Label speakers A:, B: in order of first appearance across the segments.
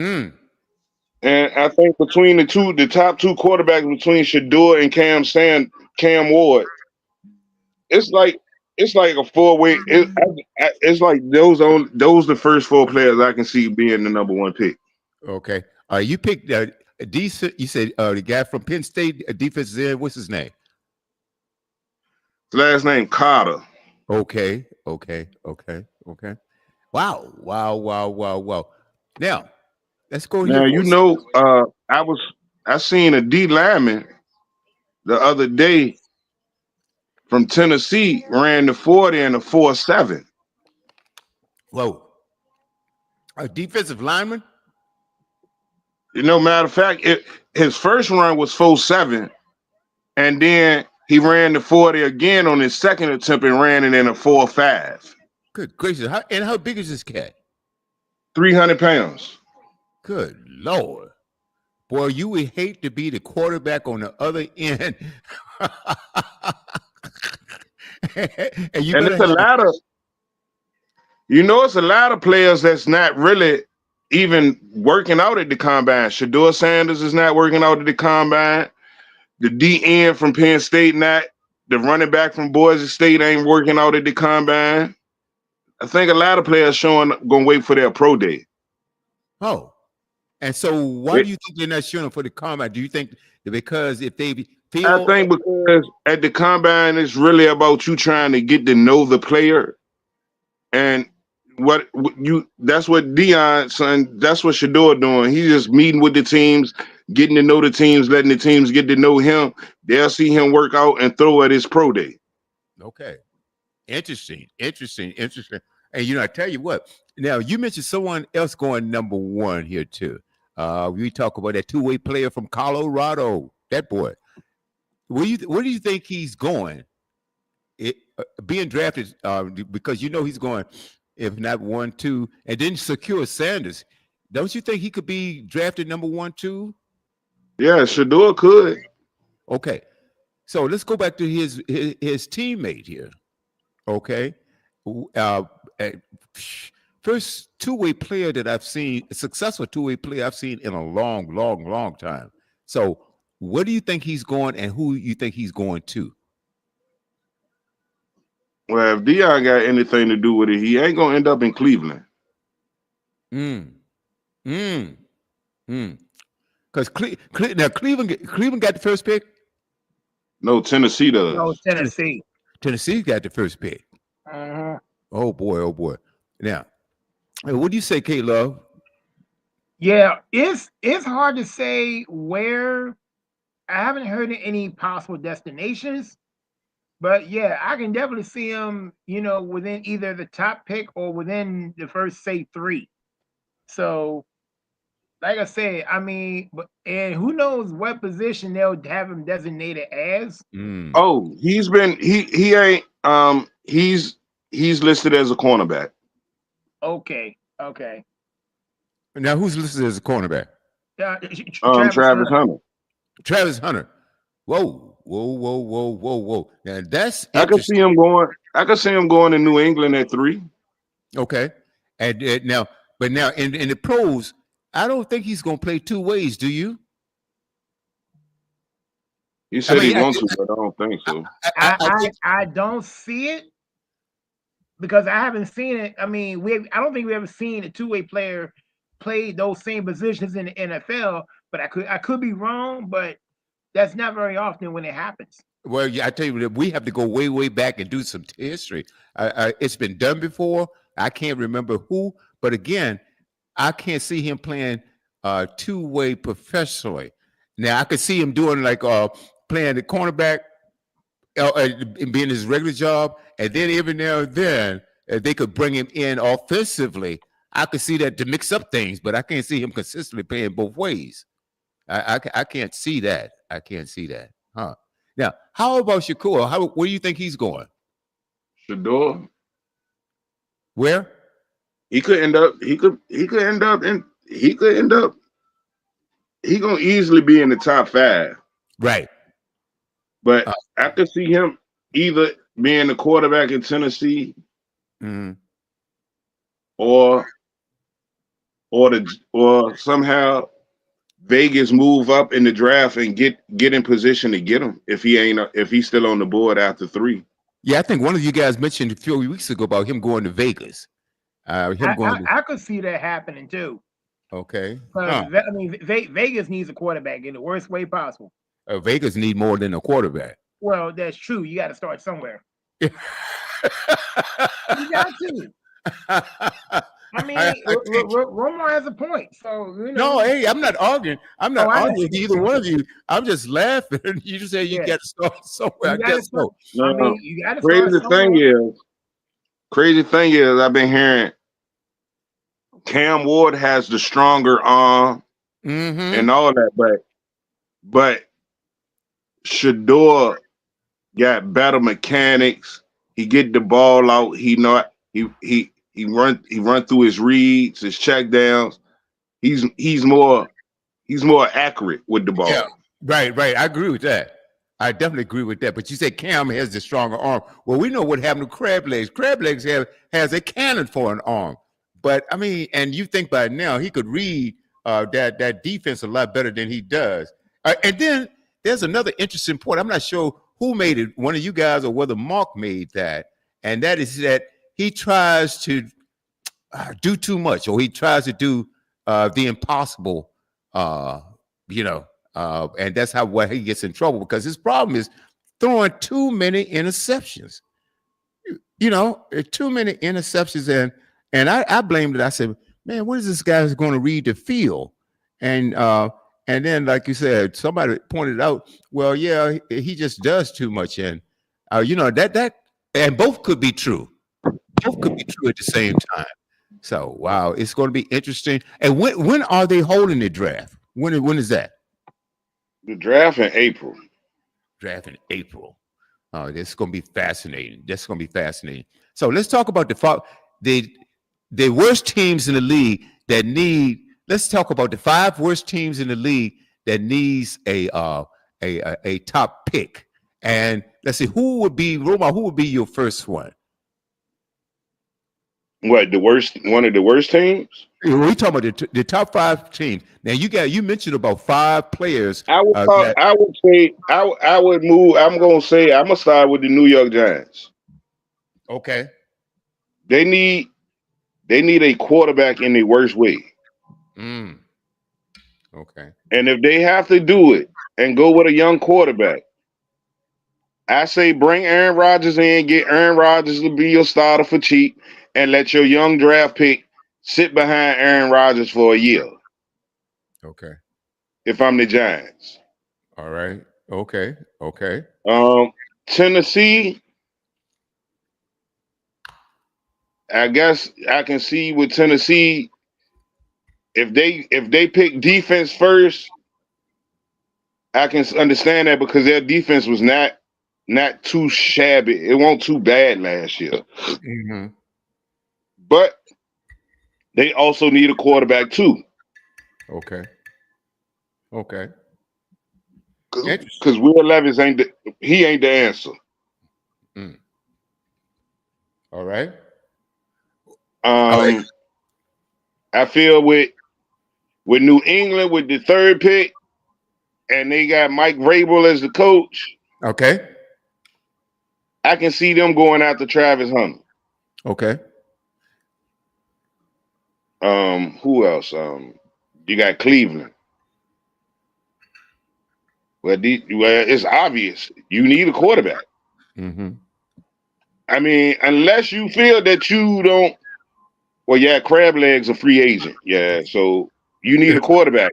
A: Mm.
B: And I think between the top two quarterbacks between Shador and Cam Ward, it's like it's like a four-way. It's like those the first four players I can see being the number one pick.
A: Okay. You picked a decent. You said the guy from Penn State, defensive end. What's his name?
B: His last name Carter.
A: Okay. Okay. Okay. Okay. Wow. Wow. Wow. Wow. Wow. Now let's go here
B: Now
A: for
B: you
A: a
B: know I seen a D lineman the other day from Tennessee ran the 40 and the 4.7.
A: whoa. A defensive lineman.
B: You know, matter of fact, his first run was 4.7, and then he ran the 40 again on his second attempt and ran it in a 4.5.
A: Good gracious. How big is this cat?
B: 300 pounds.
A: Good Lord. Boy, you would hate to be the quarterback on the other end. And you
B: And
A: better
B: it's a
A: have
B: lot of, it's a lot of players that's not really even working out at the combine. Shador Sanders is not working out at the combine. The DN from Penn State not. The running back from Boise State ain't working out at the combine. I think a lot of players gonna wait for their pro day.
A: oh. And so why
B: It,
A: do you think they're not showing up for the combine? Do you think that because if they
B: I
A: feel
B: think because at the combine it's really about you trying to get to know the player and what you that's what Deion son, that's what Shador doing. He's just meeting with the teams, getting to know the teams, letting the teams get to know him. They'll see him work out and throw at his pro day.
A: okay. Interesting, interesting, interesting. And I tell you what. Now you mentioned someone else going number one here too. We talk about that two-way player from Colorado. That boy. Where do you think he's going? Being drafted because he's going, if not 1, 2, and then secure Sanders. Don't you think he could be drafted number 1, 2?
B: Yeah, Shador could.
A: Okay, so let's go back to his teammate here. Okay, uh, uh, first two-way player that I've seen, a successful two-way player I've seen in a long, long, long time. So, where do you think he's going, and who you think he's going to?
B: Well, if Deion got anything to do with it, he ain't gonna end up in Cleveland.
A: Mm, mm, mm. Because Cleveland got the first pick.
B: No, Tennessee
C: No,
B: does.
C: Tennessee.
A: Tennessee got the first pick.
C: Uh-huh.
A: Oh boy, oh boy. Now, what do you say, K Love?
C: Yeah, it's hard to say where. I haven't heard of any possible destinations, but yeah, I can definitely see him, within either the top pick or within the first, say, three. So, like I said, I mean, and who knows what position they'll have him designated as?
A: Mm.
B: Oh, he ain't he's listed as a cornerback.
C: Okay, okay.
A: Now, who's listed as a cornerback?
C: Travis
B: Travis
C: Hunter.
B: Hunter.
A: Travis Hunter. Whoa, whoa, whoa, whoa, whoa, whoa. Now that's
B: I could see
A: interesting.
B: him going. I could see him going to New England at 3.
A: Okay, and now, but now in the pros, I don't think he's going to play two ways. Do you?
B: He
A: I
B: said he
A: mean,
B: wants to, but I don't think so.
A: I think
C: I don't see it because I haven't seen it. I mean, I don't think we ever seen a two-way player play those same positions in the NFL. But I could be wrong, but that's not very often when it happens.
A: well, yeah, I tell you, we have to go way, way back and do some history. It's been done before. I can't remember who, but again, I can't see him playing two-way professionally. Now I could see him doing like playing the cornerback, being his regular job, and then every now and then they could bring him in offensively. I could see that to mix up things, but I can't see him consistently playing both ways. I can't see that. I can't see that. Huh? Now, how about Shakur? Where do you think he's going?
B: Shador.
A: Where?
B: He could end up. He could end up. He gonna easily be in the top 5.
A: Right.
B: But I could see him either being the quarterback in Tennessee
A: Mm-hmm.
B: or or somehow Vegas move up in the draft and get in position to get him if he's still on the board after 3.
A: Yeah, I think one of you guys mentioned a few weeks ago about him going to Vegas. Him going to
C: I could see that happening too.
A: okay.
C: Because I mean, Vegas needs a quarterback in the worst way possible.
A: Vegas need more than a quarterback.
C: Well, that's true. You got to start somewhere.
A: You
C: got to. I mean, Romo has a point. So
A: no, hey, I'm not arguing. I'm not arguing with either one of you. I'm just laughing. You just say you got to start somewhere. I guess so.
C: I mean, you got to start somewhere.
B: Crazy thing is, I've been hearing Cam Ward has the stronger arm and all that, but Shador got better mechanics. He get the ball out. He run through his reads, his check downs. He's more accurate with the ball.
A: Yeah, right. I agree with that. I definitely agree with that. But you say Cam has the stronger arm. Well, we know what happened to Crab Legs. Crab Legs has a cannon for an arm. But I mean, and you think by now he could read that defense a lot better than he does. And then there's another interesting point. I'm not sure who made it, one of you guys or whether Mark made that. And that is that he tries to do too much, or he tries to do the impossible, and that's why he gets in trouble, because his problem is throwing too many interceptions. Too many interceptions, and I blamed it. I said, man, what is this guy going to read the field? And then, like you said, somebody pointed out, well, yeah, he just does too much, and that and both could be true. Both could be true at the same time. So, wow, it's going to be interesting. And when are they holding the draft? When is that?
B: The draft in April.
A: Draft in April. Oh, this is going to be fascinating. That's going to be fascinating. So let's talk about the worst teams in the league that need. Let's talk about the 5 worst teams in the league that needs a top pick. And let's see, who would be your first one?
B: What, the worst? One of the worst teams?
A: We're talking about the top 5 teams. Now you mentioned about 5 players.
B: I would say I would move. I'm gonna start with the New York Giants.
A: Okay.
B: They need a quarterback in the worst way.
A: Okay.
B: And if they have to do it and go with a young quarterback, I say bring Aaron Rodgers in, get Aaron Rodgers to be your starter for cheap, and let your young draft pick sit behind Aaron Rodgers for a year.
A: Okay.
B: If I'm the Giants.
A: All right. Okay.
B: Tennessee, I guess I can see with Tennessee, if they pick defense first, I can understand that because their defense was not too shabby. It wasn't too bad last year. But they also need a quarterback too.
A: Okay.
B: Because Will Levis ain't the answer.
A: All right.
B: I feel with New England with the 3rd pick, and they got Mike Vrabel as the coach.
A: Okay.
B: I can see them going after Travis Hunter.
A: Okay.
B: Who else? You got Cleveland. Well, it's obvious you need a quarterback. I mean, unless you feel that you don't. Well, yeah, Crab Legs a free agent. Yeah, so you need a quarterback.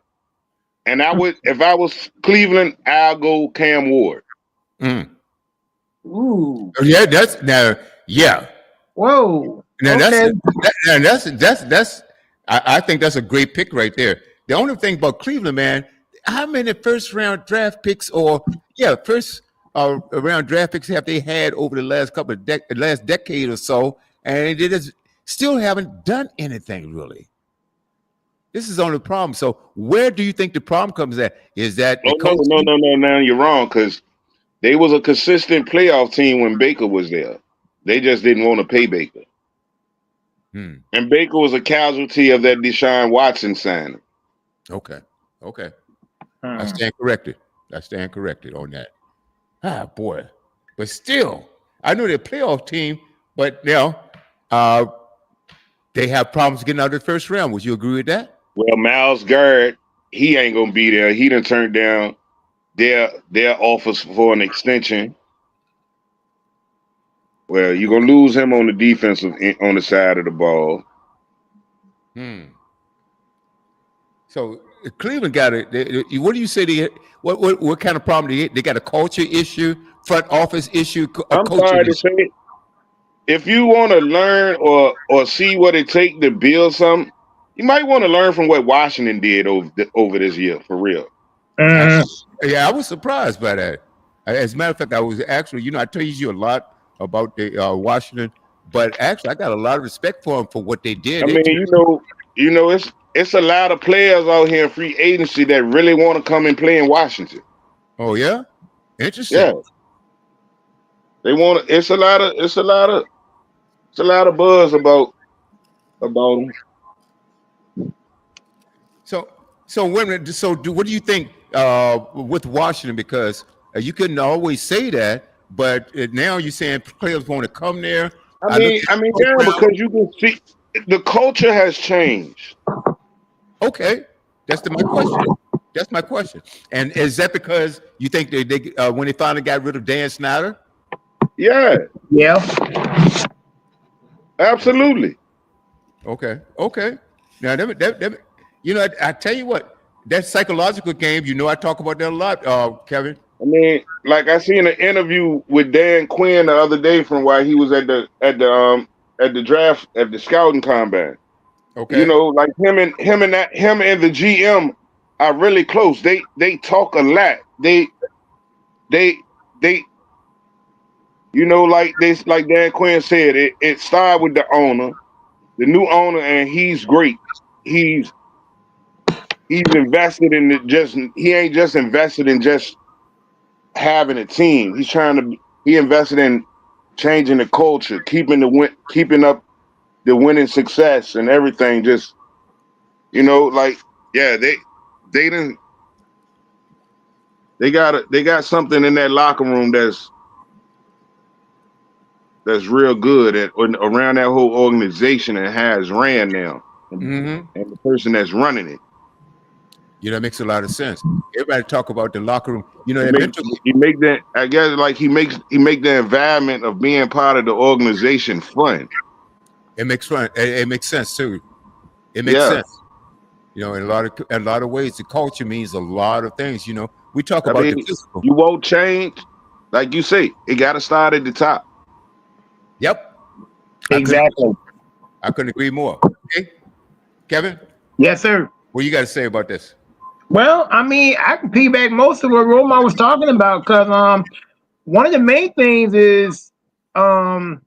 B: And I would, if I was Cleveland, I'll go Cam Ward.
C: Ooh.
A: Yeah, that's now. Yeah.
C: Whoa.
A: Now
C: okay.
A: that's. I think that's a great pick right there. The only thing about Cleveland, man, how many first round draft picks first round draft picks have they had over the last couple of last decade or so, and they just still haven't done anything really. This is the only problem. So where do you think the problem comes at? Is that
B: no, you're wrong, because they was a consistent playoff team when Baker was there. They just didn't want to pay Baker.
A: Hmm.
B: And Baker was a casualty of that Deshaun Watson signing.
A: Okay. Okay. I
C: Hmm.
A: stand corrected. I stand corrected on that. Ah, boy. But still, I know they're a playoff team, but now uh, they have problems getting out of the first round. Would you agree with that?
B: Well, Miles Garrett, he ain't gonna be there. He done turned down their offers for an extension. Well, you're gonna lose him on the defensive on the side of the ball.
A: Hmm. So Cleveland got it. What do you say? What kind of problem they got? A culture issue, front office issue, a
B: I'm
A: coaching
B: sorry to
A: issue.
B: say, if you want to learn or see what it take to build something, you might want to learn from what Washington did over this year, for real.
A: I,
C: Hmm.
A: yeah, I was surprised by that. As a matter of fact, I was actually, I tease you a lot about the Washington, but actually, I got a lot of respect for them for what they did.
B: I
A: They
B: mean,
A: took,
B: it's a lot of players out here in free agency that really want to come and play in Washington.
A: oh yeah, interesting.
B: Yeah, they want. It's a lot of buzz about them.
A: So, what do you think with Washington? Because you couldn't always say that, but now you're saying players want to come there. I look at the
B: Yeah,
A: program.
B: because you can see the culture has changed.
A: Okay, my question. That's my question. And is that because you think they when they finally got rid of Dan Snyder?
B: Yeah,
C: Yeah.
B: absolutely.
A: Okay, okay. Now, I tell you what, that psychological game. I talk about that a lot, Kevin.
B: I mean, like I seen an interview with Dan Quinn the other day from while he was at the draft at the scouting combine.
A: Okay.
B: Like him and the GM are really close. They talk a lot. They they like Dan Quinn said, it started with the owner, the new owner, and he's great. He's he's invested in it. Just he ain't just invested in just having a team. He invested in changing the culture, keeping up the winning success and everything. Just like yeah, they didn't they got something in that locker room that's real good around that whole organization and has ran now
A: Mm-hmm.
B: and the person that's running it.
A: That makes a lot of sense. Everybody talk about the locker room.
B: He
A: That
B: make
A: mental.
B: he make that I guess like he make the environment of being part of the organization fun.
A: It makes fun. It makes sense too. It makes
B: Yeah.
A: sense. In a lot of ways, the culture means a lot of things. We talk
B: I
A: about the
B: mean,
A: physical.
B: you won't change. Like you say, it gotta start at the top.
A: Yep. I couldn't.
C: Exactly.
A: I couldn't agree more. Okay, Kevin,
C: Yes, sir.
A: what you got to say about this?
C: Well, I mean, I can piggyback most of what Roman was talking about because one of the main things is um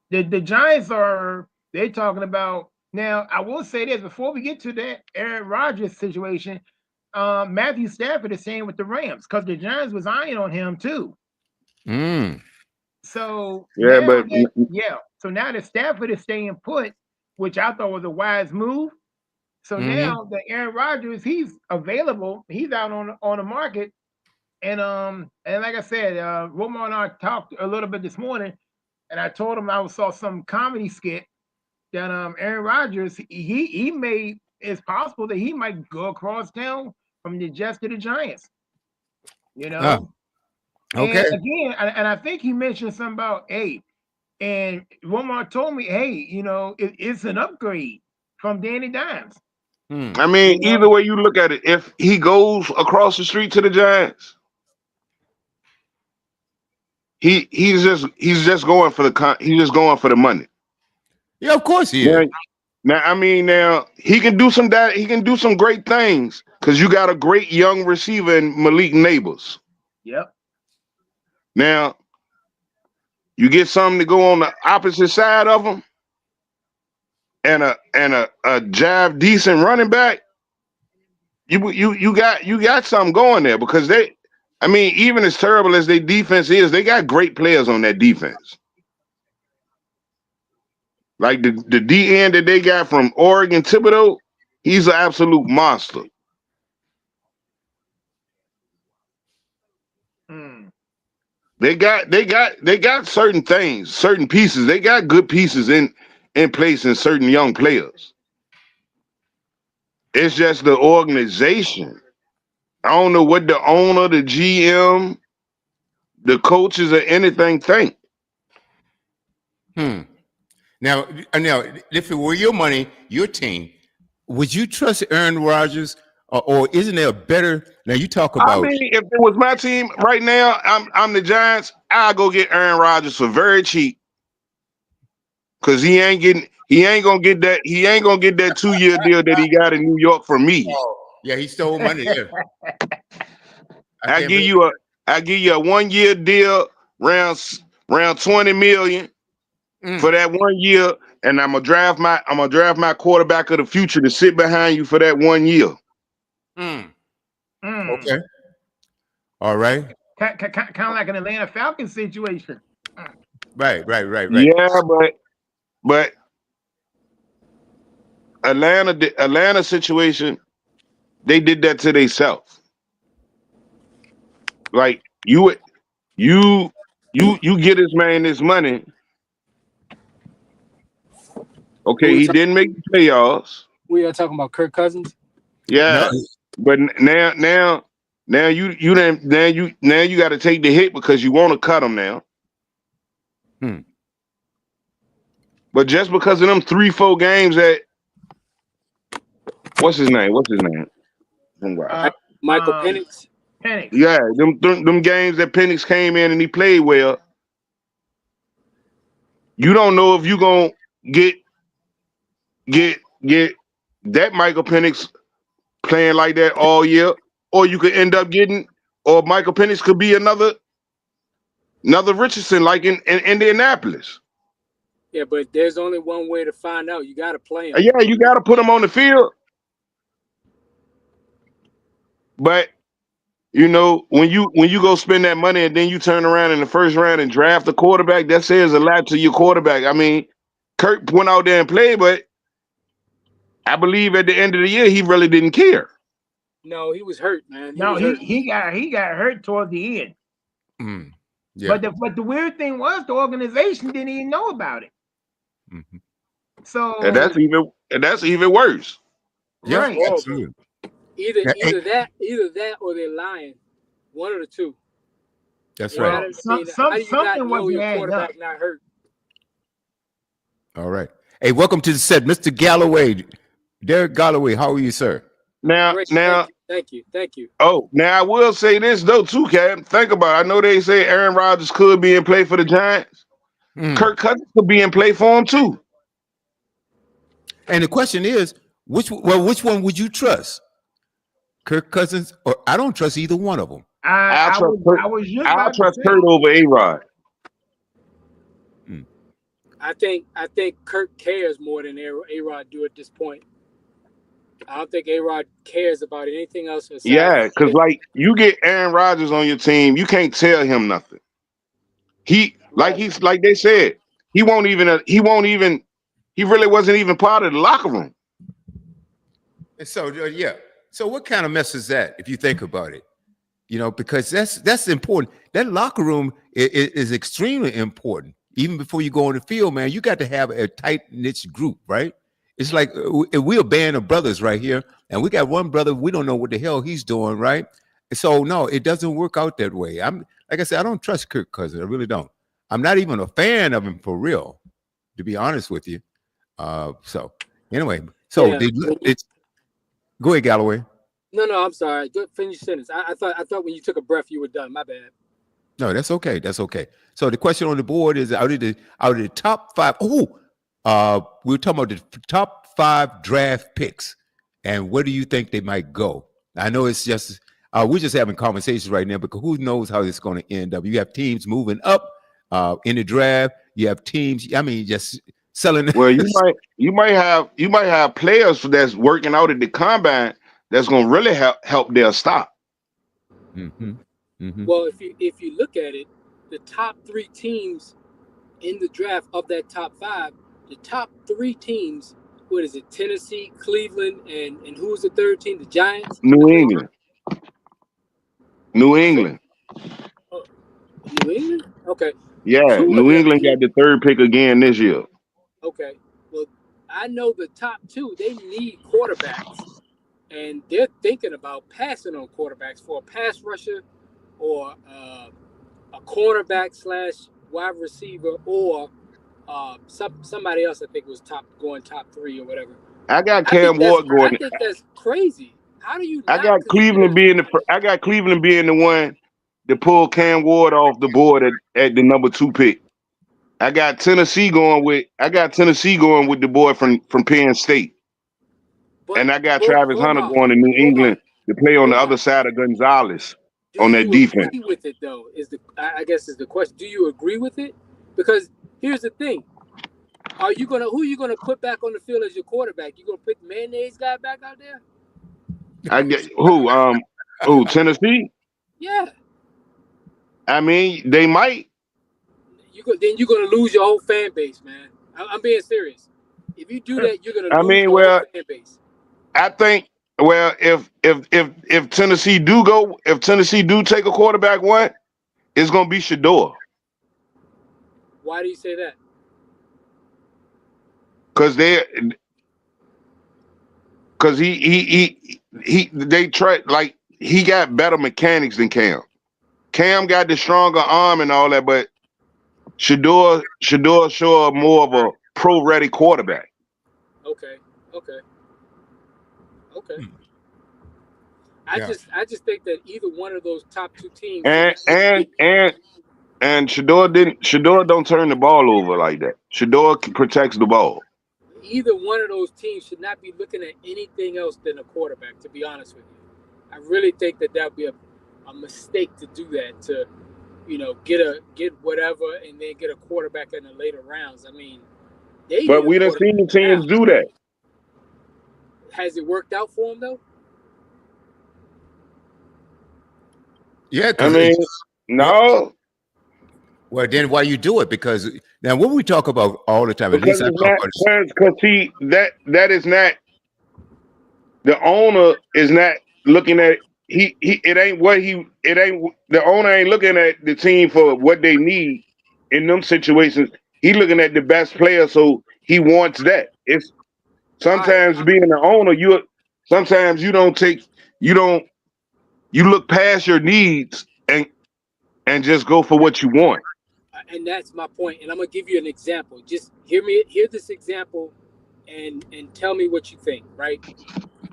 C: the Giants they're talking about now. I will say this before we get to that Aaron Rodgers situation. Matthew Stafford is staying with the Rams because the Giants was eyeing on him too.
A: Mm.
C: So
B: Yeah,
C: now
B: but
C: that Stafford is staying put, which I thought was a wise move. So
A: Mm-hmm.
C: now the Aaron Rodgers, he's available. He's out on the market. And like I said, Romo and I talked a little bit this morning, and I told him I saw some comedy skit that Aaron Rodgers he made it's possible that he might go across town from the Jets to the Giants. You
A: Ah,
C: know,
A: okay.
C: and again, and I think he mentioned something about and Romo told me, hey, it's an upgrade from Danny Dimes.
A: Hmm.
B: I mean,
C: You
B: either
C: know,
B: way you look at it, if he goes across the street to the Giants, he's just going for he's just going for the money.
A: Yeah, of course he
B: Now,
A: is.
B: now he can do he can do some great things because you got a great young receiver in Malik Neighbors.
C: yep.
B: Now you get something to go on the opposite side of him and a jab decent running back. You got something going there because I mean, even as terrible as their defense is, they got great players on that defense. Like the DN that they got from Oregon, Thibodeau, he's an absolute monster. They got certain things, certain pieces. They got good pieces in place in certain young players. It's just the organization. I don't know what the owner, the GM, the coaches, or anything think.
A: Now, if it were your money, your team, would you trust Aaron Rodgers, or isn't there a better? Now you talk
B: I
A: about.
B: mean, if it was my team right now, I'm the Giants. I'll go get Aaron Rodgers for very cheap. Cause he ain't gonna get that 2-year deal that he got in New York from me.
A: Yeah, he stole money there.
B: I give you a 1-year deal around 20 million for that 1 year, and I'm gonna draft my quarterback of the future to sit behind you for that 1 year.
A: Okay. All right.
C: Kind of like an Atlanta Falcons situation.
A: Right.
B: Yeah, but Atlanta situation, they did that to themselves. Like you get this man this money. Okay, he didn't make the playoffs.
D: We are talking about Kirk Cousins.
B: Yeah,
A: No.
B: but now you got to take the hit because you want to cut him now. But just because of them 3-4 games that what's his name?
D: Michael Penix.
B: Yeah, them games that Penix came in and he played well. You don't know if you gonna get that Michael Penix playing like that all year, or you could end up getting, or Michael Penix could be another Richardson like in Indianapolis.
D: Yeah, but there's only one way to find out. You got to play him.
B: Yeah, you got to put him on the field. But you know, when you go spend that money and then you turn around in the first round and draft a quarterback, that says a lot to your quarterback. I mean, Kirk went out there and played, but I believe at the end of the year he really didn't care.
D: No, he was hurt, man.
C: He got hurt toward the end.
A: Yeah.
C: But the weird thing was the organization didn't even know about it. So
B: and that's even worse.
A: Yeah,
C: right.
A: absolutely.
D: Either that or they're lying. One of the two.
A: That's
C: Well,
A: right.
D: How do you
C: something
D: not know
C: wasn't
D: your
C: adding
D: quarterback
C: up.
D: not hurt?
A: All right. Hey, welcome to the set, Mr. Galloway. Derek Galloway, how are you, sir?
B: Now,
D: Thank you.
B: oh, now I will say this though too, Cap. Think about it. I know they say Aaron Rodgers could be in play for the Giants. Kirk Cousins could be in play for him too.
A: And the question is, which one would you trust? Kirk Cousins, or I don't trust either one of them.
C: I was
B: trust Kurt over A-Rod.
D: I think Kirk cares more than A-Rod do at this point. I don't think A-Rod cares about anything else.
B: Yeah, because like you get Aaron Rodgers on your team, you can't tell him nothing. He's like they said, he really wasn't even part of the locker room.
A: And so yeah. So what kind of mess is that if you think about it? You know, because that's important. That locker room is extremely important. Even before you go on the field, man, you got to have a tight-knit group, right? It's like we're a band of brothers right here, and we got one brother, we don't know what the hell he's doing, right? So no, it doesn't work out that way. I'm like I said, I don't trust Kirk Cousins. I really don't. I'm not even a fan of him for real, to be honest with you. So anyway, so it's go ahead, Galloway.
D: No, I'm sorry. Good, finish your sentence. I thought when you took a breath, you were done. My bad.
A: No, that's okay. That's okay. So the question on the board is out of the top 5. We were talking about the top 5 draft picks, and where do you think they might go? I know it's just we're just having conversations right now because who knows how it's going to end up. You have teams moving up in the draft. You have teams. I mean, just selling.
B: Well, you might have players that's working out at the combine that's going to really help their stock.
D: Well, if you look at it, the top 3 teams in the draft of that top 5 the top 3 teams, what is it? Tennessee, Cleveland, and who's the third team? The Giants.
B: New England. New England.
D: Oh, New England. Okay,
B: Yeah,
D: 2 of
B: New
D: them.
B: England got the 3rd pick again this year.
D: Okay, well, I know the top 2. They need quarterbacks, and they're thinking about passing on quarterbacks for a pass rusher or a cornerback / wide receiver or somebody else. I think was top 3 or whatever.
B: I got Cam Ward
D: I
B: going.
D: think that's crazy. How do you
B: I
D: not
B: got
D: consider?
B: Cleveland being the one to pull Cam Ward off the board at the number 2 pick. I got Tennessee going with the boy from Penn State.
D: But
B: And I got Travis Hunter going to New England to play on the other side of Gonzalez
D: do
B: on that
D: you
B: defense.
D: agree with it though? I guess is the question. Do you agree with it? Because here's the thing: who are you gonna put back on the field as your quarterback? You gonna put the mayonnaise guy back out there?
B: I get Tennessee?
D: Yeah.
B: I mean, they might.
D: Then you're gonna lose your whole fan base, man. I'm being serious. If you do that, you're gonna
B: I
D: lose
B: mean,
D: your
B: well,
D: whole fan base.
B: I think if Tennessee do take a quarterback one, it's gonna be Shador.
D: Why do you say that?
B: Because they try, like, he got better mechanics than Cam. Cam got the stronger arm and all that, but Shador sure more of a pro-ready quarterback.
D: Okay.
A: Hmm.
D: I
A: Yeah.
D: just think that either one of those top 2 teams
B: And Shador don't turn the ball over like that. Shador protects the ball.
D: either one of those teams should not be looking at anything else than a quarterback, to be honest with you. I really think that would be a mistake to do that, to get whatever and then get a quarterback in the later rounds. I mean, they need
B: But
D: a
B: we done seen the
D: quarterback
B: teams
D: now.
B: do that.
D: Has it worked out for them though?
A: Yeah.
B: I mean, no,
A: Well, then why you do it? Because now when we talk about all the time, at
B: because
A: least I
B: it's
A: talk
B: not
A: about
B: that is not, the owner is not looking at the owner ain't looking at the team for what they need in them situations. He looking at the best player, so he wants that. It's sometimes being the owner, sometimes you look past your needs and just go for what you want.
D: And that's my point. And I'm gonna give you an example. Just hear this example, and tell me what you think. Right?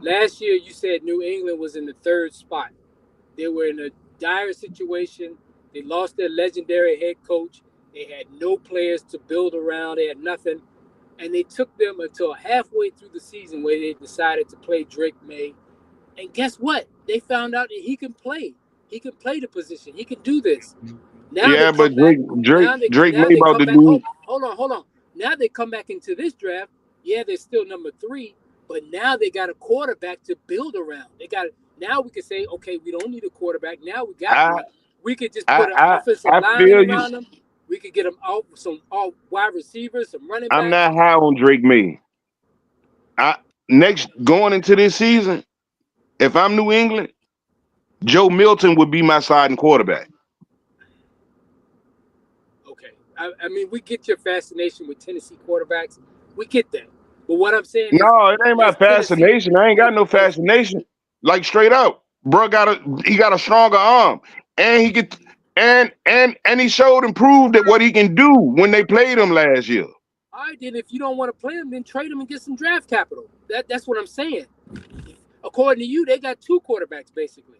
D: Last year, you said New England was in the 3rd spot. They were in a dire situation. They lost their legendary head coach. They had no players to build around. They had nothing. And they took them until halfway through the season where they decided to play Drake May. And guess what? They found out that he can play. He can play the position. He can do this. Now they
B: Yeah, but
D: come back.
B: Drake
D: Now
B: May
D: they
B: about
D: come
B: to
D: back.
B: do.
D: Hold on. Now they come back into this draft. Yeah, they're still number 3, but now they got a quarterback to build around. Now we can say, okay, we don't need a quarterback. Now we got
B: I
D: one. We could just
B: I
D: put an
B: I
D: offensive
B: I
D: lineman
B: feel you.
D: around them. We could get them out some wide receivers, some running
B: I'm
D: backs.
B: not high on Drake May. Going into this season, if I'm New England, Joe Milton would be my starting quarterback.
D: Okay, I mean, we get your fascination with Tennessee quarterbacks. We get that. But what I'm saying
B: No, it ain't my
D: is Tennessee.
B: fascination. I ain't got no
D: Is,
B: fascination. Like, straight up, bro got a stronger arm, and he showed and proved that what he can do when they played him last year.
D: all right, then if you don't want to play him, then trade him and get some draft capital. That's what I'm saying. According to you, they got 2 quarterbacks basically.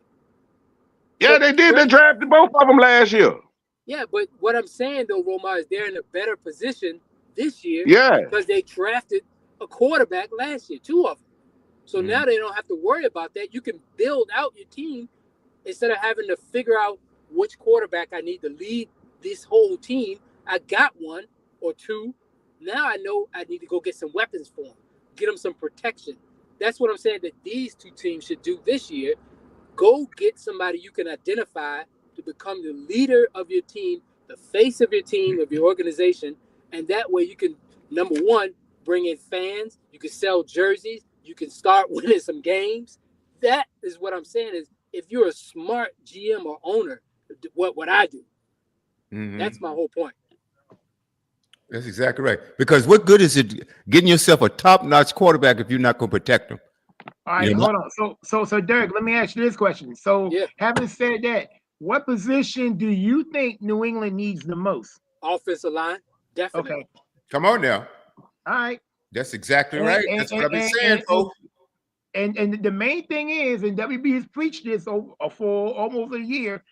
B: Yeah,
D: So
B: they did. They drafted both of them last year.
D: yeah, but what I'm saying though, Roma, is they're in a better position this year
B: Yeah,
D: because they drafted a quarterback last year, 2 of them. So now they don't have to worry about that. You can build out your team instead of having to figure out which quarterback I need to lead this whole team. I got 1 or 2. Now I know I need to go get some weapons for them, get them some protection. That's what I'm saying that these 2 teams should do this year. Go get somebody you can identify to become the leader of your team, the face of your team, of your organization, and that way you can Number one, bring in fans. You can sell jerseys. You can start winning some games. That is what I'm saying is if you're a smart GM or owner, what I do.
A: Mhm.
D: That's my whole point.
A: That's exactly right. Because what good is it getting yourself a top-notch quarterback if you're not going to protect him?
C: All right,
A: You know,
C: hold on. So Derek, let me ask you this question. So
D: Yeah.
C: having said that, what position do you think New England needs the most?
D: Offensive line, definitely.
C: Okay.
A: come on now.
C: All right.
A: That's exactly
C: And,
A: right.
C: and,
A: That's what I've been
C: and,
A: saying,
C: and,
A: folks.
C: and the main thing is, and WB has preached this for almost a year,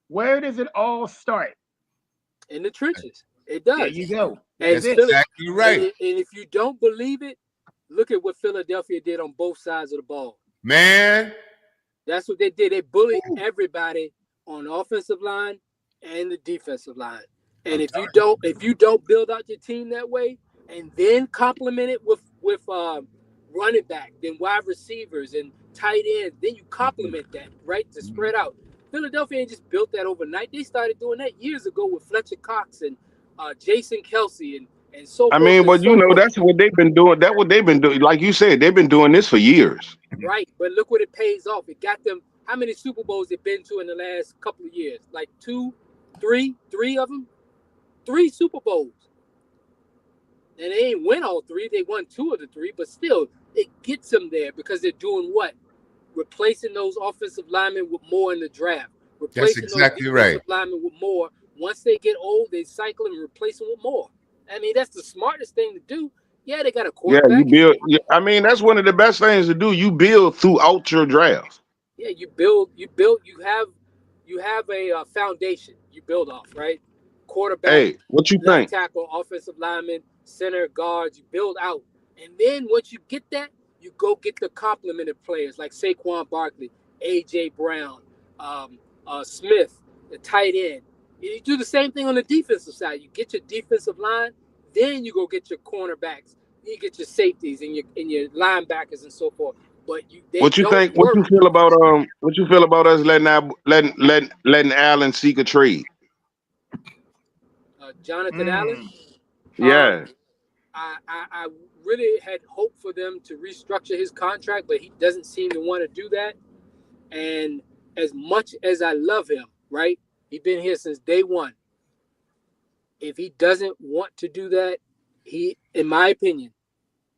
C: where does it all start?
D: In the trenches. It does.
C: There you go.
D: And
A: That's
C: it.
A: exactly right.
D: And if you don't believe it, look at what Philadelphia did on both sides of the ball.
A: Man,
D: That's what they did. They bullied everybody on the offensive line and the defensive line. And if you don't build out your team that way, and then complement it with running back, then wide receivers and tight ends, then you complement that right to spread out. Philadelphia ain't just built that overnight. They started doing that years ago with Fletcher Cox and Jason Kelsey and so
B: I
D: forth.
B: mean,
D: and
B: but
D: so
B: you know,
D: forth.
B: that's what they've been doing. That's what they've been doing. Like you said, they've been doing this for years.
D: Right, but look what it pays off. It got them. How many Super Bowls they've been to in the last couple of years? Like three of them. 3 Super Bowls. And they ain't win all 3. They won 2 of the 3, but still, it gets them there because they're doing what? Replacing those offensive linemen with more in the draft. Replacing
A: exactly
D: those
A: right.
D: defensive linemen with more. Once they get old, they cycle them and replace them with more. I mean, that's the smartest thing to do. Yeah, they got a
B: Yeah,
D: quarterback.
B: you build. I mean, that's one of the best things to do. You build throughout your draft.
D: Yeah, you have a foundation you build off, right? Quarterback,
B: Hey, what you
D: left
B: think?
D: tackle, offensive lineman, center, guards. You build out, and then once you get that, you go get the complemented players like Saquon Barkley, AJ Brown, Smith, the tight end. And you do the same thing on the defensive side. You get your defensive line, then you go get your cornerbacks, you get your safeties and your linebackers and so forth. But they
B: What you
D: don't
B: think? What
D: work.
B: you feel about What you feel about us letting Allen seek a trade?
D: Jonathan Allen.
B: Yeah.
D: I really had hoped for them to restructure his contract, but he doesn't seem to want to do that. And as much as I love him, right? He's been here since day one. If he doesn't want to do that, in my opinion,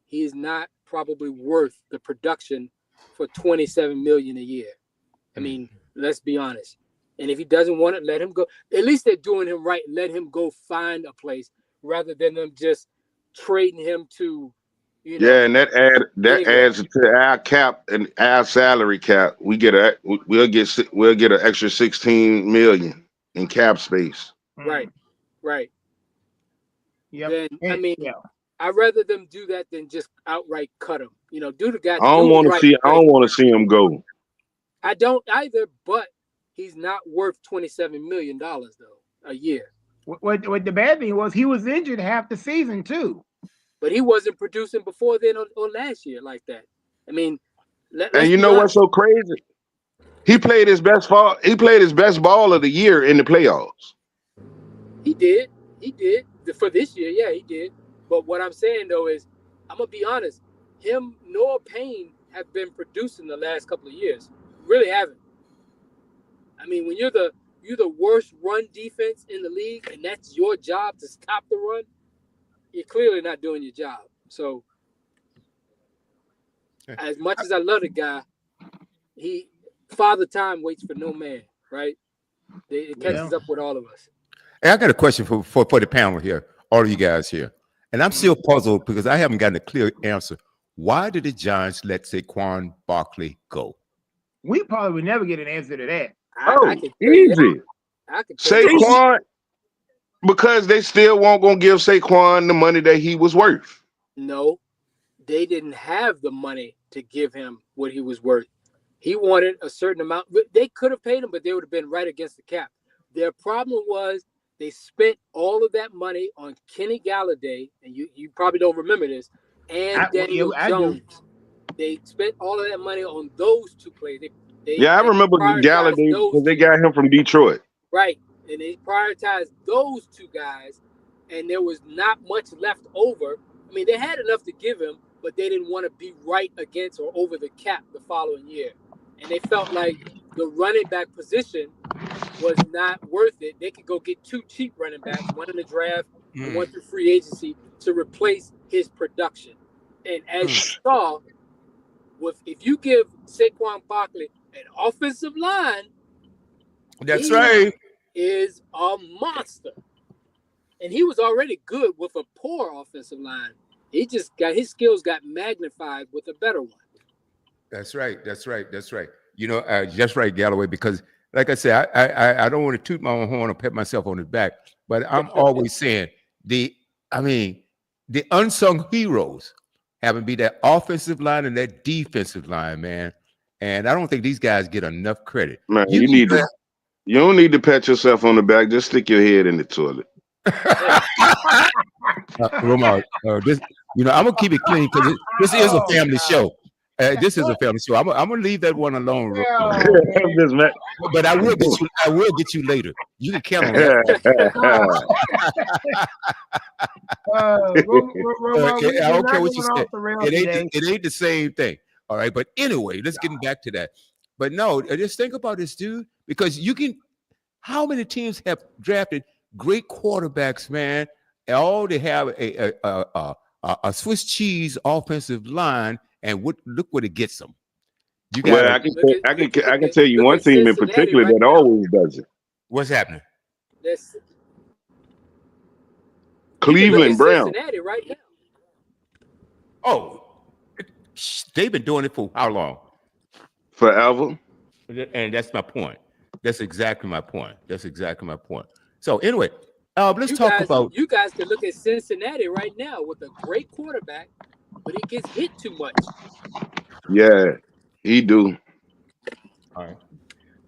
D: he is not probably worth the production for $27 million a year. I mean, let's be honest. And if he doesn't want it, let him go. At least they're doing him right. Let him go find a place rather than them just trading him to,
B: Yeah, and that
D: anywhere.
B: adds to our cap and our salary cap. We'll get an extra 16 million in cap space.
D: Right.
C: Yep.
D: Then I mean,
C: yeah.
D: I'd rather them do that than just outright cut him. Do the guy.
B: I don't want to see him go.
D: I don't either, but he's not worth $27 million though a year.
C: What the bad thing was he was injured half the season too.
D: But he wasn't producing before then or last year like that. I mean,
B: and you know what's so crazy? He played his best ball. He played his best ball of the year in the playoffs.
D: He did for this year. Yeah, he did. But what I'm saying though is, I'm gonna be honest. Him nor Payne have been producing the last couple of years. Really haven't. I mean, when you're the worst run defense in the league, and that's your job to stop the run, you're clearly not doing your job. So, as much as I love the guy, Father Time waits for no man, right? It catches up with all of us.
A: Hey, I got a question for the panel here, all of you guys here. And I'm still puzzled because I haven't gotten a clear answer. Why did the Giants let Saquon Barkley go?
C: We probably would never get an answer to that.
D: I can
B: easy. Saquon, because they still won't gonna give Saquon the money that he was worth.
D: No, they didn't have the money to give him what he was worth. He wanted a certain amount. They could have paid him, but they would have been right against the cap. Their problem was they spent all of that money on Kenny Galladay, and you probably don't remember this, and Daniel Jones. They spent all of that money on those 2 players.
B: I remember Galladay because they got him from Detroit.
D: Right, and they prioritized those 2 guys and there was not much left over. I mean, they had enough to give him, but they didn't want to be right against or over the cap the following year. And they felt like the running back position was not worth it. They could go get 2 cheap running backs, one in the draft and one through free agency, to replace his production. And as you saw, if you give Saquon Barkley an offensive line,
A: That's right.
D: is a monster. And he was already good with a poor offensive line. He just got his skills got magnified with a better one.
A: That's right. That's right. That's right. You know, just right, Galloway, because like I said, I don't want to toot my own horn or pat myself on the back, but I'm always saying the unsung heroes haven't be that offensive line and that defensive line, man. And I don't think these guys get enough credit.
B: Man, you don't need to pat yourself on the back. Just stick your head in the toilet.
A: Romar, this, you know, I'm gonna keep it clean because this is a family show. This is a family show. I'm gonna leave that one alone. But I will get you. I will get you later. You can count on that. I don't care what you said. It ain't the same thing. All right. But anyway, let's get back to that. But no, just think about this, dude, because you can. How many teams have drafted great quarterbacks, man? And all they have a Swiss cheese offensive line, and look what it gets them. You got.
B: Well, I can tell you one team in particular that always does it.
A: What's happening?
D: That's
B: Cleveland Browns.
D: Cincinnati right now.
A: Oh, they've been doing it for how long?
B: Forever.
A: And that's my point. That's exactly my point. That's exactly my point. So anyway, let's talk about.
D: You guys can look at Cincinnati right now with a great quarterback, but he gets hit too much.
B: Yeah, he do.
A: All right.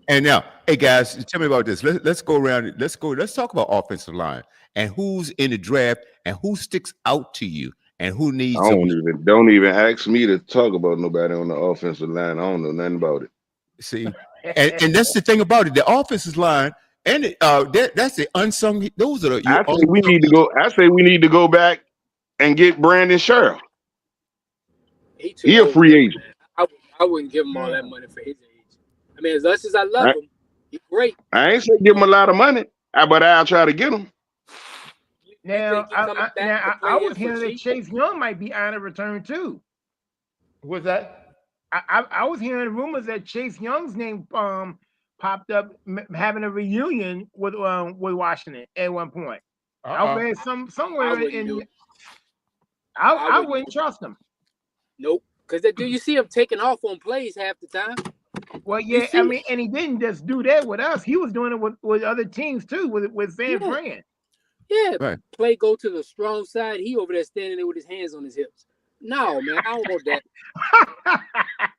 A: And now, hey guys, tell me about this. Let's go around. Let's talk about offensive line and who's in the draft and who sticks out to you and who needs.
B: Don't even ask me to talk about nobody on the offensive line. I don't know nothing about it.
A: See, and that's the thing about it. The offensive line and that's the unsung. Those are the.
B: I say we need to go back and get Brandon Scherf. He a free agent.
D: I wouldn't give him all that money for his age. I mean, as much as I love him, he's great.
B: I ain't say give him a lot of money, but I'll try to get him.
C: Now, I was hearing that Chase Young might be out of return too.
A: What's that?
C: I was hearing rumors that Chase Young's name popped up having a reunion with Washington at one point. I read somewhere I wouldn't trust him.
D: Nope, because you see him taking off on plays half the time.
C: Well, yeah, I mean, and he didn't just do that with us. He was doing it with other teams too, with San Fran.
D: Yeah, right. Play go to the strong side. He over there standing there with his hands on his hips. No, man, I don't want that.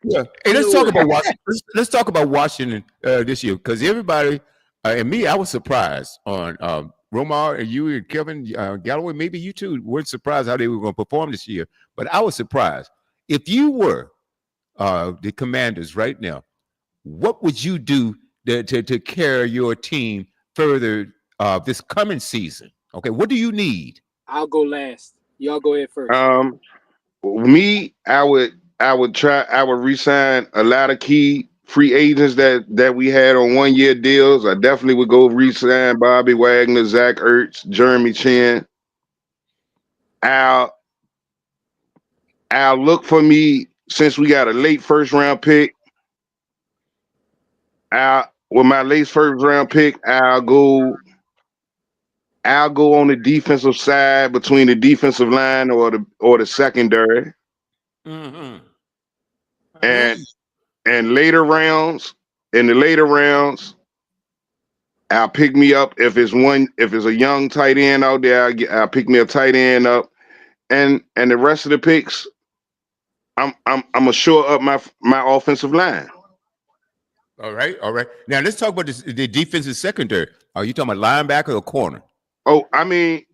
A: Yeah, hey, let's talk about Washington. Let's talk about Washington this year because everybody and me, I was surprised on Romar and you and Kevin Galloway. Maybe you too weren't surprised how they were going to perform this year, but I was surprised. If you were the Commanders right now, what would you do to carry your team further this coming season? Okay, what do you need?
D: I'll go last. Y'all go ahead first.
B: Me, I would re-sign a lot of key free agents that we had on 1-year deals. I definitely would go re-sign Bobby Wagner, Zach Ertz, Jeremy Chin. I'll look for me since we got a late first round pick. With my late first round pick, I'll go on the defensive side between the defensive line or the secondary.
A: Mm-hmm.
B: And in the later rounds, I'll pick me up if it's a young tight end out there. I'll pick me a tight end up, and the rest of the picks, I'm gonna shore up my offensive line.
A: All right. Now let's talk about the defensive secondary. Are you talking about linebacker or corner?
B: Oh, I mean,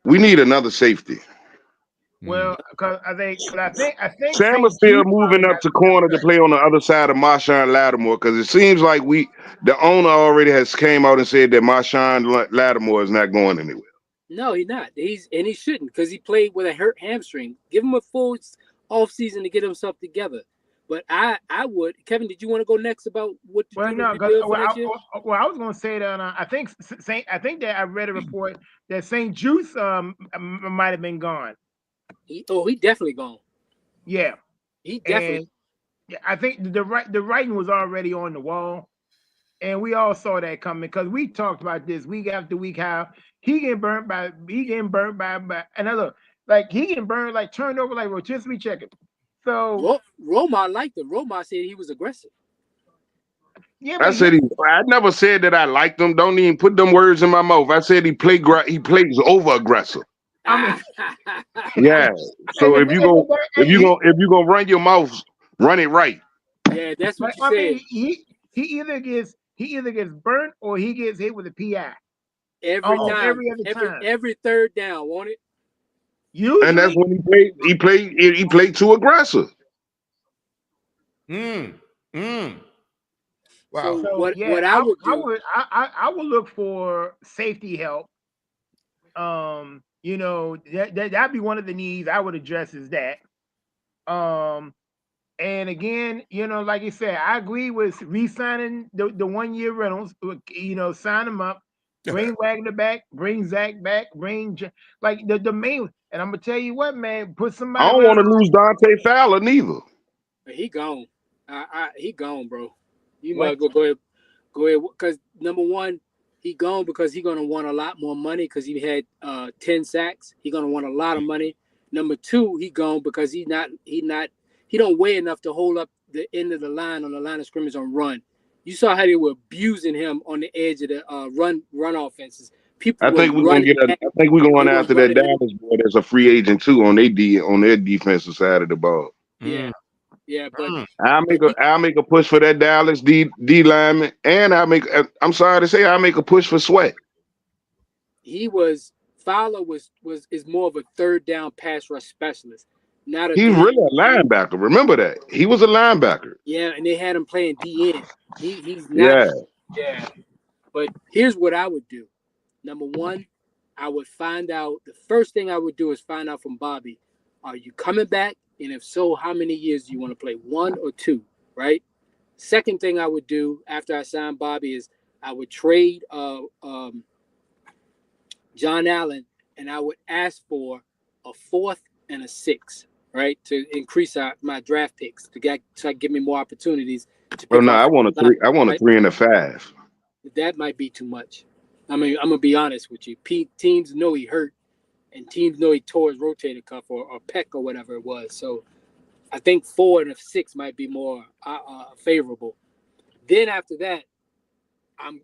B: we need another safety.
C: Well, because I think
B: Sam is still moving up to corner to play on the other side of Marshawn Lattimore because it seems like the owner already has came out and said that Marshawn Lattimore is not going anywhere.
D: No, he's not. He shouldn't because he played with a hurt hamstring. Give him a full off season to get himself together. But I would. Kevin, did you want to go next about what to
C: Well,
D: do to
C: no, because
D: rebuild for next year?
C: I was going to say that I think I think that I read a report that St. Juice might have been gone.
D: He definitely gone.
C: Yeah,
D: He definitely.
C: and yeah, I think the writing was already on the wall, and we all saw that coming because we talked about this week after week how he getting burnt by and I look like he getting burned like turned over like rotisserie chicken. So
D: Roma liked him. Roma said he was aggressive.
C: yeah,
B: I
C: but
B: said I never said that I liked him. Don't even put them words in my mouth. I said he plays over aggressive.
C: I mean,
B: Yeah. So if you gonna run your mouth, run it right.
D: Yeah, that's what you
C: I
D: said.
C: mean, he either gets burnt or he gets hit with a PI.
D: Every
C: Almost
D: time,
C: every other time.
D: every third down, won't it?
C: Usually,
B: And that's when he played too aggressive.
A: Wow.
C: So
D: what
C: yeah,
D: I would do?
C: I would look for safety help. You know, that'd be one of the needs I would address is that. And again, you know, like you said, I agree with re-signing the 1 year rentals. You know, sign them up, bring Wagner back, bring Zach back, like the main. And I'm gonna tell you what, man, put
B: I
C: somebody
B: don't
C: around.
B: want to lose Dante Fowler neither.
D: He gone. He gone, bro. You
C: What?
D: might go ahead, because number one, he gone because he gonna want a lot more money because he had 10 sacks. He gonna want a lot of money. Number two, he gone because he don't weigh enough to hold up the end of the line on the line of scrimmage on run. You saw how they were abusing him on the edge of the run offenses. People
B: I
D: were
B: think we're gonna
D: running.
B: I think we're going
D: They were
B: after that
D: running.
B: Dallas boy that's a free agent too on their defensive side of the ball.
D: Yeah, but
B: I'll make a push for that Dallas D lineman, and I'm sorry to say I'll make a push for Sweat.
D: Fowler is more of a third down pass rush specialist, not a
B: He's
D: D.
B: really a linebacker. Remember that. He was a linebacker.
D: Yeah, and they had him playing DN. He's not.
B: Yeah.
D: Yeah. But here's what I would do. Number one, I would find out. The first thing I would do is find out from Bobby, are you coming back? And if so, how many years do you want to play? 1 or 2, right? Second thing I would do after I sign Bobby is I would trade John Allen, and I would ask for a 4th and a 6th, right, to increase my draft picks to give me more opportunities to pick.
B: Oh no, I want a 3. I want a 3 and a 5.
D: That might be too much. I mean, I'm gonna be honest with you. Teams know he hurt, and teams know he tore his rotator cuff or pec or whatever it was. So I think 4 and a 6 might be more favorable. Then after that, I'm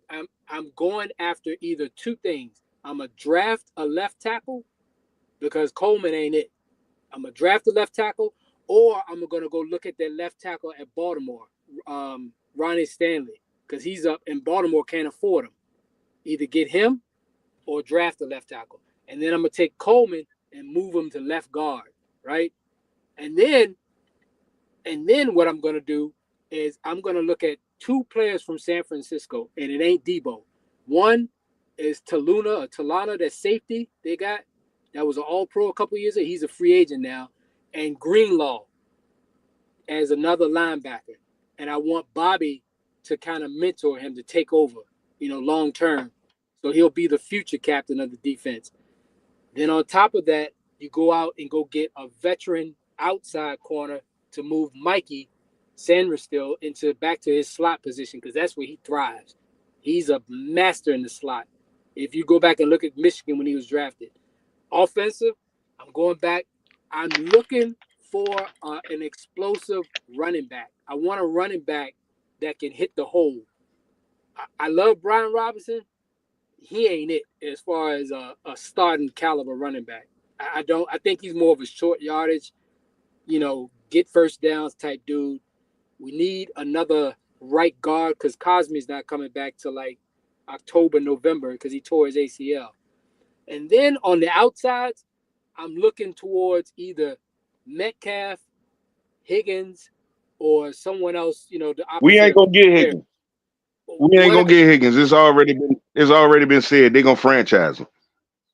D: going after either 2 things. I'm gonna draft a left tackle because Coleman ain't it. I'm gonna draft a left tackle, or I'm gonna go look at that left tackle at Baltimore, Ronnie Stanley, because he's up and Baltimore can't afford him. Either get him or draft a left tackle, and then I'm gonna take Coleman and move him to left guard, right? And then what I'm gonna do is I'm gonna look at 2 players from San Francisco, and it ain't Debo. One is Talana, that safety they got. That was an all-pro a couple years ago. He's a free agent now. And Greenlaw as another linebacker. And I want Bobby to kind of mentor him to take over, long term. So he'll be the future captain of the defense. Then on top of that, you go out and go get a veteran outside corner to move Mikey Sanders back to his slot position because that's where he thrives. He's a master in the slot. If you go back and look at Michigan when he was drafted. Offensive, I'm going back. I'm looking for an explosive running back. I want a running back that can hit the hole. I love Brian Robinson. He ain't it as far as a starting caliber running back. I think he's more of a short yardage, get first downs type dude. We need another right guard because Cosme's not coming back till like October, November because he tore his ACL. And then on the outsides, I'm looking towards either Metcalf, Higgins, or someone else, the opposite.
B: We ain't gonna get Higgins. We ain't gonna get Higgins. It's already been said they're gonna franchise him.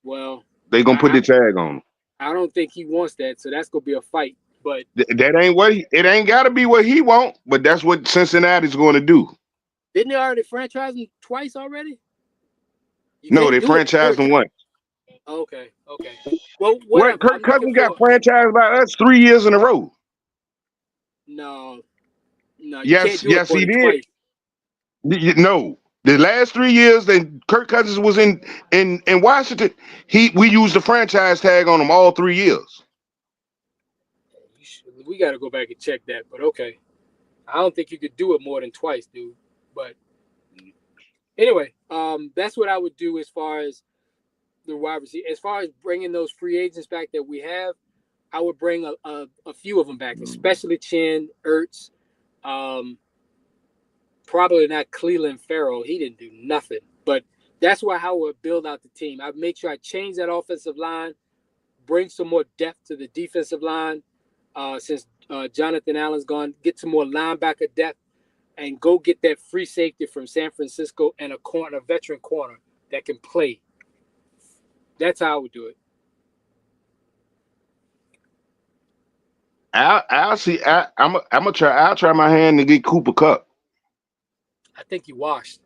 D: Well,
B: They gonna put
D: I
B: the tag on him.
D: I don't think he wants that, so that's gonna be a fight. But
B: That ain't what it ain't got to be what he want, but that's what Cincinnati's going to do.
D: didn't they already franchise him twice already? You
B: No,
D: can't
B: they
D: do it
B: franchised
D: third
B: him
D: time.
B: once.
D: Okay. Well,
B: What?
D: whatever.
B: Kirk
D: I'm looking
B: Cousins got
D: for
B: franchised by us 3 years in a row.
D: no, you can't
B: Yes,
D: do it
B: yes,
D: more
B: he
D: than
B: did.
D: twice.
B: No, the last 3 years that Kirk Cousins was in Washington, we used the franchise tag on him all 3 years.
D: We got to go back and check that. But okay, I don't think you could do it more than twice, dude. But anyway, that's what I would do as far as the wide receiver. As far as bringing those free agents back that we have, I would bring a few of them back, especially Chin, Ertz, probably not Cleveland Farrell. He didn't do nothing. But that's why I would build out the team. I'd make sure I change that offensive line, bring some more depth to the defensive line since Jonathan Allen's gone, get some more linebacker depth, and go get that free safety from San Francisco and a veteran corner that can play. That's how I would do it.
B: I'll see. I'm gonna try. I'll try my hand to get Cooper Kupp.
D: I think he washed.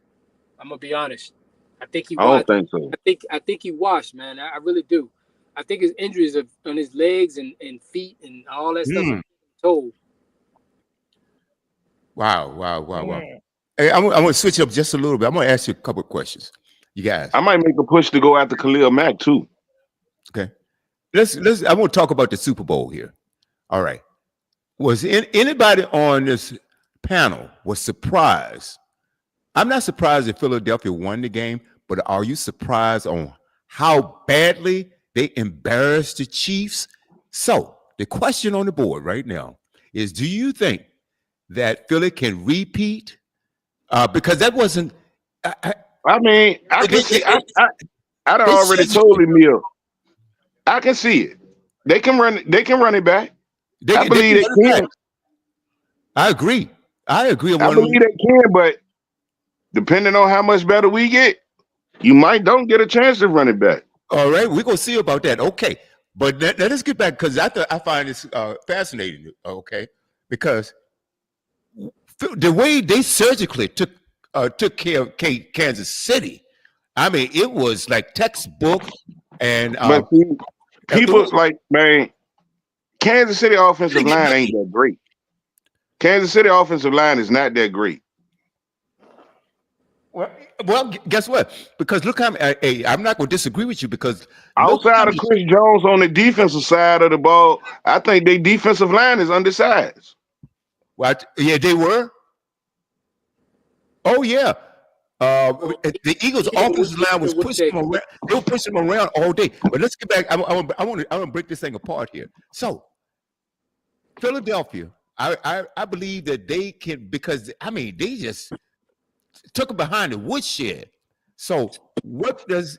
D: I'm gonna be honest. I think he
B: I don't
D: washed.
B: think so.
D: I think he washed, man. I really do. I think his injuries on his legs and feet and all that stuff are told.
A: Wow. Hey, I'm gonna switch up just a little bit. I'm gonna ask you a couple of questions, you guys.
B: I might make a push to go after Khalil Mack too.
A: Okay, let's. I want to talk about the Super Bowl here. All right, was anybody on this panel was surprised? I'm not surprised that Philadelphia won the game, but are you surprised on how badly they embarrassed the Chiefs? So the question on the board right now is: do you think that Philly can repeat? Because that wasn't.
B: I mean, I can see. I done
A: They
B: already
A: said
B: told him, Neil. I can see it. They can run. They can run it back. I believe they
A: run it
B: can.
A: back. I agree.
B: I believe they can, but depending on how much better we get, you might don't get a chance to run it back.
A: All right, we're gonna see about that. Okay, but let us get back because I find this fascinating. Okay, because the way they surgically took care of Kansas City, I mean, it was like textbook. And
B: But see, people like, man, Kansas City offensive line ain't that great. Kansas City offensive line is not that great.
A: Well, guess what? Because look, I'm not going to disagree with you because
B: outside of Chris Jones on the defensive side of the ball, I think their defensive line is undersized.
A: What? Yeah, they were. Oh yeah. The Eagles' offensive line was pushing them around. They were pushing them around all day. But let's get back. I want to break this thing apart here. So, Philadelphia, I believe that they can because I mean they just took it behind the woodshed. So, what does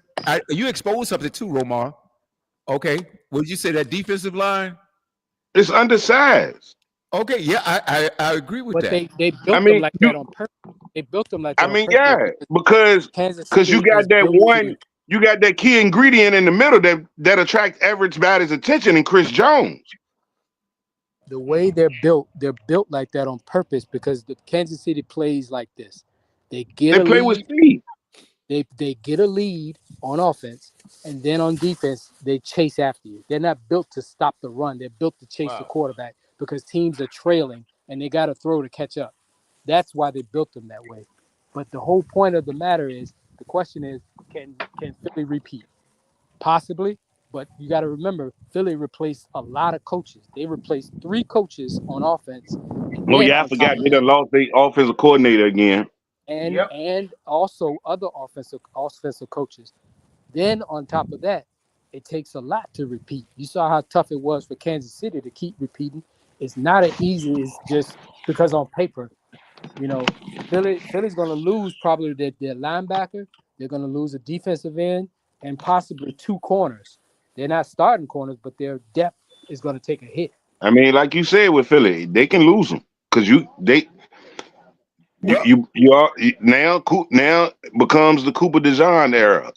A: you exposed something too, Romar? Okay, would you say that defensive line?
B: It's undersized.
A: Okay, yeah, I agree with that.
D: But they built them like that on purpose. They built them like that.
B: Yeah, because you got that one, you got that key ingredient in the middle that attract average batter's attention in Chris Jones.
D: The way they're built like that on purpose because the Kansas City plays like this. They
B: play with speed.
D: They get a lead on offense, and then on defense, they chase after you. They're not built to stop the run. They're built to chase the quarterback because teams are trailing, and they got to throw to catch up. That's why they built them that way. But the whole point of the matter is, the question is, can Philly repeat? Possibly, but you got to remember, Philly replaced a lot of coaches. They replaced 3 coaches on offense.
B: Oh yeah, I forgot they done lost their offensive coordinator again.
D: And also other offensive coaches. Then on top of that, it takes a lot to repeat. You saw how tough it was for Kansas City to keep repeating. It's not as easy as just because on paper, you know, Philly's going to lose probably their linebacker. They're going to lose a defensive end and possibly 2 corners. They're not starting corners, but their depth is going to take a hit.
B: I mean, like you said with Philly, they can lose them because now becomes the Cooper DeJean era.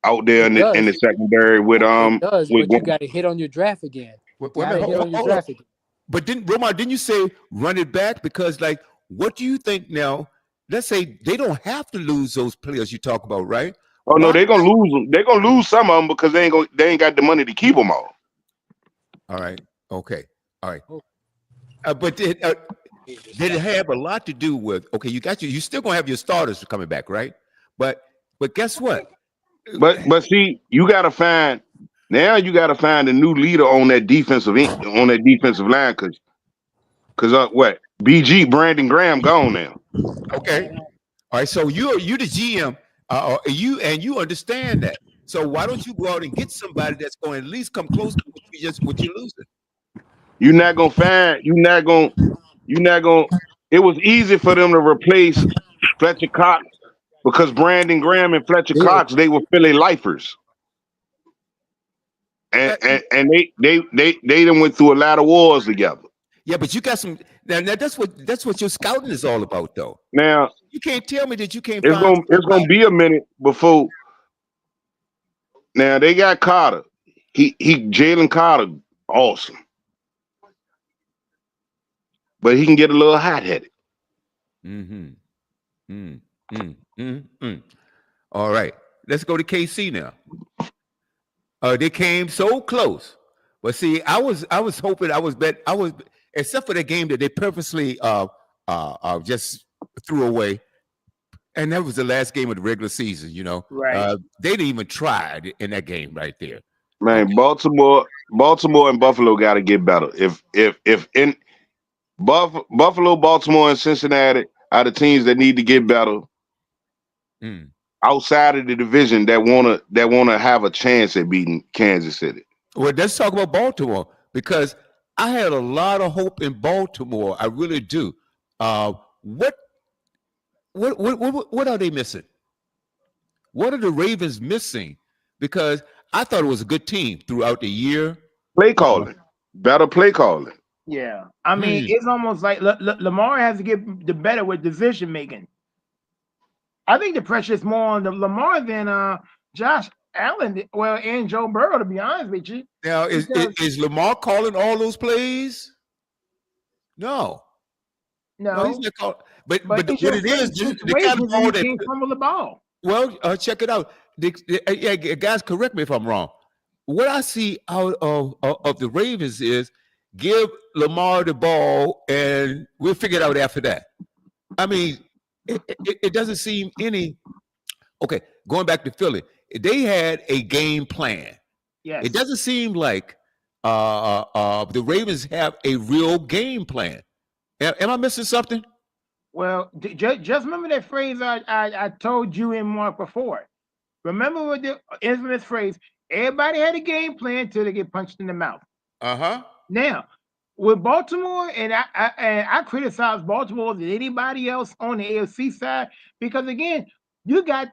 B: out there
D: It
B: in the
D: does.
B: secondary with
D: It does,
B: with
D: but you got to hit on your draft again. You
A: Wait a
D: got to
A: minute,
D: hit on your
A: hold on.
D: draft again.
A: But didn't you say run it back? Because like, what do you think now? Let's say they don't have to lose those players you talk about, right?
B: oh no,
A: Why?
B: they're gonna lose them. They're gonna lose some of them because they ain't got the money to keep them all.
A: All right. Okay. All right.
D: Oh.
A: But did it have a lot to do with? Okay, you still gonna have your starters coming back, right? But guess what?
B: But see, you gotta find a new leader on that defensive line because what BG Brandon Graham gone now.
A: Okay. All right. So you the GM, you understand that. So why don't you go out and get somebody that's going to at least come close to what you're losing?
B: You're not gonna find. You're not gonna. It was easy for them to replace Fletcher Cox because Brandon Graham and Fletcher
D: Yeah.
B: Cox they were Philly lifers,
A: Uh,
B: and they done went through a lot of wars together.
A: Yeah, but you got some. Now that's what your scouting is all about, though.
B: Now
A: You can't tell me that you can't
B: it's
A: find
B: gonna be a minute before. Now they got Carter. He Jalen Carter, awesome, but he can get a little hot headed.
A: Mm-hmm. Mm, mm, mm, mm. All right, let's go to KC now. They came so close, but see, I was hoping I was except for the game that they purposely just threw away, and that was the last game of the regular season.
C: Right.
A: They didn't even try in that game right there.
B: Man,
A: Okay.
B: Baltimore and Buffalo got to get better. If in Buffalo, Baltimore, and Cincinnati are the teams that need to get better
A: Mm.
B: outside of the division that wanna have a chance at beating Kansas City.
A: Well, let's talk about Baltimore because I had a lot of hope in Baltimore. I really do. What are they missing? What are the Ravens missing? Because I thought it was a good team throughout the year.
B: Play calling, better play calling.
C: Yeah. I mean, it's almost like Lamar has to get the better with decision making. I think the pressure is more on the Lamar than Josh Allen, and Joe Burrow, to be honest with you.
A: Now, is Lamar calling all those plays? No, he's
C: No,
A: not calling. But
C: but
A: what it is, the guy
C: situations
A: ball
C: you
A: that.
C: can't fumble the ball.
A: Well, check it out. Yeah, guys, correct me if I'm wrong. What I see out of the Ravens is give Lamar the ball, and we'll figure it out after that. I mean, it doesn't seem any. Okay, going back to Philly, they had a game plan.
C: Yes.
A: It doesn't seem like the Ravens have a real game plan. Am I missing something?
C: Well, just remember that phrase I told you and Mark before. Remember what the infamous phrase, everybody had a game plan till they get punched in the mouth.
A: Uh-huh.
C: Now, with Baltimore, and I criticize Baltimore than anybody else on the AFC side, because again, you got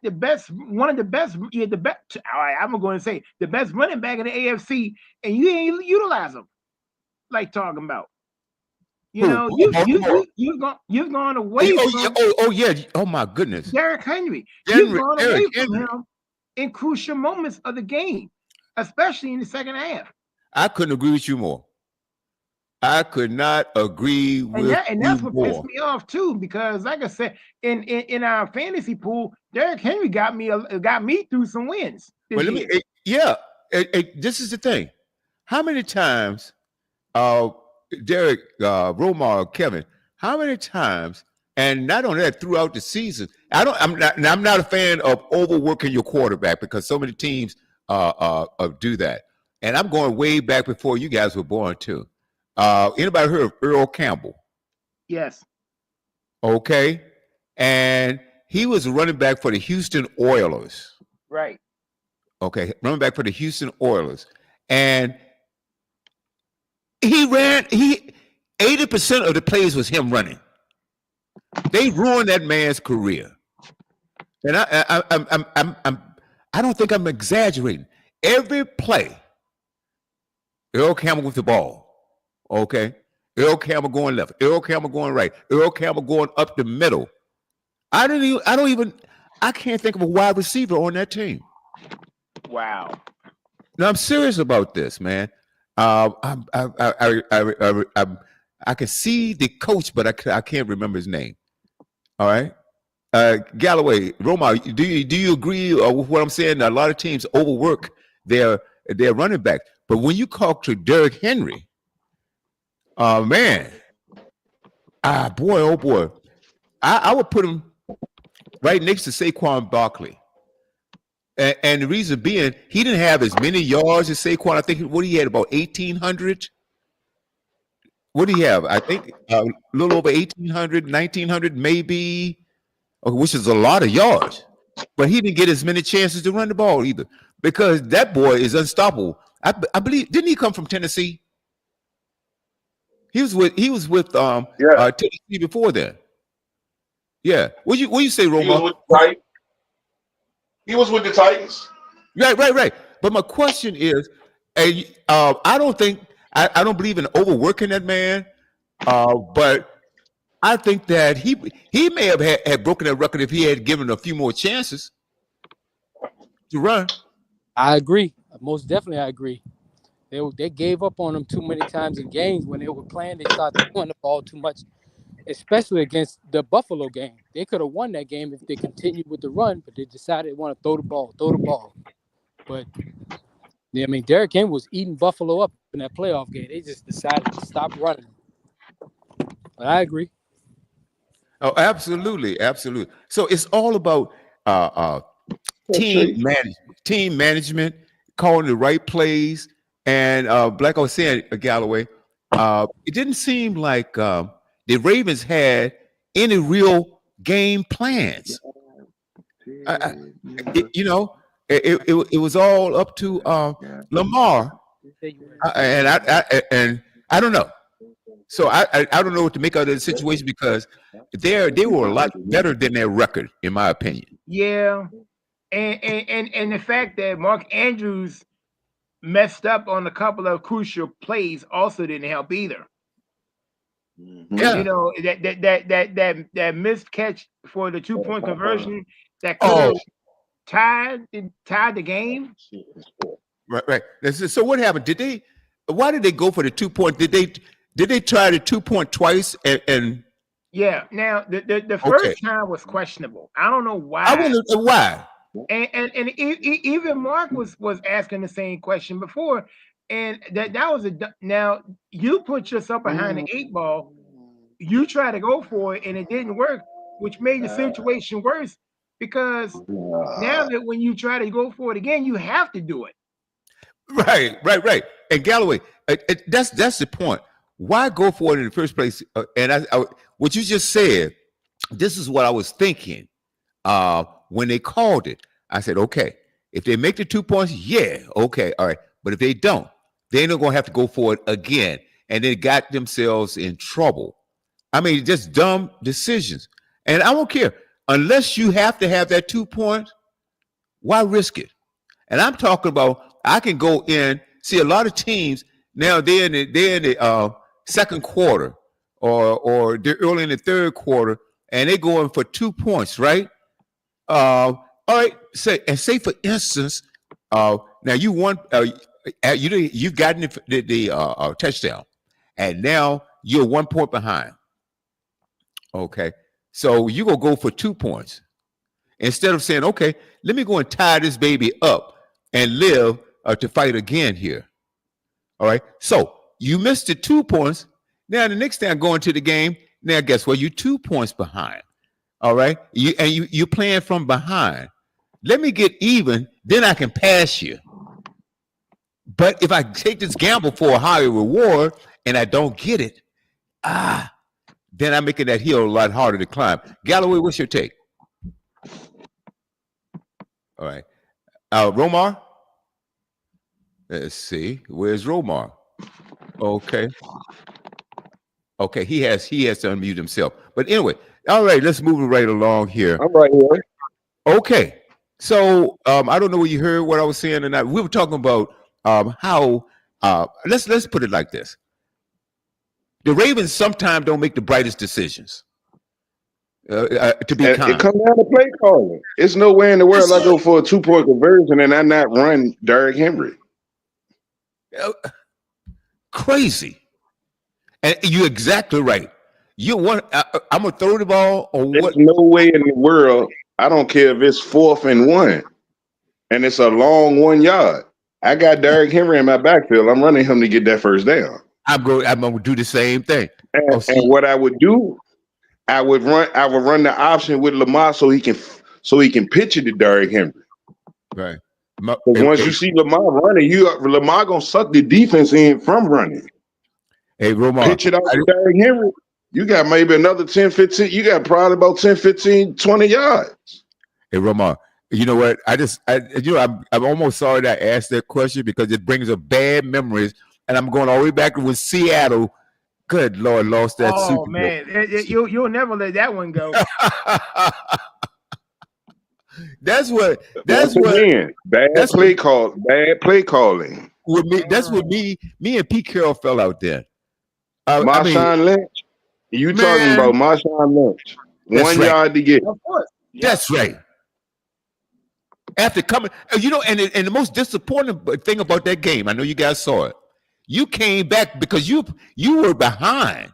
C: one of the best, the best, all right, I'm going to say the best running back in the AFC, and you ain't utilize them like talking about. You know, you've gone away from
A: oh my goodness.
C: Derrick Henry. You've gone away from him in crucial moments of the game, especially in the second half.
A: I couldn't agree with you more. I could not agree with you
C: and that's what pissed me off too, because like I said, in our fantasy pool, Derrick Henry got me through some wins.
A: Well, this is the thing. How many times, Derek, Romar, Kevin, how many times, and not only that, throughout the season, I'm not a fan of overworking your quarterback because so many teams do that. And I'm going way back before you guys were born too. Anybody heard of Earl Campbell?
C: Yes.
A: Okay. And he was a running back for the Houston Oilers.
C: Right.
A: Okay. Running back for the Houston Oilers. And he ran, 80% of the plays was him running. They ruined that man's career. And I don't think I'm exaggerating. Every play, Earl Campbell with the ball. Okay. Earl Campbell going left. Earl Campbell going right. Earl Campbell going up the middle. I can't think of a wide receiver on that team.
C: Wow.
A: No, I'm serious about this, man. I can see the coach, but I can't remember his name. All right. Galloway, Roma, do you agree with what I'm saying? A lot of teams overwork their running back, but when you talk to Derrick Henry, man, boy, oh boy, I would put him right next to Saquon Barkley, and the reason being he didn't have as many yards as Saquon. I think what he had about 1,800. What do you have? I think a little over 1,800, 1,900 maybe, which is a lot of yards. But he didn't get as many chances to run the ball either because that boy is unstoppable. I believe, didn't he come from Tennessee? He was with Tennessee before then. Yeah. What you say, Roma?
B: He was with the Titans.
A: Right. But my question is, I don't think I don't believe in overworking that man, but I think that he may have had broken that record if he had given a few more chances to run.
D: I agree. Most definitely, I agree. They gave up on him too many times in games when they were playing. They started throwing the ball too much, especially against the Buffalo game. They could have won that game if they continued with the run, but they decided they want to throw the ball. But I mean, Derrick Henry was eating Buffalo up in that playoff game. They just decided to stop running. But I agree.
A: Oh, absolutely. So it's all about team management, calling the right plays, and like I was saying, Galloway, it didn't seem like the Ravens had any real game plans. It was all up to Lamar, and I don't know. So I don't know what to make of the situation because they were a lot better than their record, in my opinion.
C: Yeah, and the fact that Mark Andrews messed up on a couple of crucial plays also didn't help either.
A: Yeah.
C: You know, that missed catch for the 2-point conversion that could have tied the game.
A: Right. So what happened? Why did they go for the 2-point? Did they try the 2-point twice and
C: yeah, now the first time was questionable. I don't know why.
A: I wonder why.
C: And even Mark was asking the same question before, and that was now you put yourself behind the 8 ball, you try to go for it and it didn't work, which made the situation worse because now that when you try to go for it again, you have to do it.
A: Right. And Galloway, that's the point. Why go for it in the first place? And what you just said, this is what I was thinking when they called it. I said, okay, if they make the 2 points, yeah, okay, all right. But if they don't, they're not going to have to go for it again. And they got themselves in trouble. I mean, just dumb decisions. And I don't care. Unless you have to have that 2 points, why risk it? And I'm talking about I can go in, see a lot of teams now they're in the second quarter or they're early in the third quarter and they're going for 2 points, right? All right, say for instance, now you won, you've gotten the touchdown, and now you're 1 point behind. Okay, so you gonna go for 2 points instead of saying, okay, let me go and tie this baby up and live to fight again here. All right, so you missed the 2 points. Now the next time going to the game, now guess what? You're 2 points behind. All right, you're playing from behind. Let me get even, then I can pass you. But if I take this gamble for a higher reward and I don't get it, then I'm making that hill a lot harder to climb. Galloway, what's your take? All right, Romar. Let's see, where's Romar? Okay, he has to unmute himself. But anyway, all right, let's move it right along here.
E: I'm right here.
A: Okay, so I don't know what you heard what I was saying, and we were talking about how let's put it like this: the Ravens sometimes don't make the brightest decisions. To be
B: And it
A: kind.
B: comes down to play calling. It's no way in the world I go for a 2-point conversion and I not run Derrick Henry.
A: Crazy. And you're exactly right. You want? I'm gonna throw the ball or
B: There's
A: what?
B: no way in the world. I don't care if it's 4th and 1, and it's a long 1 yard. I got Derrick Henry in my backfield. I'm running him to get that first down.
A: I'm gonna do the same thing.
B: And what I would do, I would run the option with Lamar so he can pitch it to Derrick Henry.
A: Right.
B: Because once you see Lamar running, Lamar gonna suck the defense in from running.
A: Hey, Romar,
B: Pitch it out to Derrick Henry. You got maybe another 10, 15. You got probably about 10, 15, 20 yards.
A: Hey, Romar, you know what? I'm almost sorry that I asked that question because it brings up bad memories, and I'm going all the way back to when Seattle. Good Lord, lost that Super Bowl.
C: Man, you'll never let that one go.
A: That's what.
B: Bad play calling.
A: With me, that's what me and Pete Carroll fell out there.
B: Marshawn Lynch. You talking about Marshawn Lynch? 1 yard to get.
C: Of course.
A: That's right. After coming, and the most disappointing thing about that game, I know you guys saw it. You came back because you were behind,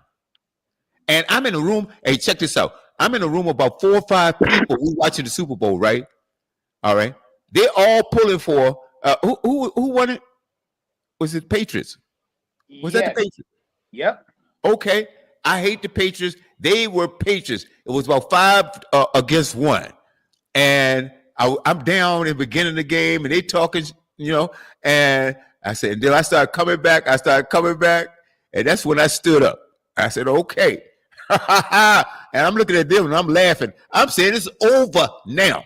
A: and I'm in a room. Hey, check this out. I'm in a room about 4 or 5 people. We watching the Super Bowl, right? All right. They're all pulling for who won it? Was it Patriots? Was that the Patriots?
C: Yep.
A: Okay. I hate the Patriots. They were Patriots. It was about 5 against 1. And I'm down in the beginning of the game, and they talking, and I said, and then I started coming back. And that's when I stood up. I said, okay. And I'm looking at them, and I'm laughing. I'm saying it's over now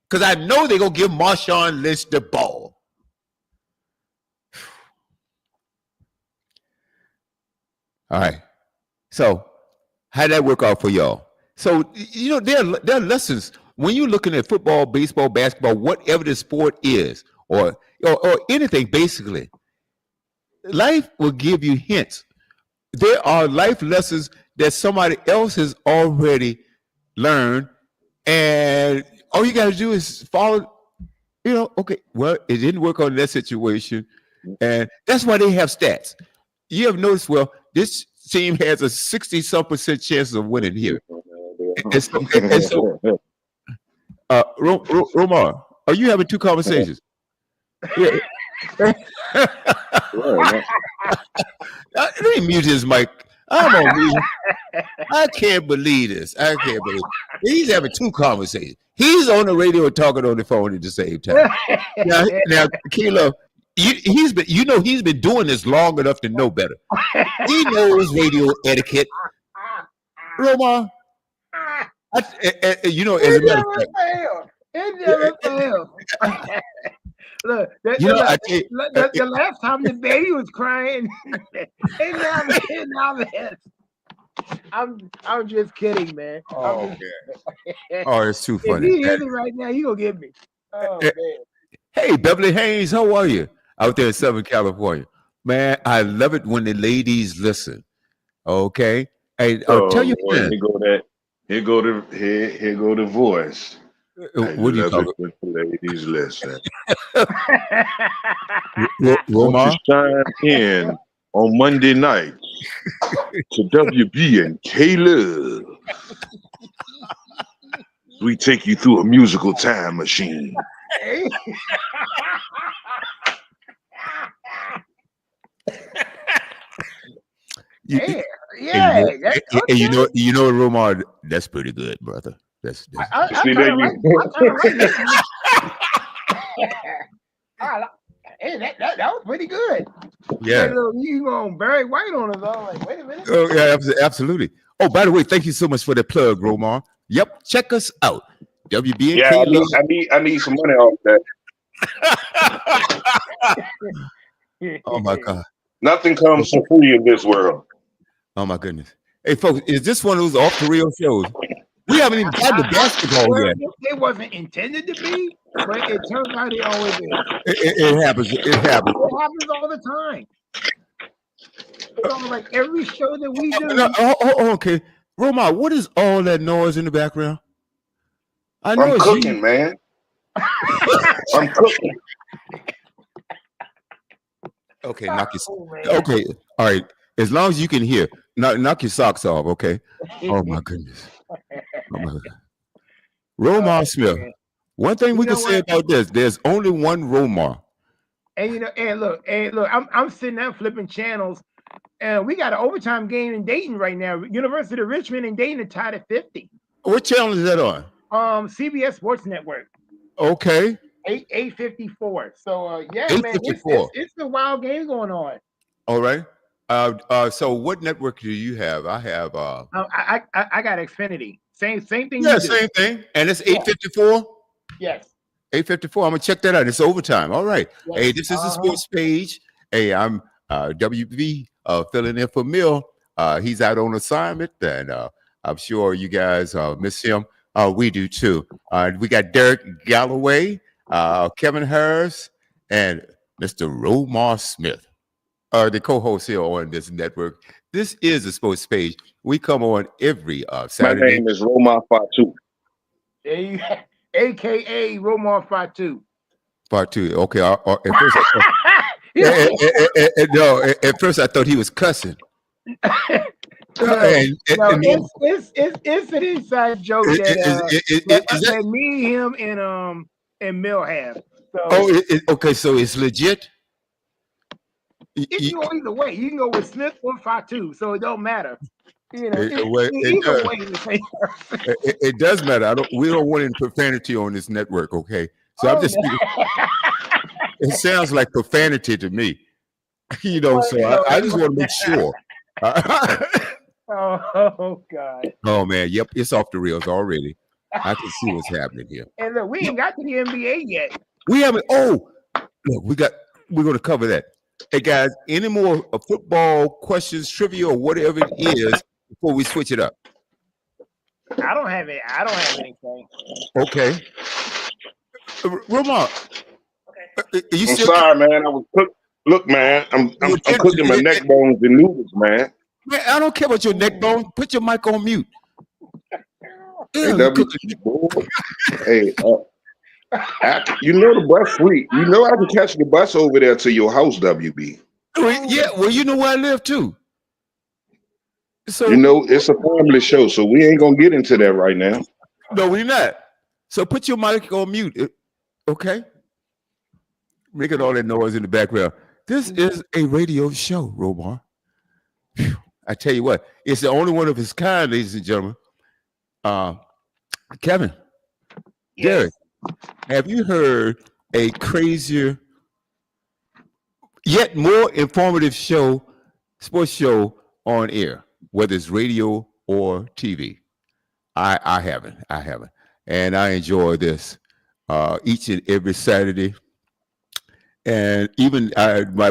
A: because I know they're going to give Marshawn Lynch the ball. All right. So how'd that work out for y'all? So, there are lessons when you're looking at football, baseball, basketball, whatever the sport is, or anything, basically. Life will give you hints. There are life lessons that somebody else has already learned, and all you got to do is follow, okay, well, it didn't work on that situation, and that's why they have stats. You have noticed, well, this team has a 60-some% chance of winning here. And so Romar, are you having 2 conversations? Yeah. Let me mute his mic. I'm on mute. I can't believe this. He's having 2 conversations. He's on the radio and talking on the phone at the same time. Now, Kilo, he's been doing this long enough to know better. He knows radio etiquette. Romar, as a matter of fact,
C: it never fails. Look, the last time the baby was crying, I'm just kidding, man.
A: Oh, it's too funny.
C: If he hears it right now, he gonna get me. Oh man.
A: Hey, Beverly Haynes, how are you out there in Southern California? Man, I love it when the ladies listen. Okay, hey, I'll tell you.
B: Here go the voice.
A: What do you talk
B: about? Ladies, listen.
A: Romar,
B: chime in on Monday night to WB and Caleb. We take you through a musical time machine.
A: Romar, that's pretty good, brother. That
C: was pretty good.
A: Yeah,
C: you going Barry White on us all? Like, wait a minute.
A: Oh yeah, absolutely. Oh, by the way, thank you so much for the plug, Romar. Yep, check us out. WB.
B: Yeah, I need some money off that.
A: Oh my God.
B: Nothing comes for free in this world.
A: Oh my goodness. Hey folks, is this one of those off the real shows? We haven't even gotten to basketball yet.
C: It wasn't intended to be, but it turns out it always is.
A: It happens. It happens.
C: It happens all the time. So like every show that we do.
A: Okay. Roma, what is all that noise in the background? I know
B: I'm
A: it's
B: cooking,
A: you.
B: man. I'm cooking.
A: Okay, knock your.
C: Oh, man.
A: Okay, all right. As long as you can hear, knock your socks off. Okay. Oh my goodness. Oh my God. Romar Smith.
C: man.
A: One thing we
C: You
A: can
C: know
A: say
C: what?
A: about this: there's only one Romar.
C: And you know, and look, I'm sitting there flipping channels, and we got an overtime game in Dayton right now. University of Richmond and Dayton are tied at 50.
A: What channel is that on?
C: CBS Sports Network,
A: Okay,
C: 854. So yeah, man,
A: 854.
C: it's a wild game going on.
A: All right. So what network do you have? I have.
C: I got Xfinity. Same thing
A: Yeah,
C: you do.
A: same thing. And it's
C: Yeah.
A: 854.
C: Yes.
A: 854. I'm gonna check that out. It's overtime. All right.
C: Yes.
A: Hey, this is the sports page. Hey, I'm WB filling in for Mill. He's out on assignment, and I'm sure you guys miss him. We do too. We got Derek Galloway, Kevin Harris, and Mr. Romar Smith, the co-host here on this network. This is the sports page. We come on every
B: My
A: Saturday.
B: name is Roma Fatu.
C: AKA Romar Fatu.
A: Part two. Okay. At first, no. At first, I thought he was cussing.
C: It's an inside joke that me, him, and Mill have. So,
A: okay. So it's legit.
C: It can go either way. You can go with Smith or Fatu, so it don't matter. You know,
A: it does matter. We don't want any profanity on this network, okay? So I'm just. It sounds like profanity to me, you know. So I just want to make sure.
C: Oh God.
A: Oh man, yep, it's off the rails already. I can see what's happening here.
C: And look, we ain't got to the NBA yet.
A: We haven't. Oh, look, we're going to cover that. Hey guys, any more football questions, trivia, or whatever it is before we switch it up?
C: I don't have it. I don't have anything.
A: Okay. Romar.
C: Okay.
B: I'm sorry, man. I was cook. Look, man, I'm cooking my neck bones and noodles, man.
A: Man, I don't care about your neck bones. Put your mic on mute.
B: Hey, you know the bus free. You know I can catch the bus over there to your house, WB.
A: Yeah, well, you know where I live too. So
B: you know it's a family show, so we ain't gonna get into that right now.
A: No, we're not. So put your mic on mute, okay? Making all that noise in the background. This is a radio show, Romar. I tell you what, it's the only one of its kind, ladies and gentlemen. Kevin,
C: yes.
A: Derek, have you heard a crazier, yet more informative sports show on air, whether it's radio or TV? I haven't. And I enjoy this each and every Saturday. And even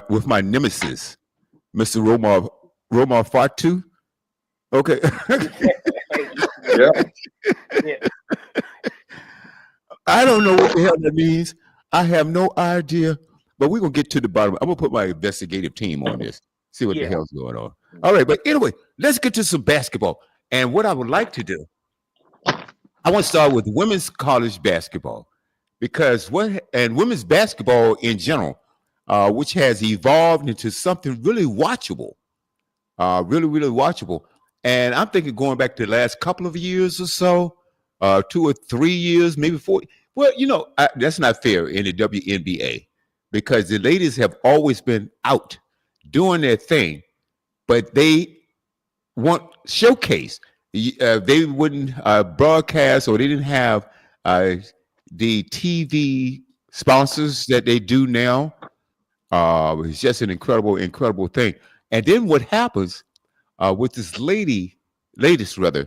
A: with my nemesis, Mr. Romar Fatu. Okay.
B: Yeah.
A: I don't know what the hell that means. I have no idea. But we're going to get to the bottom. I'm going to put my investigative team on this, see what the hell's going on. All right. But anyway, let's get to some basketball. And what I would like to do, I want to start with women's college basketball, because women's basketball in general, which has evolved into something really watchable, really watchable. And I'm thinking going back to the last couple of years or so, 2 or 3 years, maybe 4. Well, that's not fair in the WNBA, because the ladies have always been out doing their thing, but they want showcase. They wouldn't broadcast, or they didn't have the TV sponsors that they do now. It's just an incredible thing. And then what happens with this latest rather,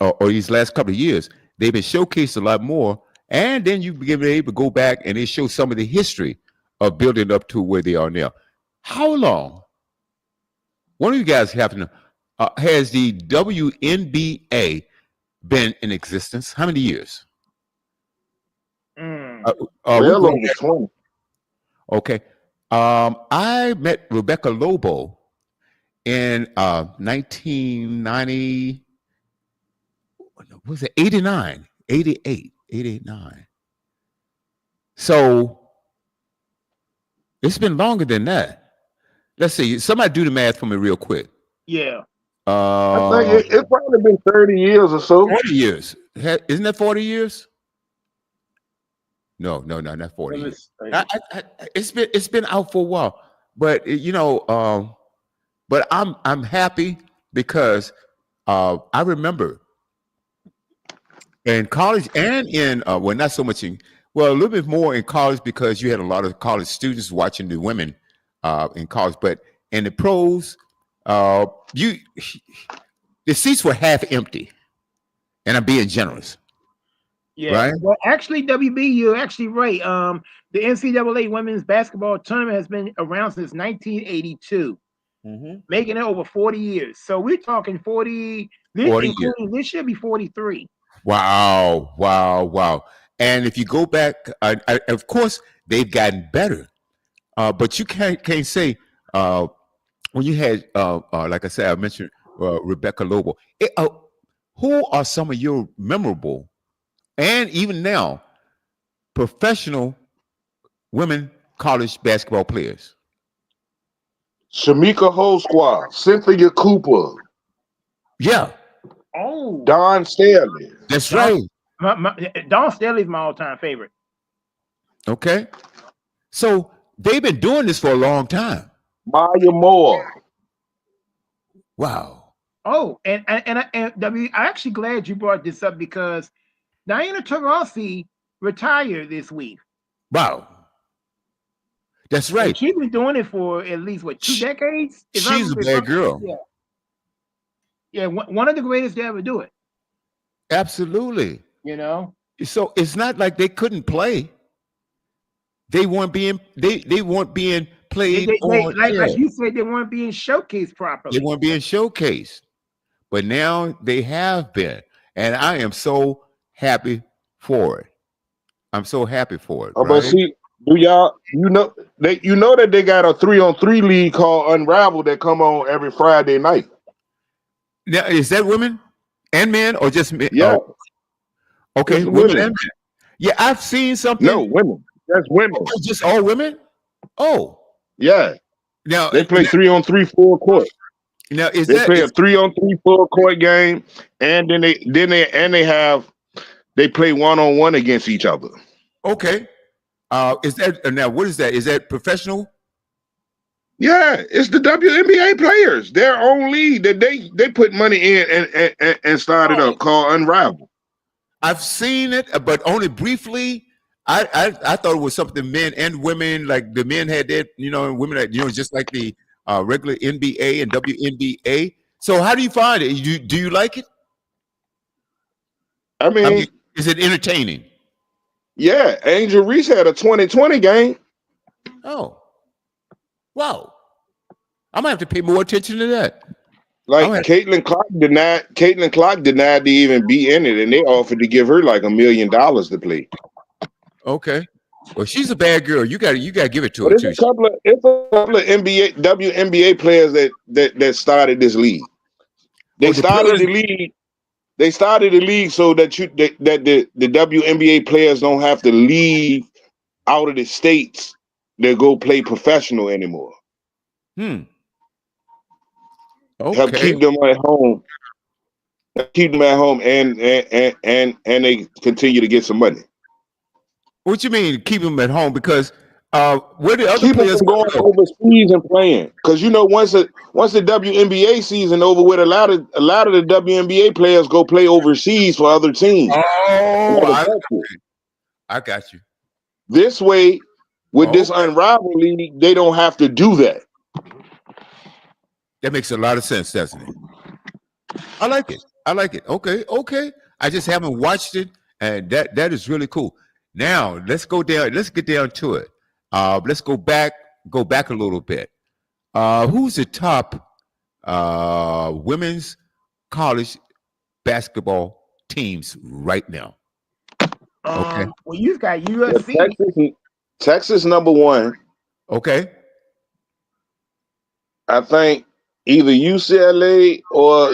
A: or these last couple of years, they've been showcased a lot more. And then you begin able to go back and they show some of the history of building up to where they are now. How long? One of you guys have to know. Has the WNBA been in existence? How many years?
B: Well over 20.
A: Okay. I met Rebecca Lobo in 1990, was it 89, 88, 89. So it's been longer than that. Let's see. Somebody do the math for me real quick.
C: Yeah.
B: I think
A: Uh,
B: it's probably been 30 years or so.
A: 40 years. Isn't that 40 years? No, not 40 years. It's been out for a while, but but I'm happy because I remember in college and in well, not so much in, well, a little bit more in college because you had a lot of college students watching the women in college, but in the pros, you the seats were half empty, and I'm being generous.
C: Yeah.
A: Right?
C: Well, actually, WB, you're actually right. The NCAA women's basketball tournament has been around since 1982, making it over 40 years. So we're talking 40,
A: 40 years.
C: including this should be 43.
A: Wow. And if you go back, of course, they've gotten better. But you can't say when you had, like I said, I mentioned Rebecca Lobo. Who are some of your memorable and even now professional women college basketball players?
B: Shamika Holsqua, Cynthia Cooper,
A: Yeah,
C: Oh,
B: Don Staley,
A: that's
C: Don,
A: right.
C: Don Staley's my all-time favorite.
A: Okay, so they've been doing this for a long time.
B: Maya Moore.
A: Wow.
C: Oh, and W, I'm actually glad you brought this up because Diana Taurasi retired this week.
A: Wow. That's
C: And
A: right.
C: she's been doing it for at least what 2 decades.
A: She's a bad girl.
C: Yeah, one of the greatest to ever do it.
A: Absolutely.
C: You know.
A: So it's not like they couldn't play. They weren't being played on.
C: Like you said, they weren't being showcased properly.
A: They weren't being showcased, but now they have been, and I am so happy for it. I'm so happy for it.
B: But
A: Right?
B: see, do y'all that they got a 3-on-3 league called Unravel that come on every Friday night?
A: Now, is that women and men or just men?
B: Yeah.
A: Oh, okay,
B: It's
A: women
B: women.
A: and men. Yeah, I've seen something.
B: No, women. That's women.
A: Oh, just all women? Oh,
B: Yeah.
A: now
B: They play 3-on-3 full court.
A: now is
B: They
A: that
B: play a 3-on-3 full court game, and then they play 1-on-1 against each other.
A: okay? Is that now? What is that? Is that professional?
B: Yeah, it's the WNBA players. Their own league that they put money in and started up called Unravel.
A: I've seen it, but only briefly. I thought it was something men and women, like the men had that, and women that, just like the regular NBA and WNBA. So how do you find it? Do you like it?
B: I mean,
A: is it entertaining?
B: Yeah, Angel Reese had a 2020 game.
A: Oh, wow! I'm gonna have to pay more attention to that.
B: Like Caitlin Clark denied to even be in it, and they offered to give her like $1 million to play.
A: Okay, well, she's a bad girl. You got to give it to her
B: It's
A: too.
B: a couple of WNBA players that started this league. They started the league. They started the league so that the WNBA players don't have to leave out of the states to go play professional anymore.
A: Okay.
B: Help keep them at home. Keep them at home, and they continue to get some money.
A: What you mean keep them at home? Because where the other
B: keep
A: players
B: them going overseas and playing? Because once the WNBA season over with, a lot of the WNBA players go play overseas for other teams.
A: Oh, I got you.
B: This way, with this Unravel league, they don't have to do that.
A: That makes a lot of sense, doesn't it? I like it. Okay. I just haven't watched it, and that is really cool. Now let's go down. Let's get down to it. Let's go back a little bit. Who's the top women's college basketball teams right now?
C: Okay. Well, you've got USC.
B: Texas number 1.
A: Okay.
B: I think either UCLA or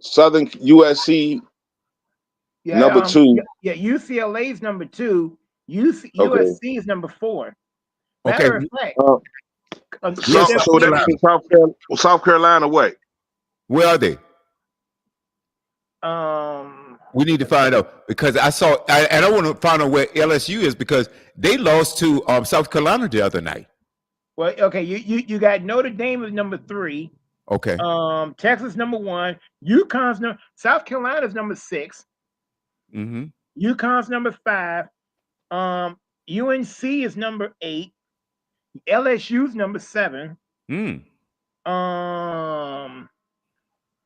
B: Southern USC
C: Yeah,
B: number 2.
C: UCLA is number 2.
B: Okay.
C: USC is number 4.
A: Okay,
C: Matter of fact,
B: Uh,
A: yes,
B: so
A: South
B: that
A: Carolina.
B: means South Carolina what?
A: Where are they?
C: um,
A: We need to find out because and I want to find out where LSU is because they lost to South Carolina the other night.
C: well, okay, you got Notre Dame is number 3.
A: Okay.
C: Texas number 1. South Carolina's number 6.
A: Mm-hmm.
C: UConn's number 5. UNC is number 8. LSU's number 7.
A: Mm.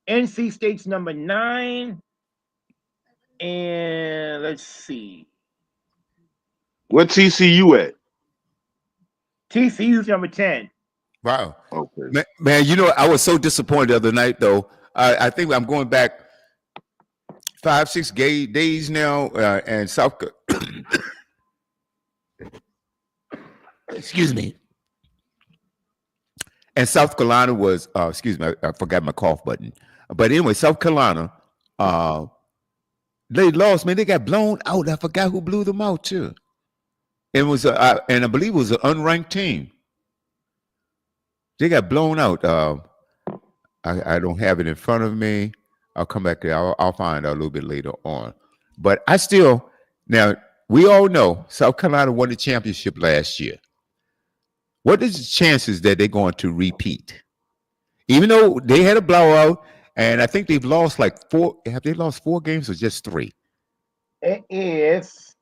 C: NC State's number 9. And let's see.
B: What TCU at?
C: TCU's number 10.
A: Wow.
B: Okay.
A: Man, you know, I was so disappointed the other night, though. I think I'm going back 5-6 days now, and excuse me. And South Carolina was, excuse me, I forgot my cough button. But anyway, South Carolina, they lost, man. They got blown out. I forgot who blew them out, too. It was, and I believe it was an unranked team. They got blown out. I don't have it in front of me. I'll come back there. I'll find out a little bit later on. But now, we all know South Carolina won the championship last year. What is the chances that they're going to repeat? Even though they had a blowout, and I think they've lost like 4. Have they lost 4 games or just 3?
C: It is.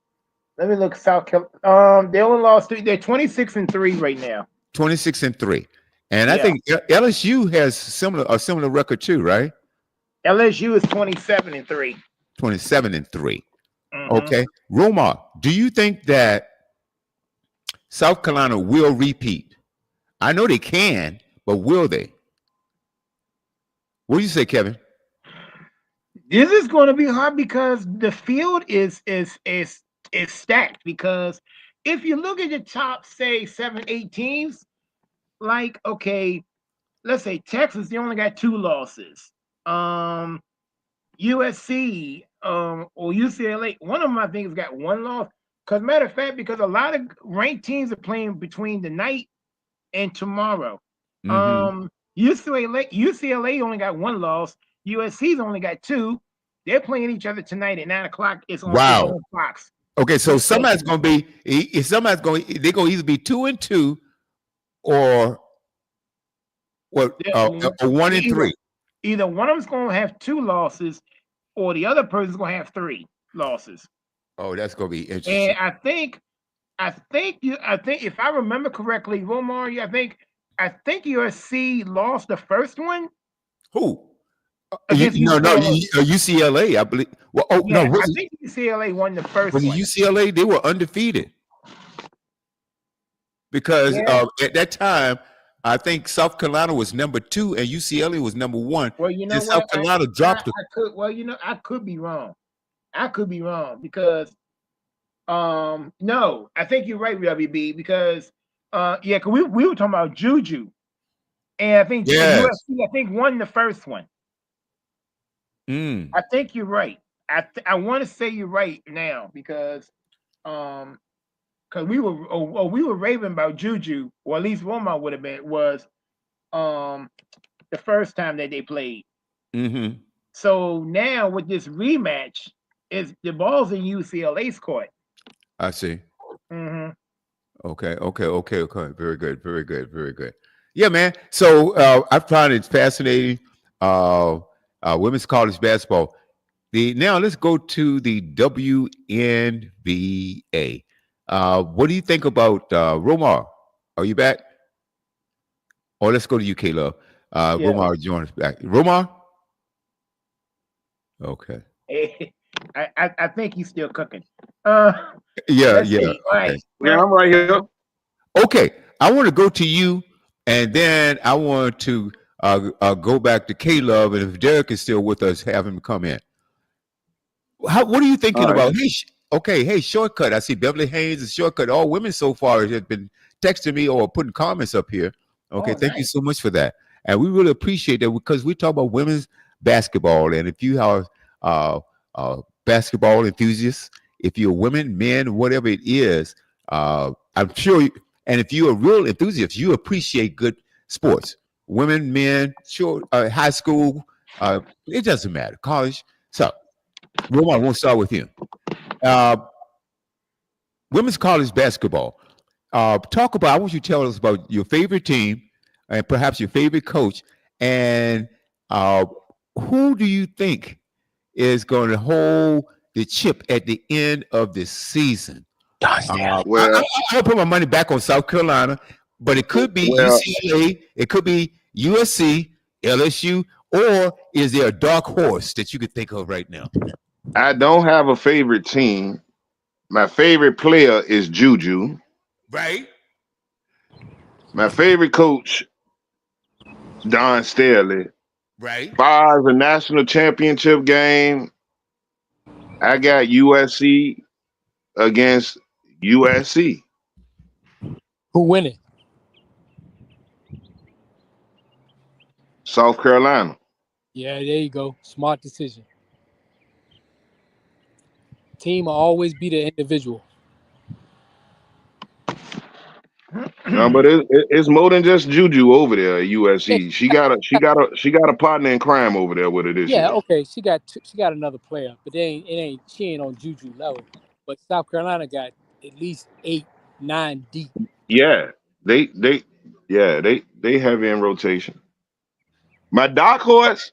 C: Let me look. South Carolina. They only lost 3. They're 26-3 right now.
A: 26-3. And I think LSU has a similar record too, right?
C: LSU is 27-3.
A: 27-3.
C: Mhm.
A: Okay. Romar, do you think that South Carolina will repeat? I know they can, but will they? What do you say, Kevin?
C: This is going to be hard because the field is stacked. Because if you look at the top, say 7-8 teams, like okay, let's say Texas, they only got 2 losses. USC or UCLA, one of them I think has got 1 loss. Because matter of fact, because a lot of ranked teams are playing between the night and tomorrow.
A: Mhm.
C: UCLA only got 1 loss. USC's only got 2. They're playing each other tonight at 9 o'clock. It's on Fox.
A: Okay, so somebody's going to be. They're going to either be 2-2 or what? 1-3.
C: Either one of them's going to have 2 losses, or the other person's going to have 3 losses.
A: Oh, that's going to be interesting.
C: And I think if I remember correctly, Romar, I think USC lost the first one.
A: Who?
C: Against
A: UCLA, I believe. Well,
C: I
A: no,
C: think UCLA won the first
A: was
C: one.
A: it UCLA? They were undefeated because at that time, I think South Carolina was number 2 and UCLA was number 1.
C: Well, you know what?
A: South Carolina dropped them.
C: I could be wrong. Because no, I think you're right, WB, because cause we were talking about Juju. And I think USC won the first one. I think you're right. I want to say you're right now because we were raving about Juju, or at least Roma would have been, was the first time that they played.
A: Mm-hmm.
C: So now with this rematch, is the ball's in UCLA's court.
A: I see.
C: Mm-hmm.
A: Okay. Very good. Yeah, man. So I find it fascinating. Women's college basketball. Now let's go to the WNBA. What do you think about Romar? Are you back? Or let's go to you, Caleb. Romar, join us back. Romar? Okay.
C: I think he's still cooking.
A: Yeah.
C: Okay. Right.
B: Yeah, I'm right here.
A: Okay. I want to go to you, and then I want to go back to Caleb, and if Derek is still with us, have him come in. What are you thinking about? Hey, Shortcut. I see Beverly Haynes and Shortcut. All women so far have been texting me or putting comments up here. Okay, thank you so much for that. and we really appreciate that because we talk about women's basketball. And if you are basketball enthusiasts, if you're women, men, whatever it is, I'm sure. And if you're a real enthusiast, you appreciate good sports. Women, men, sure, high school, it doesn't matter. College. So, Roman, we'll start with you. Women's college basketball. Talk about. I want you to tell us about your favorite team and perhaps your favorite coach, and who do you think is going to hold the chip at the end of the season? I'll put my money back on South Carolina, but it could be UCLA, it could be USC, LSU, or is there a dark horse that you could think of right now?
B: I don't have a favorite team. My favorite player is Juju.
A: Right.
B: My favorite coach, Don Staley.
A: Right.
B: As far as a national championship game, I got USC against USC.
D: Who winning?
B: South Carolina.
D: Yeah, there you go. Smart decision. Team will always be the individual.
B: No, but it's more than just Juju over there at USC. She got a partner in crime over there with her this year.
D: Okay. She got another player, but she ain't on Juju level. But South Carolina got at least 8, 9 deep.
B: Yeah, they have in rotation. My dark horse,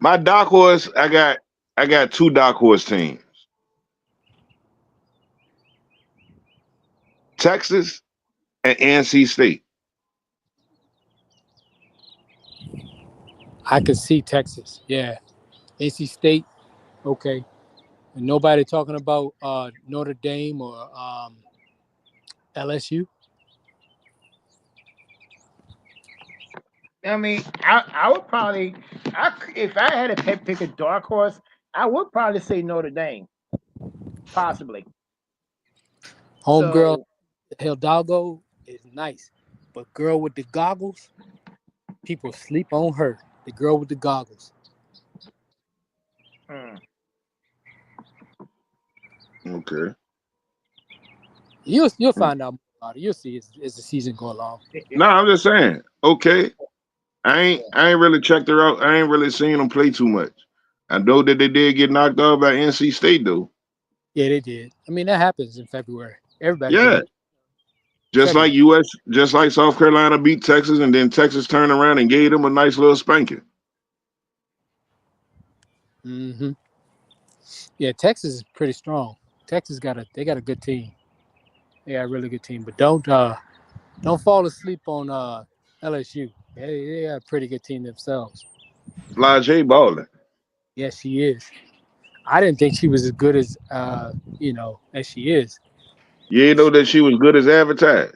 B: I got 2 dark horse teams. Texas and NC State.
D: I could see Texas. Yeah. NC State, okay. And nobody talking about Notre Dame or LSU.
C: I mean, I would probably, if I had to pick a dark horse, I would probably say Notre Dame, possibly.
D: Homegirl Hidalgo is nice, but girl with the goggles, people sleep on her. The girl with the goggles.
B: Okay.
D: You'll find out more about it. You'll see as the season go along.
B: No, I'm just saying. Okay. I ain't really checked her out. I ain't really seen them play too much. I know that they did get knocked out by NC State though.
D: Yeah, they did. I mean, that happens in February. Everybody.
B: Yeah. Just like South Carolina beat Texas, and then Texas turned around and gave them a nice little spanking.
D: Mm-hmm. Yeah, Texas is pretty strong. Texas got a good team. They got a really good team, but don't fall asleep on LSU. They got a pretty good team themselves.
B: Flage balling.
D: Yes, she is. I didn't think she was as good as as she is.
B: You ain't know that she was good as advertised.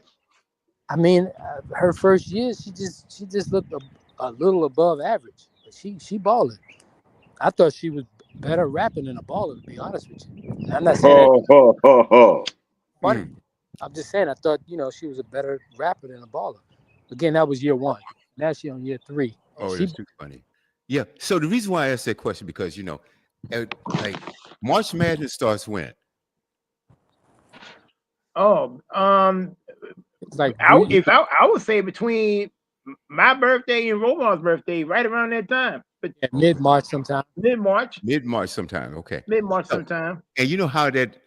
D: I mean, her first year, she just looked a little above average. But she balling. I thought she was better rapping than a baller, to be honest with you. And I'm not saying funny. I'm just saying I thought she was a better rapper than a baller. Again, that was year 1. Now she's on year 3.
A: Oh, that's too funny. Yeah. So the reason why I asked that question because like March Madness starts when?
C: Oh,
D: like
C: I would say between my birthday and Roman's birthday, right around that time. But
D: mid-March sometime.
C: Mid-March
A: sometime. Okay.
C: Mid-March sometime.
A: And you know how that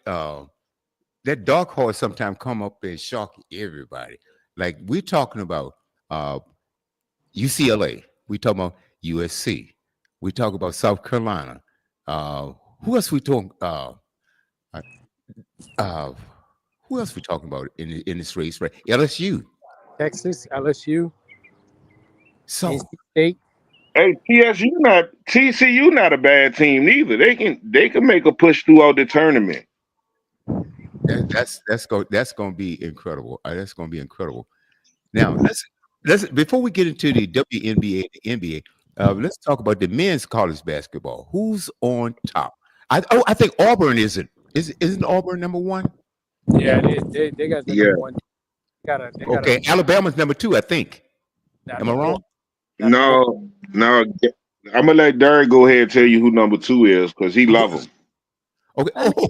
A: dark horse sometimes come up and shock everybody. Like we're talking about UCLA. We talking about USC. We talk about South Carolina. Who else we talking? Who else we talking about in this race? Right, LSU,
D: Texas, LSU,
A: so
D: NC State.
B: Hey, TCU not a bad team neither. They can make a push throughout the tournament.
A: That's going to be incredible. That's going to be incredible. Now let's before we get into the WNBA and the NBA, let's talk about the men's college basketball. Who's on top? I think Auburn isn't Auburn number 1?
D: Yeah, they got the number 1.
A: Okay, Alabama's number 2, I think. Am I wrong?
B: No, no. I'm gonna let Derek go ahead and tell you who number 2 is because he love him.
A: Okay.
D: I mean,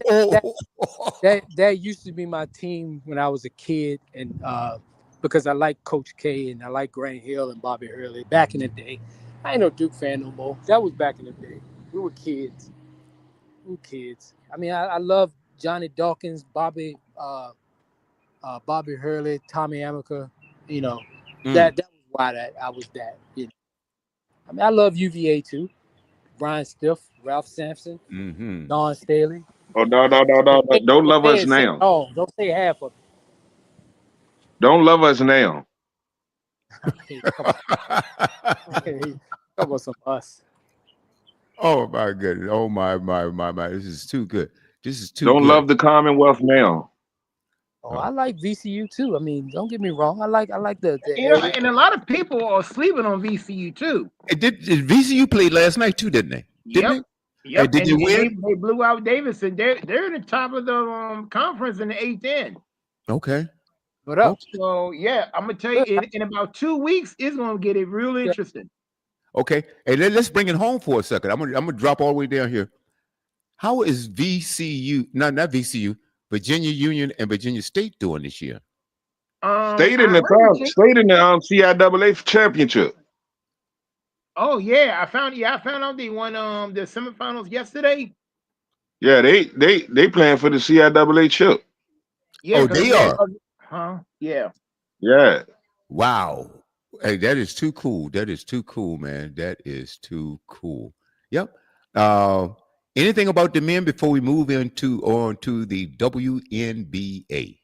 D: that used to be my team when I was a kid, and because I like Coach K and I like Grant Hill and Bobby Hurley back in the day. I ain't no Duke fan no more. That was back in the day. We were kids. I mean, I love Johnny Dawkins, Bobby Hurley, Tommy Amaker. You know, that was why that I was that. You know, I mean, I love UVA too. Brian Stiff, Ralph Sampson, Don Staley.
B: Oh no, no, no, no, no. Don't love us
D: Say
B: now.
D: all. Don't say half of
B: Don't love us now.
D: it. Come on, some us.
A: Oh my goodness. Oh my. This is too good. This is too
B: Don't
A: good.
B: love the Commonwealth now.
D: Oh, I like VCU too. I mean, don't get me wrong. I like the
C: And a lot of people are sleeping on VCU too.
A: Did VCU play last night too, didn't they? Didn't
C: Yep.
A: they?
C: Yep.
A: And did you win?
C: They blew out Davidson. They're in the top of the conference in the 8th end.
A: Okay.
D: What up?
C: So yeah, I'm gonna tell you in about 2 weeks it's gonna get it really interesting.
A: Okay. Hey, let's bring it home for a second. I'm gonna drop all the way down here. How is VCU, not VCU, Virginia Union and Virginia State doing this year?
B: Stayed in the CIAA championship.
C: Oh yeah, I found out they won the semifinals yesterday.
B: Yeah, they playing for the CIAA chip.
C: Yeah,
A: Oh, they are.
C: Huh? Yeah.
B: Yeah.
A: Wow. Hey, that is too cool. That is too cool, man. That is too cool. Yep. Anything about the men before we move on to the WNBA?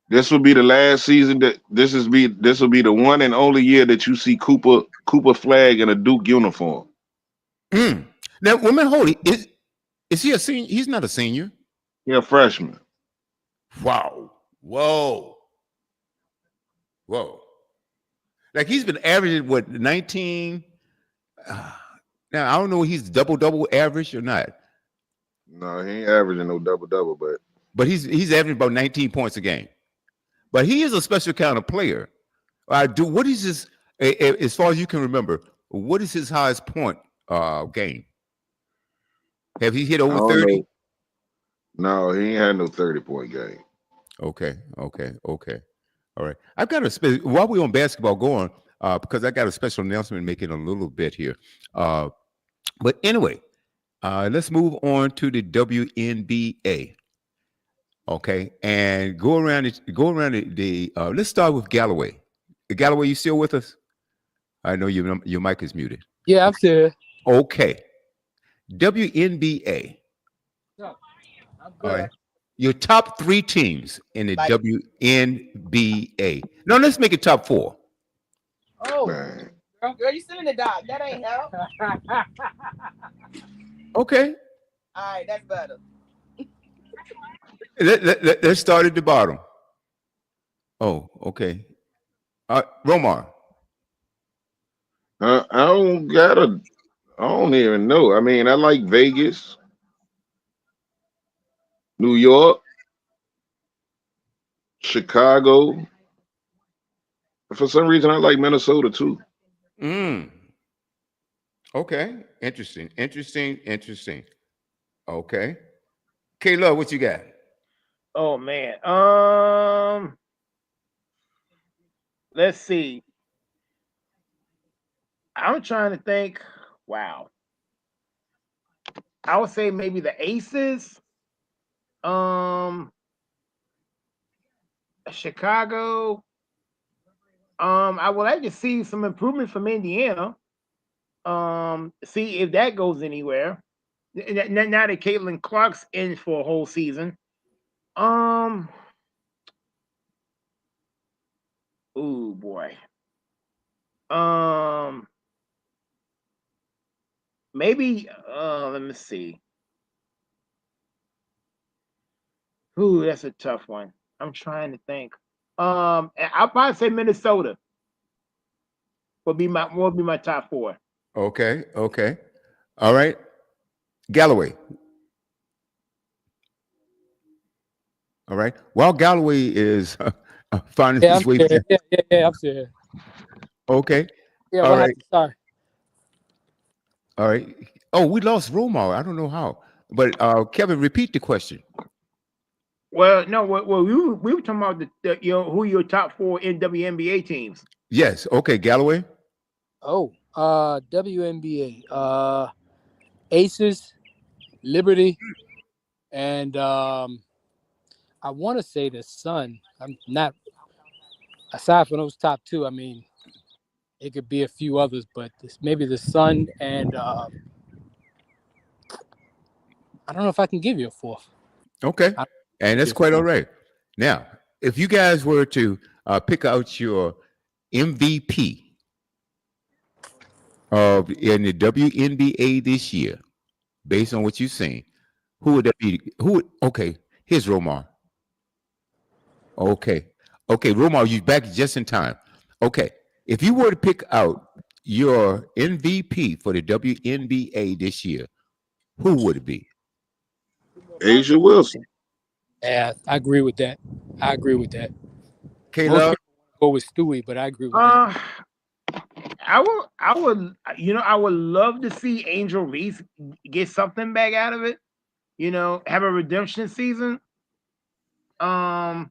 B: This will be the last season this will be the one and only year that you see Cooper Flag in a Duke uniform.
A: Now, woman, holy, is he a senior? He's not a senior.
B: He's a freshman.
A: Wow. Whoa. Like he's been averaging what 19. Now I don't know if he's double average or not.
B: No, he ain't averaging no double,
A: but he's averaging about 19 points a game. But he is a special kind of player. What is his, as far as you can remember, what is his highest point game? Have he hit over 30?
B: No, he ain't had no 30-point game.
A: Okay. All right. I've got while we're on basketball going, because I got a special announcement making a little bit here. But anyway, let's move on to the WNBA. Okay, and go around the let's start with Galloway. Galloway, you still with us? I know your mic is muted.
D: Yeah, I'm still.
A: Okay. WNBA.
D: I'm good.
A: All right. Your top 3 teams in the WNBA. No, let's make it top 4.
E: Oh, girl, you still in the dark. That ain't help.
A: Okay.
E: All right, that's better.
A: Let's start at the bottom. Oh, okay. Romar.
B: I don't even know. I mean, I like Vegas, New York, Chicago. For some reason, I like Minnesota too.
A: Okay. Interesting. Okay. K-Love, what you got?
C: Oh man. Let's see. I'm trying to think. Wow. I would say maybe the Aces. Chicago. I would like to see some improvement from Indiana. See if that goes anywhere. Now that Caitlin Clark's in for a whole season. Oh boy. Maybe let me see. Ooh, that's a tough one. I'm trying to think. I'll probably say Minnesota will be my top 4.
A: Okay. All right. Galloway. All right. While Galloway is finding his way back.
D: Yeah, I'm still.
A: Okay.
D: Yeah,
A: All
D: what
A: right.
D: happened? Sorry.
A: All right. Oh, we lost Romar. I don't know how. But Kevin, repeat the question.
C: Well, no, well, we were talking about who your top 4 WNBA teams.
A: Yes. Okay, Galloway.
D: Oh, WNBA. Aces, Liberty, and I want to say the Sun. I'm not. Aside from those top 2, I mean, it could be a few others, but maybe the Sun and I don't know if I can give you a fourth.
A: Okay.
D: I,
A: And that's quite all right. Now, if you guys were to pick out your MVP in the WNBA this year, based on what you've seen, who would that be? Okay, here's Romar. Okay. Okay, Romar, you back just in time. Okay. If you were to pick out your MVP for the WNBA this year, who would it be?
B: Asia Wilson.
D: Yeah, I agree with that. I agree with that. Most
A: K-Love?
D: people go with Stewie, but I agree with that.
C: I would love to see Angel Reese get something back out of it. Have a redemption season. And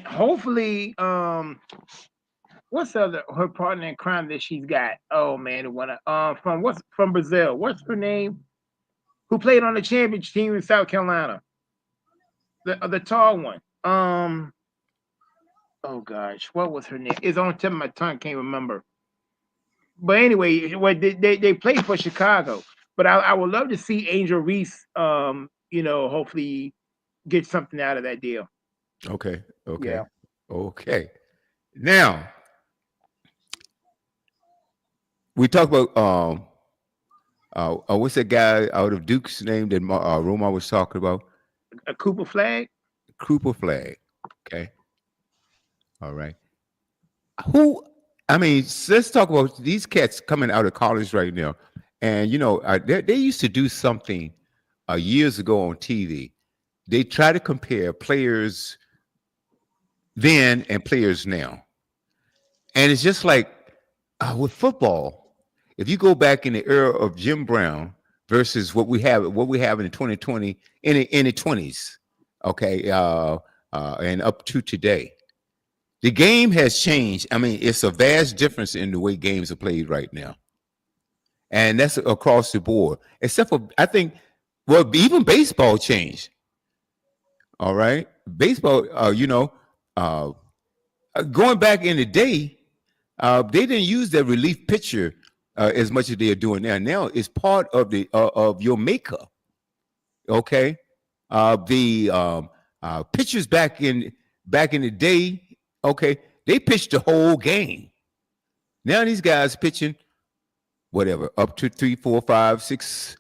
C: hopefully, what's her partner in crime that she's got? Oh man, from Brazil. What's her name? Who played on the championship team in South Carolina? The tall one. Oh gosh, what was her name? It's on the tip of my tongue, can't remember. But anyway, they played for Chicago. But I would love to see Angel Reese, hopefully get something out of that deal.
A: Okay. Okay.
C: Yeah.
A: Okay. Now, we talk about what's that guy out of Duke's name that Romar was talking about?
C: A Cooper Flag?
A: Cooper Flag. Okay. All right. Let's talk about these cats coming out of college right now. And, they used to do something years ago on TV. They try to compare players then and players now. And it's just like with football, if you go back in the era of Jim Brown versus what we have in the 2020, in the 20s, okay, and up to today. The game has changed. I mean, it's a vast difference in the way games are played right now. And that's across the board. Except for, I think, even baseball changed. All right. Baseball, going back in the day, they didn't use their relief pitcher as much as they are doing now. Now it's part of the of your makeup. Okay. The pitchers back in the day, okay, they pitched the whole game. Now these guys pitching whatever, up to 3, 4, 5, 6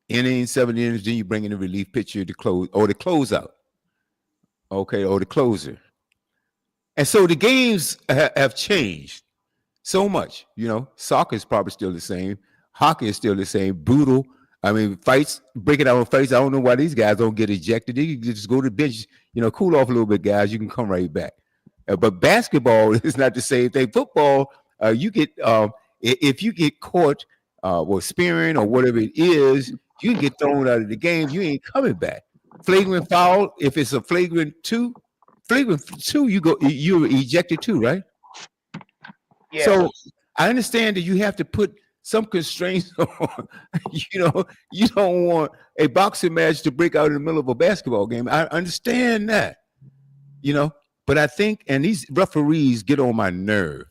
A: innings, 7 innings. Then you bring in the relief pitcher to close or the closeout, okay, or the closer. And so the games have changed so much. Soccer is probably still the same. Hockey is still the same. Brutal. I mean, breaking out fights. I don't know why these guys don't get ejected. They can just go to the bench, cool off a little bit, guys. You can come right back. But basketball is not the same thing. Football, you get if you get caught spearing or whatever it is, you can get thrown out of the game. You ain't coming back. Flagrant foul. If it's a flagrant two, you're ejected too, right?
C: Yeah.
A: So I understand that you have to put some constraints on. You don't want a boxing match to break out in the middle of a basketball game. I understand that, but I think, and these referees get on my nerve.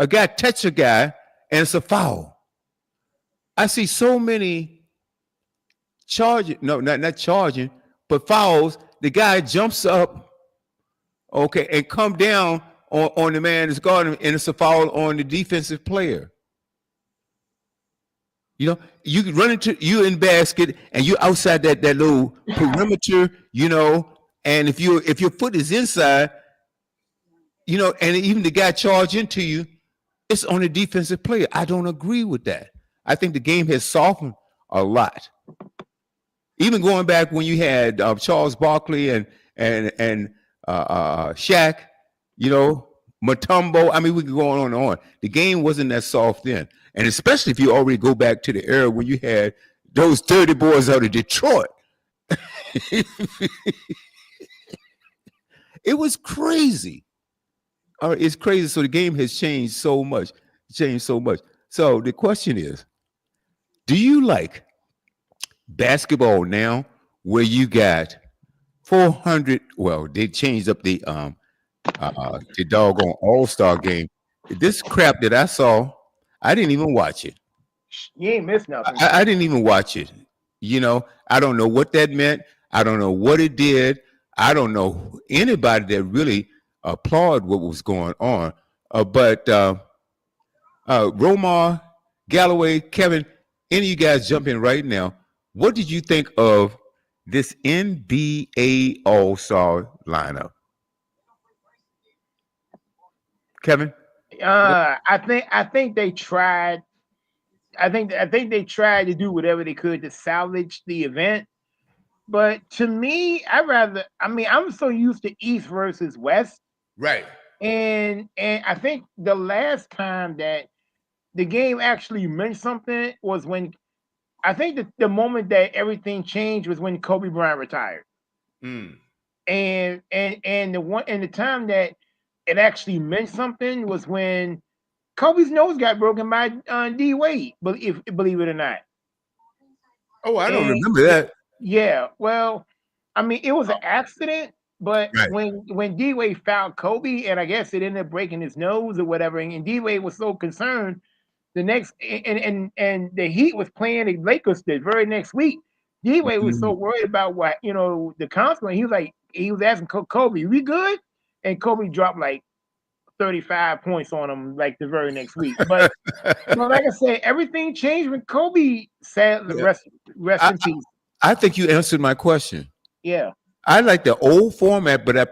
A: A guy touch a guy and it's a foul. I see so many not charging, but fouls. The guy jumps up, okay, and come down on the man that's guarding him, and it's a foul on the defensive player. You can run into you in basket, and you're outside that little perimeter, and if your foot is inside, and even the guy charge into you, it's on the defensive player. I don't agree with that. I think the game has softened a lot. Even going back when you had Charles Barkley and Shaq, Mutombo. I mean, we can go on and on. The game wasn't that soft then, and especially if you already go back to the era when you had those 30 boys out of Detroit. It was crazy. All right, it's crazy. So the game has changed so much. So the question is, do you like basketball now where you got 400? Well, they changed up the doggone All-Star game. This crap that I saw, I didn't even watch it.
C: You ain't missed nothing.
A: I didn't even watch it. You know, I don't know what that meant. I don't know what it did. I don't know anybody that really applauded what was going on. But Romar, Galloway, Kevin, any of you guys jump in right now. What did you think of this NBA All-Star lineup? Kevin?
C: I think they tried. I think they tried to do whatever they could to salvage the event. But to me, I'm so used to East versus West.
A: Right.
C: And I think the last time that the game actually meant something was when I think that the moment that everything changed was when Kobe Bryant retired.
A: Mm.
C: And the time that it actually meant something was when Kobe's nose got broken by D Wade, believe it or not.
A: Oh, I don't remember that.
C: Yeah, well, I mean, it was an accident, but
A: Right.
C: when D Wade fouled Kobe, and I guess it ended up breaking his nose or whatever, and D Wade was so concerned. The next and the Heat was playing the Lakers the very next week. D Wade was so worried about what the consequence. He was asking Kobe, "We good?" And Kobe dropped like 35 points on him like the very next week. But like I said, everything changed when Kobe said, "Rest in peace."
A: I think you answered my question.
C: Yeah.
A: I like the old format, but I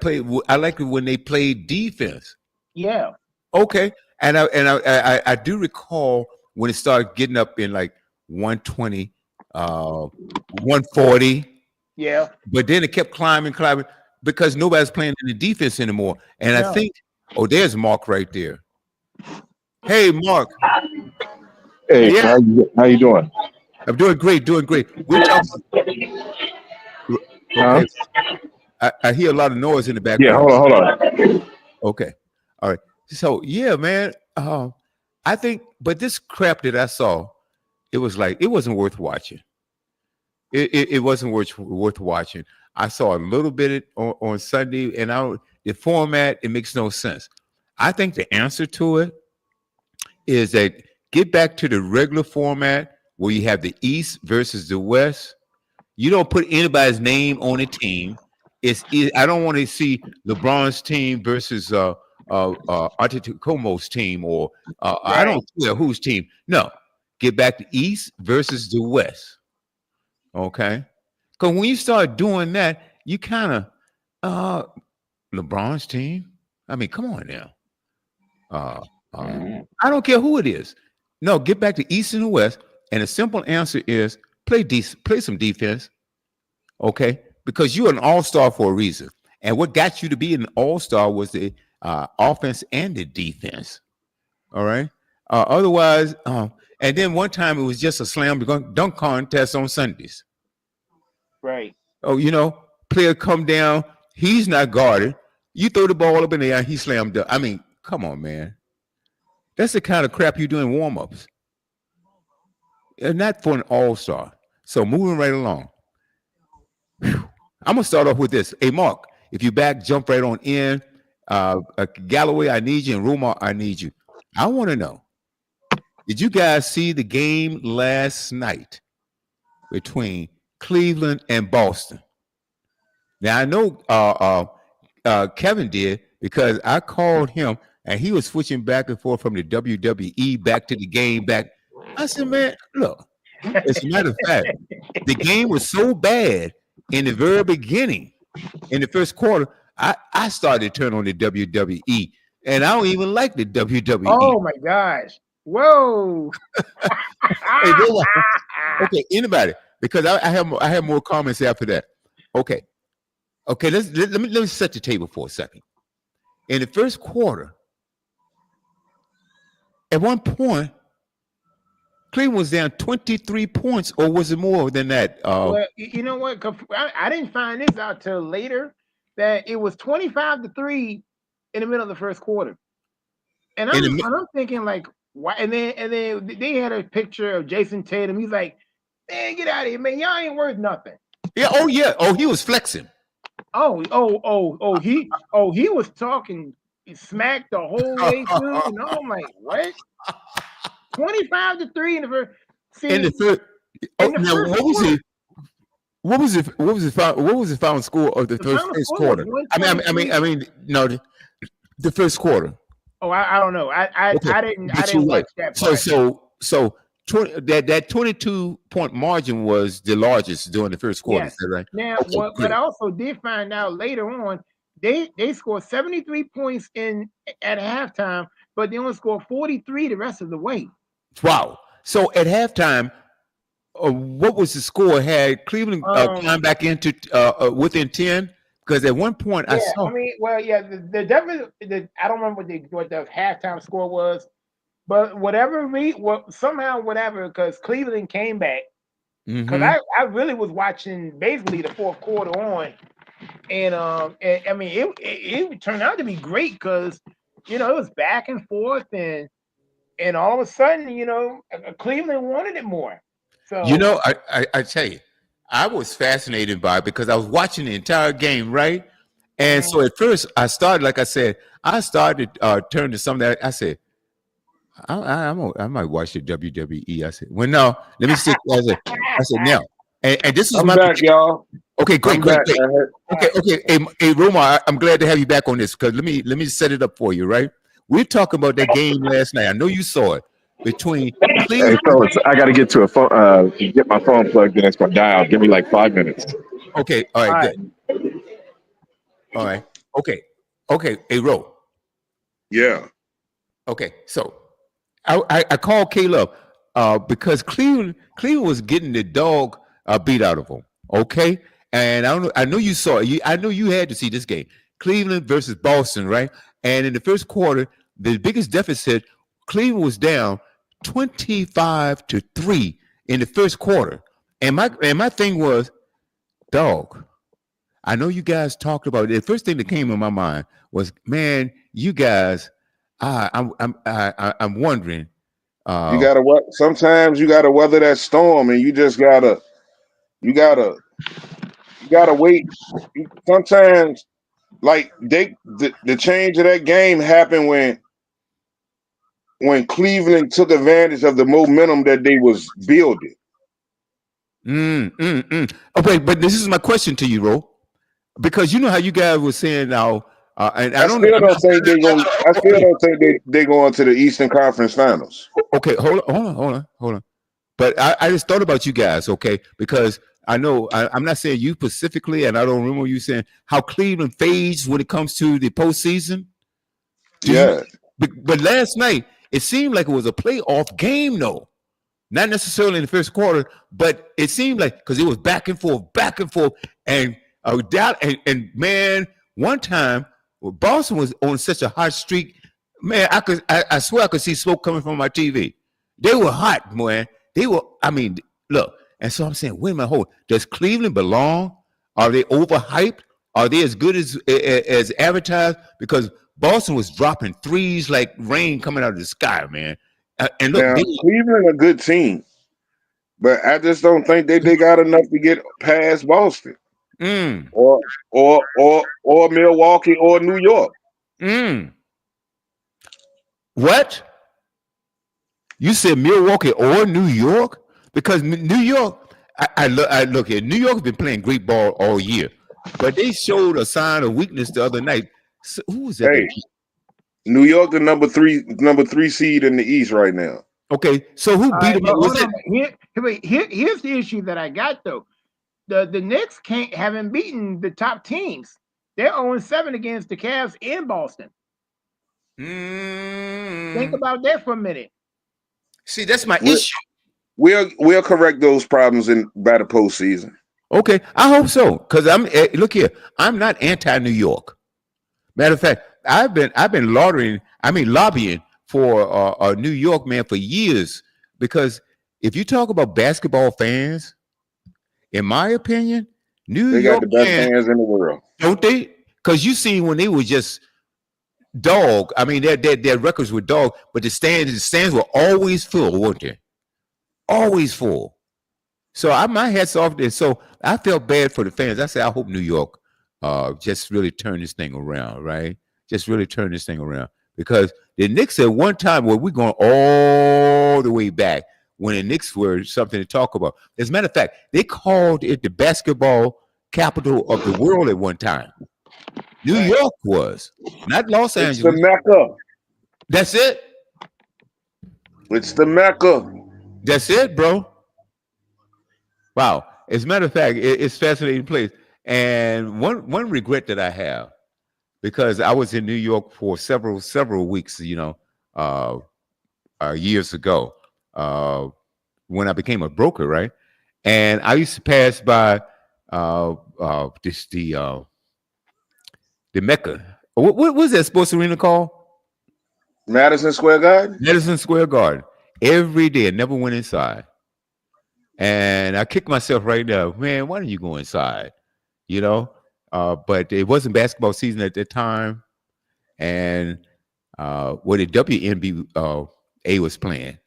A: like it when they played defense.
C: Yeah.
A: Okay. And I do recall when it started getting up in like 120, 140.
C: Yeah.
A: But then it kept climbing because nobody's playing in the defense anymore. And I think, there's Mark right there. Hey, Mark.
F: Hey, yeah. How you doing?
A: I'm doing great. We're talking. Okay. I hear a lot of noise in the background.
F: Yeah, hold on.
A: Okay. All right. So yeah, man. I think, but this crap that I saw, it wasn't worth watching. It wasn't worth watching. I saw a little bit on Sunday, and the format, it makes no sense. I think the answer to it is that get back to the regular format where you have the East versus the West. You don't put anybody's name on a team. I don't want to see LeBron's team versus Antetokounmpo's team or right. I don't care whose team. No, get back to East versus the West. Okay, because when you start doing that, you kind of LeBron's team. I mean, come on now. I don't care who it is. No, get back to East and the West, and the simple answer is play some defense. Okay, because you're an all-star for a reason, and what got you to be an all-star was the offense and the defense. All right. Otherwise, and then one time it was just a slam dunk contest on Sundays.
C: Right.
A: Oh, player come down, he's not guarded. You throw the ball up in the air, he slammed dunk. I mean, come on, man. That's the kind of crap you do in warm-ups. And not for an all-star. So moving right along. I'm gonna start off with this. Hey, Mark, if you back, jump right on in. Galloway, I need you, and Rumor, I need you. I want to know: did you guys see the game last night between Cleveland and Boston? Now I know Kevin did because I called him and he was switching back and forth from the WWE back to the game back. I said, man, look. As a matter of fact, the game was so bad in the very beginning, in the first quarter, I started to turn on the WWE, and I don't even like the WWE.
C: Oh my gosh! Whoa!
A: Okay, anybody? Because I have more comments after that. Okay. Let me set the table for a second. In the first quarter, at one point, Cleveland was down 23 points, or was it more than that?
C: Well, you know what? I didn't find this out till later that it was 25-3 in the middle of the first quarter, and I'm thinking like, why? And then they had a picture of Jason Tatum. He's like, man, get out of here, man! Y'all ain't worth nothing.
A: Yeah. Oh yeah. Oh, he was flexing.
C: He was talking smack the whole way through, and I'm like, what? 25-3 in the first. See,
A: In the first. Oh, now what was it? What was it? What was the final score of the first quarter? I mean, no, the first quarter.
C: Oh, I don't know. I didn't watch that part.
A: So 22-point margin was the largest during the first quarter.
C: Yes.
A: Is that right?
C: Now, what I also did find out later on, they scored 73 points at halftime, but they only scored 43 the rest of the way.
A: Wow. So at halftime, what was the score? Had Cleveland climbed back into within 10? Because at one point I saw.
C: I mean, well, yeah, the definitely. I don't remember what the halftime score was, but somehow whatever, because Cleveland came back. Because I really was watching basically the fourth quarter on, and I mean it turned out to be great because it was back and forth and all of a sudden Cleveland wanted it more. So
A: I tell you, I was fascinated by it because I was watching the entire game, right? And so at first I started, like I said, turning to something that I said, I might watch the WWE. I said, well, no, let me stick. I said now, and this is
B: I'm back, y'all.
A: Okay, great. Okay. Hey, Roma, I'm glad to have you back on this because let me set it up for you, right? We're talking about that game last night. I know you saw it between Cleveland.
F: Hey, fellas, I got to get to a phone. Get my phone plugged in. It's gonna die out. Give me like 5 minutes.
A: Okay. All right. Good. All right. Okay. Hey, Ro.
B: Yeah.
A: Okay. So I called Caleb because Cleveland was getting the dog beat out of them. Okay. And I know you saw it. I know you had to see this game. Cleveland versus Boston, right? And in the first quarter, the biggest deficit, Cleveland was down 25-3 in the first quarter. And my thing was, dog, I know you guys talked about it. The first thing that came in my mind was, man, you guys, I'm wondering.
B: You gotta sometimes you gotta weather that storm, and you just gotta wait. Sometimes, like the change of that game happened when Cleveland took advantage of the momentum that they was building.
A: Okay, but this is my question to you, Ro, because you know how you guys were saying now, and I still don't think
B: they go into the Eastern Conference Finals.
A: Okay, hold on. But I just thought about you guys, okay, because I know I'm not saying you specifically, and I don't remember you saying how Cleveland fades when it comes to the postseason. But last night it seemed like it was a playoff game, though. Not necessarily in the first quarter, but it seemed like because it was back and forth, and man, one time Boston was on such a hot streak, man. I swear I could see smoke coming from my TV. They were hot, man. Look, and so I'm saying, wait a minute, does Cleveland belong? Are they overhyped? Are they as good as advertised? Because Boston was dropping threes like rain coming out of the sky, man. And look,
B: Cleveland a good team, but I just don't think they got enough to get past Boston, or Milwaukee or New York.
A: What? You said Milwaukee or New York? Because New York, I look at New York's been playing great ball all year, but they showed a sign of weakness the other night. So, who was that?
B: Hey, New York, the number three seed in the East right now.
A: Okay, so who beat them?
C: Here's the issue that I got though. The Knicks haven't beaten the top teams. They're 0-7 against the Cavs in Boston. Think about that for a minute.
A: See, that's my issue.
B: We'll correct those problems by the postseason.
A: Okay, I hope so. Because look here, I'm not anti-New York. Matter of fact, I've been lobbying for New York, man, for years. Because if you talk about basketball fans, in my opinion, New
B: They got
A: York
B: the best
A: fans,
B: fans in the world.
A: don't they? Because you seen when they were just dog. I mean, their records were dog, but the stands were always full, weren't they? Always full. So my hat's off there. So I felt bad for the fans. I said, I hope New York just really turn this thing around, right? Just really turn this thing around. Because the Knicks at one time, well, we're going all the way back when the Knicks were something to talk about. As a matter of fact, they called it the basketball capital of the world at one time. New York was, not Los
B: It's the
A: Angeles.
B: Mecca.
A: That's it.
B: It's the Mecca.
A: That's it, bro. Wow. As a matter of fact, it's a fascinating place. And one regret that I have, because I was in New York for several weeks, years ago, when I became a broker, right? And I used to pass by the Mecca. What was that sports arena called?
B: Madison Square Garden.
A: Madison Square Garden. Every day. I never went inside. And I kicked myself right now. Man, why don't you go inside? But it wasn't basketball season at that time. And what the WNBA was playing.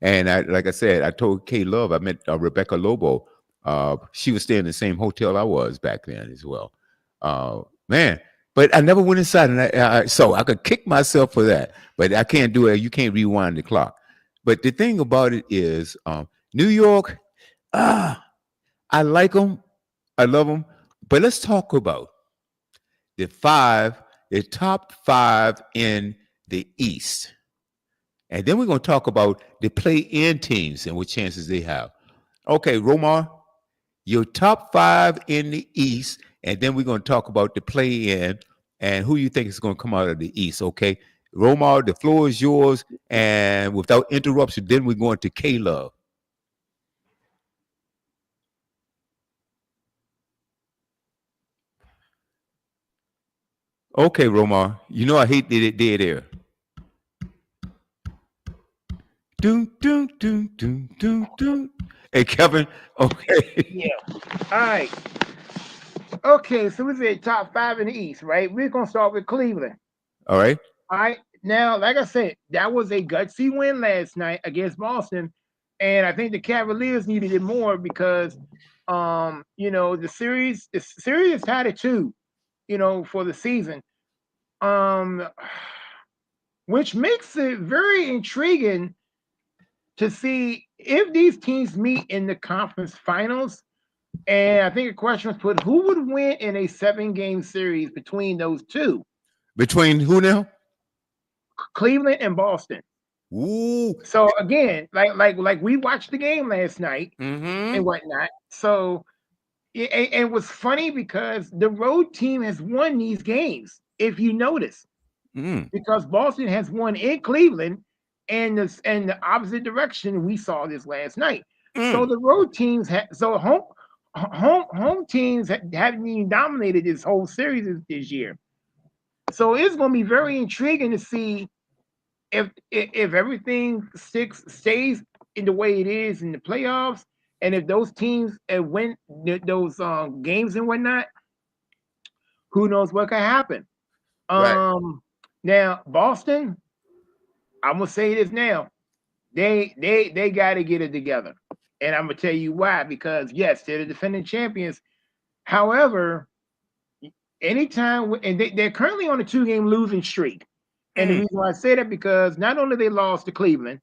A: And like I said, I told K Love, I met Rebecca Lobo. She was staying in the same hotel I was back then as well. Man, but I never went inside, and so I could kick myself for that. But I can't do it. You can't rewind the clock. But the thing about it is, New York, I like them. I love them. But let's talk about the top five in the East. And then we're going to talk about the play-in teams and what chances they have. Okay, Romar, your top five in the East, and then we're going to talk about the play-in and who you think is going to come out of the East, okay? Romar, the floor is yours, and without interruption, then we're going to K-Love. Okay, Romar, I hate the dead air. Doom, doom, doom, doom, doom, doom. Hey, Kevin, okay.
C: Yeah. All right. Okay, so we said top five in the East, right? We're going to start with Cleveland.
A: All right.
C: All right. Now, like I said, that was a gutsy win last night against Boston. And I think the Cavaliers needed it more because, the series is tied at 2, for the season. Which makes it very intriguing to see if these teams meet in the conference finals. And I think a question was put, who would win in a 7-game series between those two?
A: Between who now?
C: Cleveland and Boston.
A: Ooh.
C: So again, like we watched the game last night and whatnot. So it was funny because the road team has won these games, if you notice. Because Boston has won in Cleveland and the opposite direction. We saw this last night. So the road teams home teams haven't even dominated this whole series this year. So it's going to be very intriguing to see if everything stays in the way it is in the playoffs, and if those teams win those games and whatnot. Who knows what could happen?
A: Right.
C: Now Boston, I'm gonna say this now. They got to get it together, and I'm gonna tell you why. Because yes, they're the defending champions. However, anytime and they're currently on a 2-game losing streak, and the reason why I say that because not only they lost to Cleveland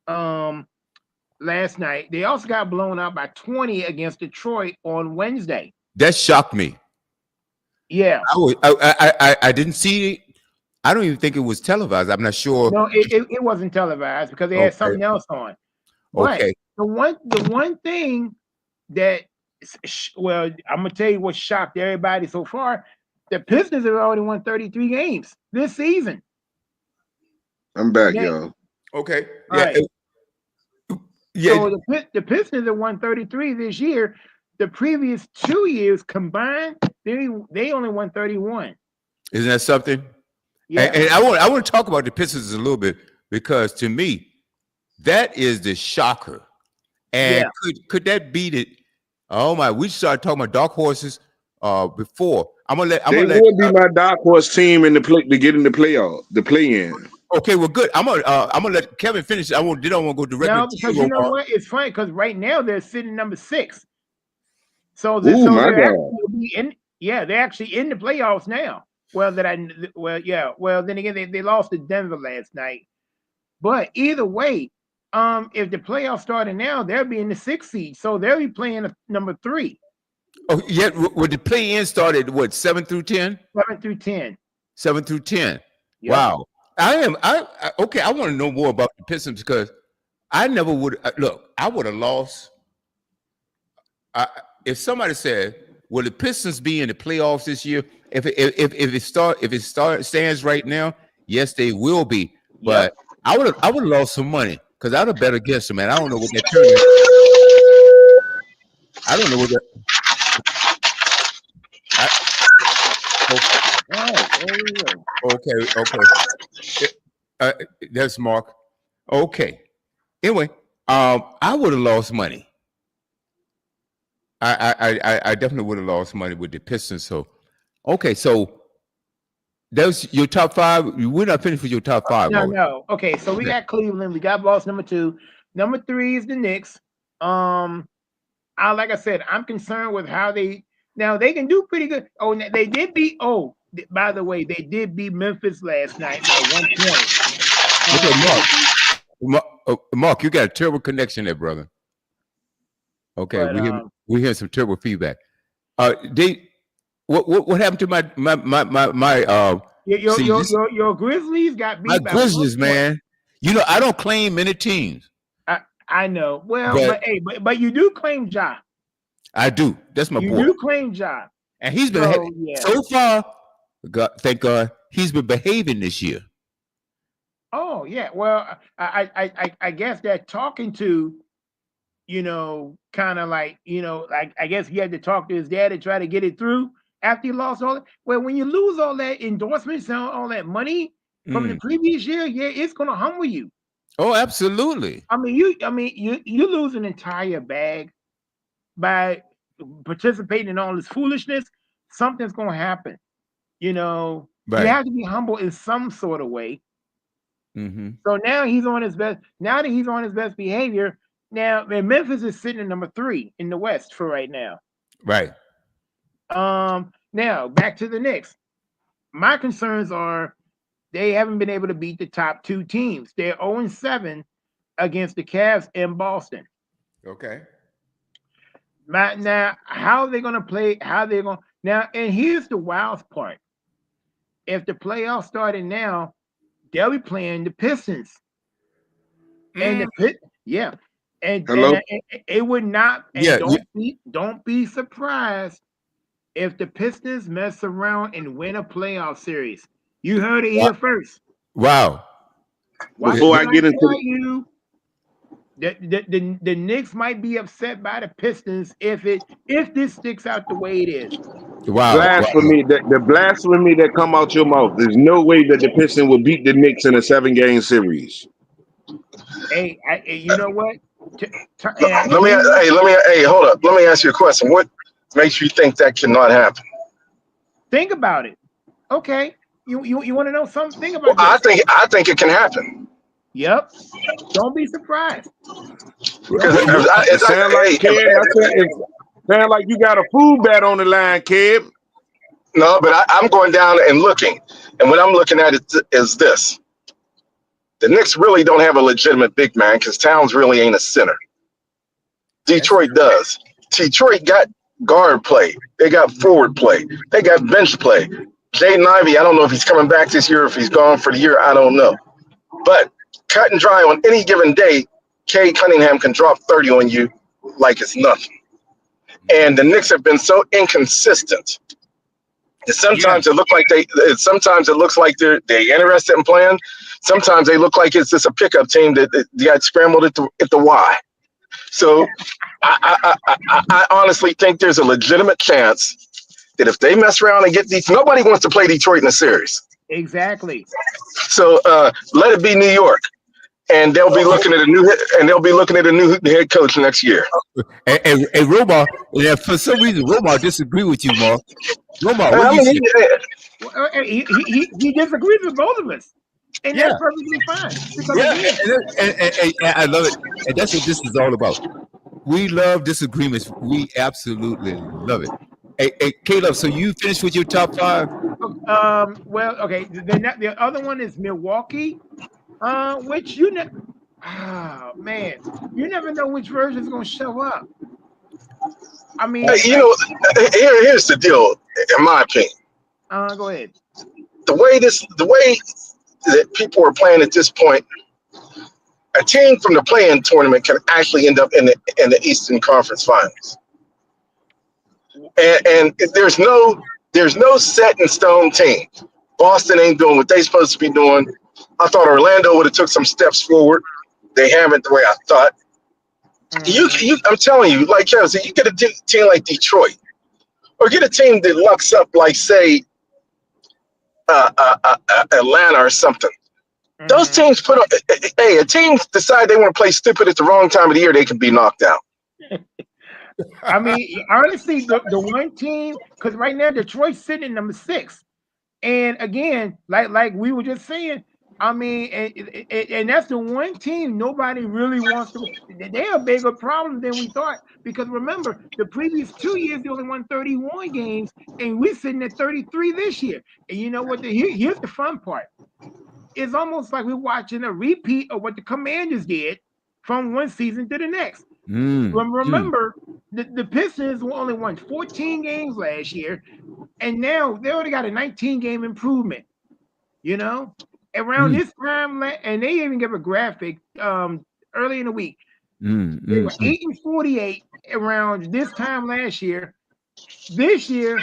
C: last night, they also got blown out by 20 against Detroit on Wednesday.
A: That shocked me.
C: Yeah,
A: I didn't see it. I don't even think it was televised. I'm not sure.
C: No, it wasn't televised because they had something else on. But
A: Okay.
C: the one thing that, I'm gonna tell you what shocked everybody so far. The Pistons have already won 33 games this season.
B: I'm back, y'all.
A: Okay.
C: All right.
A: Yeah.
C: So the Pistons have won 33 this year. The previous 2 years combined, they only won 31.
A: Isn't that something?
C: Yeah.
A: And I want to talk about the Pistons a little bit, because to me, that is the shocker. And could that beat it? Oh my, we started talking about dark horses before. I'm gonna let
B: would be my dark horse team in the play to get in the playoff, the play-in.
A: Okay, well, good. I'm gonna let Kevin finish. I don't want to go directly.
C: No, because you know what? It's funny because right now they're sitting number 6. So
B: they're
C: actually in the playoffs now. Well, then again, they lost to Denver last night. But either way, if the playoffs started now, they'll be in the 6th seed. So they'll be playing number 3.
A: Oh, yeah. Would the play-in started what 7 through 10?
C: 7 through 10.
A: 7 through 10. Yep. Wow. I want to know more about the Pistons because I never would look. I would have lost. If somebody said, "Will the Pistons be in the playoffs this year?" If it stands right now, yes, they will be. But I would have lost some money because I'd have better guessed, man. I don't know what that turn is. I don't know what that. Okay. That's Mark. Okay. Anyway, I would have lost money. I definitely would have lost money with the Pistons. So, okay, so that's your top 5. We're not finished with your top 5.
C: No. Okay, so we got Cleveland. We got Boston number 2. Number 3 is the Knicks. Like I said, I'm concerned with how they can do pretty good. Oh, they did beat. Oh, by the way, they did beat Memphis last night by 1 point.
A: Okay, Mark, you got a terrible connection there, brother. Okay, we hear some terrible feedback. What happened to my
C: your Grizzlies got beat by
A: Grizzlies, man. You know, I don't claim many teams.
C: I know. Well, but you do claim Ja.
A: I do. That's my boy.
C: You do claim Ja.
A: And he's been so far, God, thank God, he's been behaving this year.
C: Oh, yeah. Well, I guess that talking to, kind of like, I guess he had to talk to his dad to try to get it through after he lost all that. Well, when you lose all that endorsements and all that money from the previous year, it's going to humble you.
A: Oh, absolutely.
C: I mean, you lose an entire bag by participating in all this foolishness. Something's going to happen. You have to be humble in some sort of way.
A: Mm-hmm.
C: So now he's on his best. Now that he's on his best behavior, now Memphis is sitting at number 3 in the West for right now.
A: Right.
C: Now back to the Knicks. My concerns are they haven't been able to beat the top 2 teams. They're 0-7 against the Cavs in Boston.
A: Okay.
C: Now, how are they going to play? Now? And here's the wild part: if the playoffs started now, they'll be playing the Pistons, and and it would not. And don't be surprised if the Pistons mess around and win a playoff series. You heard it here first.
A: Wow.
B: Before I get into
C: you, the Knicks might be upset by the Pistons if this sticks out the way it is.
A: Wow.
B: Blasphemy, the blasphemy that come out your mouth. There's no way that the Pistons will beat the Knicks in a 7-game series.
C: Hey, you know what?
G: Hold up. Let me ask you a question. What makes you think that cannot happen?
C: Think about it. Okay. You want to know something? Think about
G: this. I think it can happen.
C: Yep. Don't be surprised.
B: It sound like you got a food bet on the line, kid.
G: No, but I'm going down and looking. And what I'm looking at is this. The Knicks really don't have a legitimate big man because Towns really ain't a center. Detroit does. Detroit got guard play. They got forward play. They got bench play. Jaden Ivey, I don't know if he's coming back this year, if he's gone for the year, I don't know. But cut and dry on any given day, Cade Cunningham can drop 30 on you like it's nothing. And the Knicks have been so inconsistent. And sometimes it looks like they're interested in playing. Sometimes they look like it's just a pickup team that got scrambled at the Y. So I honestly think there's a legitimate chance that if they mess around and get these, nobody wants to play Detroit in a series.
C: Exactly.
G: So let it be New York. and they'll be looking at a new head coach next year.
A: And Romar, and for some reason, Romar disagree with you, Mark. Romar, what
G: I
A: do you
G: mean,
A: say?
C: He disagrees with both of us, and
A: Yeah,
C: that's perfectly fine. Because
A: yeah,
C: again,
A: and I love it, and that's what this is all about. We love disagreements. We absolutely love it. Hey, Caleb, so you finished with your top 5?
C: well, okay. The other one is Milwaukee, which oh man, you never know which version is going to show up. I mean,
G: here's the deal. In my opinion,
C: go ahead.
G: the way that people are playing at this point, a team from the play-in tournament can actually end up in the Eastern Conference Finals. And there's no set in stone team. Boston ain't doing what they supposed to be doing. I thought Orlando would have took some steps forward. They haven't the way I thought. I'm telling you, like Kevin said, you get a team like Detroit, or get a team that lucks up like, say, Atlanta or something. Those teams a team decide they want to play stupid at the wrong time of the year, they can be knocked out.
C: I mean, honestly, the one team, because right now Detroit's sitting in number 6, and again, like we were just saying, I mean, and that's the one team nobody really wants to. They're a bigger problem than we thought, because remember, the previous 2 years they only won 31 games, and we're sitting at 33 this year. And you know what? Here's the fun part. It's almost like we're watching a repeat of what the Commanders did from one season to the next. Remember, the Pistons only won 14 games last year, and now they already got a 19-game improvement. You know, around this time, and they even gave a graphic early in the week. They were 8-48 around this time last year. This year,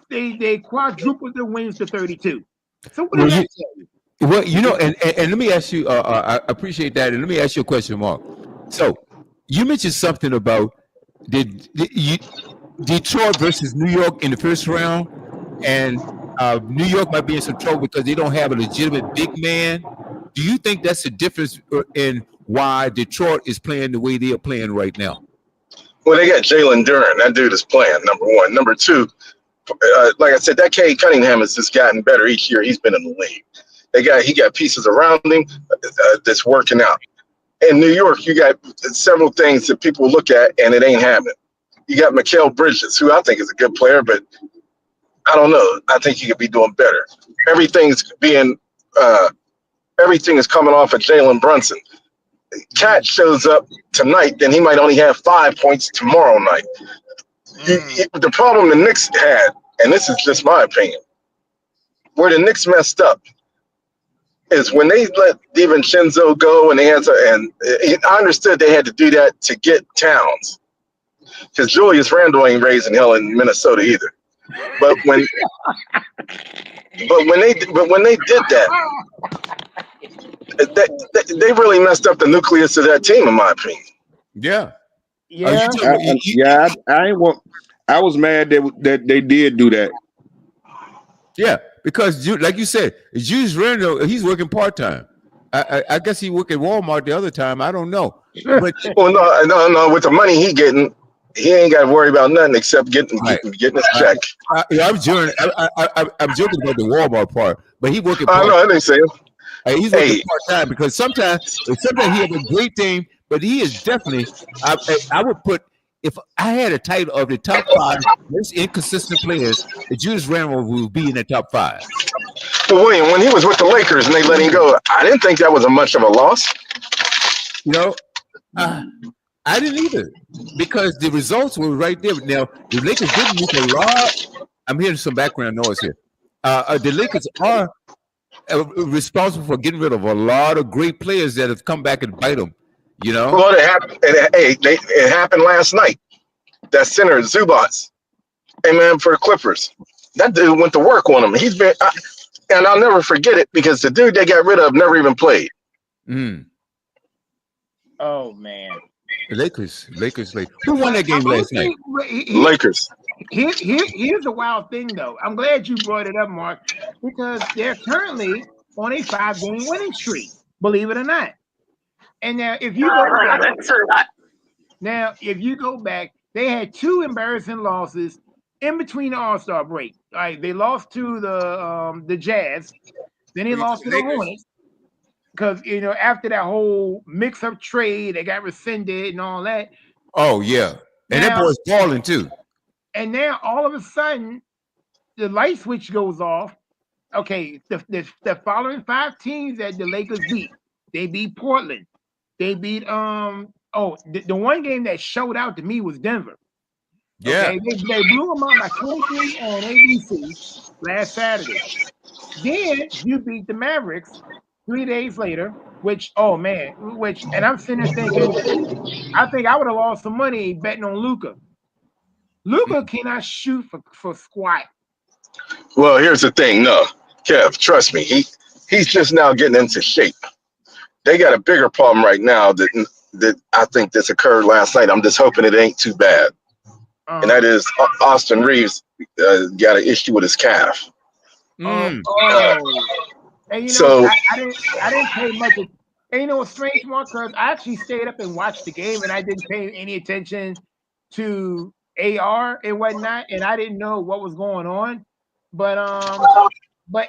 C: they quadrupled their wins to 32. So what does that tell you?
A: Well, you know, and let me ask you. I appreciate that, and let me ask you a question, Mark. So you mentioned something about Detroit versus New York in the first round, and New York might be in some trouble because they don't have a legitimate big man. Do you think that's the difference in why Detroit is playing the way they are playing right now?
G: Well, they got Jalen Duren. That dude is playing, number one. Number two, like I said, that Cade Cunningham has just gotten better each year he's been in the league. He got pieces around him that's working out. In New York, you got several things that people look at and it ain't happening. You got Mikal Bridges, who I think is a good player, but I don't know. I think he could be doing better. Everything is coming off of Jalen Brunson. Cat shows up tonight, then he might only have 5 points tomorrow night. The problem the Knicks had, and this is just my opinion, where the Knicks messed up is when they let DiVincenzo go, and I understood they had to do that to get Towns, because Julius Randle ain't raising hell in Minnesota either. But when they did that, they really messed up the nucleus of that team, in my opinion.
A: Yeah.
B: I was mad that they did do that.
A: Yeah, because like you said, Julius Randle, he's working part-time. I guess he worked at Walmart the other time. I don't know. But
G: well, no. With the money he getting, he ain't got to worry about nothing except getting his check.
A: I'm joking about the Walmart part, but he working.
G: I know. I didn't say it.
A: He's working part-time because sometimes he has a great team, but he is definitely. I would put, if I had a title of the top 5 most inconsistent players, Julius Randle would be in the top 5.
G: Well, William, when he was with the Lakers and they let him go, I didn't think that was much of a loss.
A: You know, I didn't either, because the results were right there. Now, the Lakers didn't make a lot. I'm hearing some background noise here. The Lakers are responsible for getting rid of a lot of great players that have come back and bite them. You know,
G: well, it happened last night. That center Zubats, hey man, for the Clippers, that dude went to work on him. He's been, and I'll never forget it because the dude they got rid of never even played.
C: Oh man,
A: the Lakers. Who won that game last night?
G: Lakers.
C: Here's the wild thing, though. I'm glad you brought it up, Mark, because they're currently on a 5-game winning streak. Believe it or not. And now, if you go back, they had 2 embarrassing losses in between the All-Star break. Like they lost to the Jazz, then they lost to the Hornets because after that whole mix-up trade, they got rescinded and all that.
A: Oh yeah, and that boy's balling too.
C: And now all of a sudden, the light switch goes off. Okay, the following 5 teams that the Lakers beat, they beat Portland. They beat the one game that showed out to me was Denver.
A: Yeah,
C: okay? They blew them out by 23 on ABC last Saturday. Then you beat the Mavericks 3 days later, and I'm sitting there thinking, I think I would have lost some money betting on Luka. Luka cannot shoot for squat.
G: Well, here's the thing. No, Kev, trust me. He's just now getting into shape. They got a bigger problem right now that I think this occurred last night. I'm just hoping it ain't too bad. And that is Austin Reeves got an issue with his calf.
C: And I didn't pay much. And what's strange, Mark? Because I actually stayed up and watched the game, and I didn't pay any attention to AR and whatnot, and I didn't know what was going on. But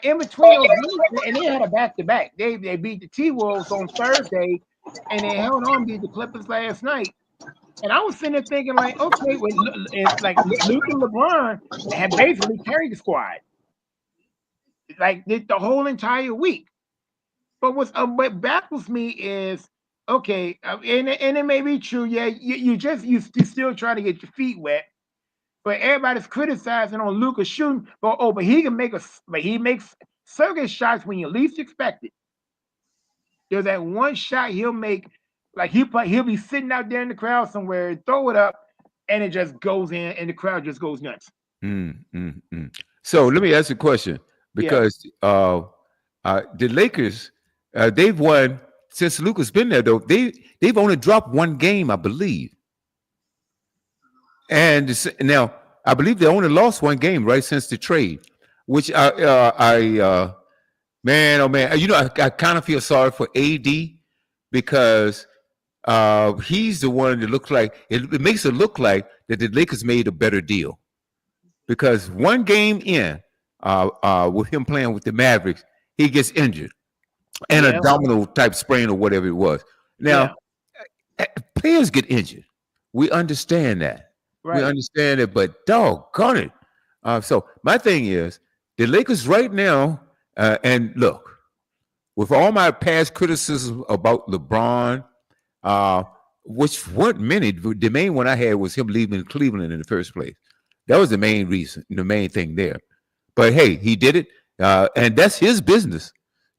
C: in between those games, and they had a back-to-back. They beat the T-Wolves on Thursday, and they held on to beat the Clippers last night. And I was sitting there thinking, like, okay, it's like Luke and LeBron had basically carried the squad, like the whole entire week. But what baffles me is, okay, and it may be true. Yeah, you still trying to get your feet wet. But everybody's criticizing on Luka shooting, but he can he makes circus shots when you least expect it. There's that one shot he'll make, like he'll be sitting out there in the crowd somewhere, throw it up, and it just goes in, and the crowd just goes nuts.
A: So let me ask you a question, because the Lakers, they've won since Luka's been there. Though they've only dropped 1 game, I believe. And now I believe they only lost 1 game right since the trade, which man, oh man, I kind of feel sorry for AD because he's the one that looks like it makes it look like that the Lakers made a better deal, because 1 game in with him playing with the Mavericks, he gets injured and a domino type sprain or whatever it was. Now players get injured. We understand that. Right. We understand it, but doggone it. So my thing is, the Lakers right now, and look, with all my past criticism about LeBron, which weren't many, the main one I had was him leaving Cleveland in the first place. That was the main reason, the main thing there. But hey, he did it, and that's his business.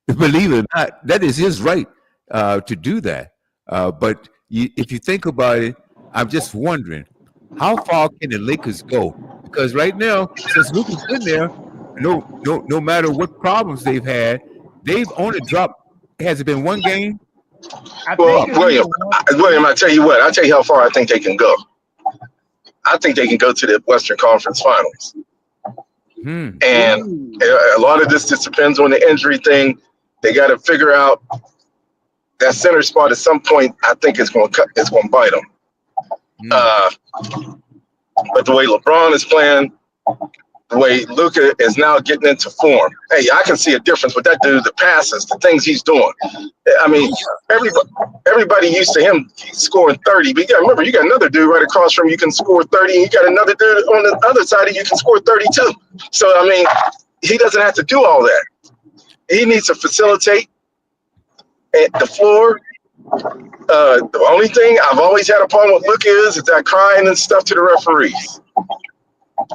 A: Believe it or not, that is his right to do that. But if you think about it, I'm just wondering, how far can the Lakers go? Because right now, since Luka's been there, no matter what problems they've had, they've only dropped. Has it been 1 game?
G: Well, William, I tell you what. I tell you how far I think they can go. I think they can go to the Western Conference Finals. And a lot of this just depends on the injury thing. They got to figure out that center spot at some point. I think it's going to bite them. But the way LeBron is playing, the way Luka is now getting into form, hey, I can see a difference with that dude. The passes, the things he's doing. I mean, everybody used to him scoring 30, but you got to remember, you got another dude right across from you can score 30, and you got another dude on the other side of you can score 32. So I mean, he doesn't have to do all that. He needs to facilitate at the floor. The only thing I've always had a problem with Luka is that crying and stuff to the referees.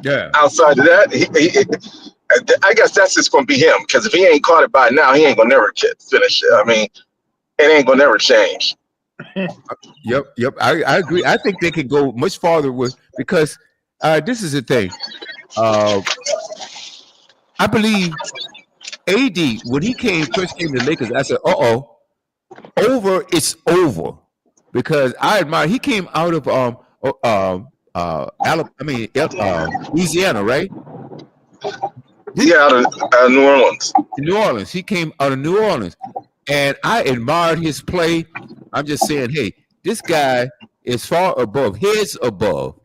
G: Yeah. Outside of that, I guess that's just going to be him, because if he ain't caught it by now, he ain't going to never finish it. I mean, it ain't going to never change.
A: Yep. I agree. I think they could go much farther because this is the thing. I believe AD, when he first came to the Lakers, I said, it's over, because I admire. He came out of Louisiana, right?
G: Out of New Orleans.
A: New Orleans. He came out of New Orleans, and I admired his play. I'm just saying, hey, this guy is far above, heads above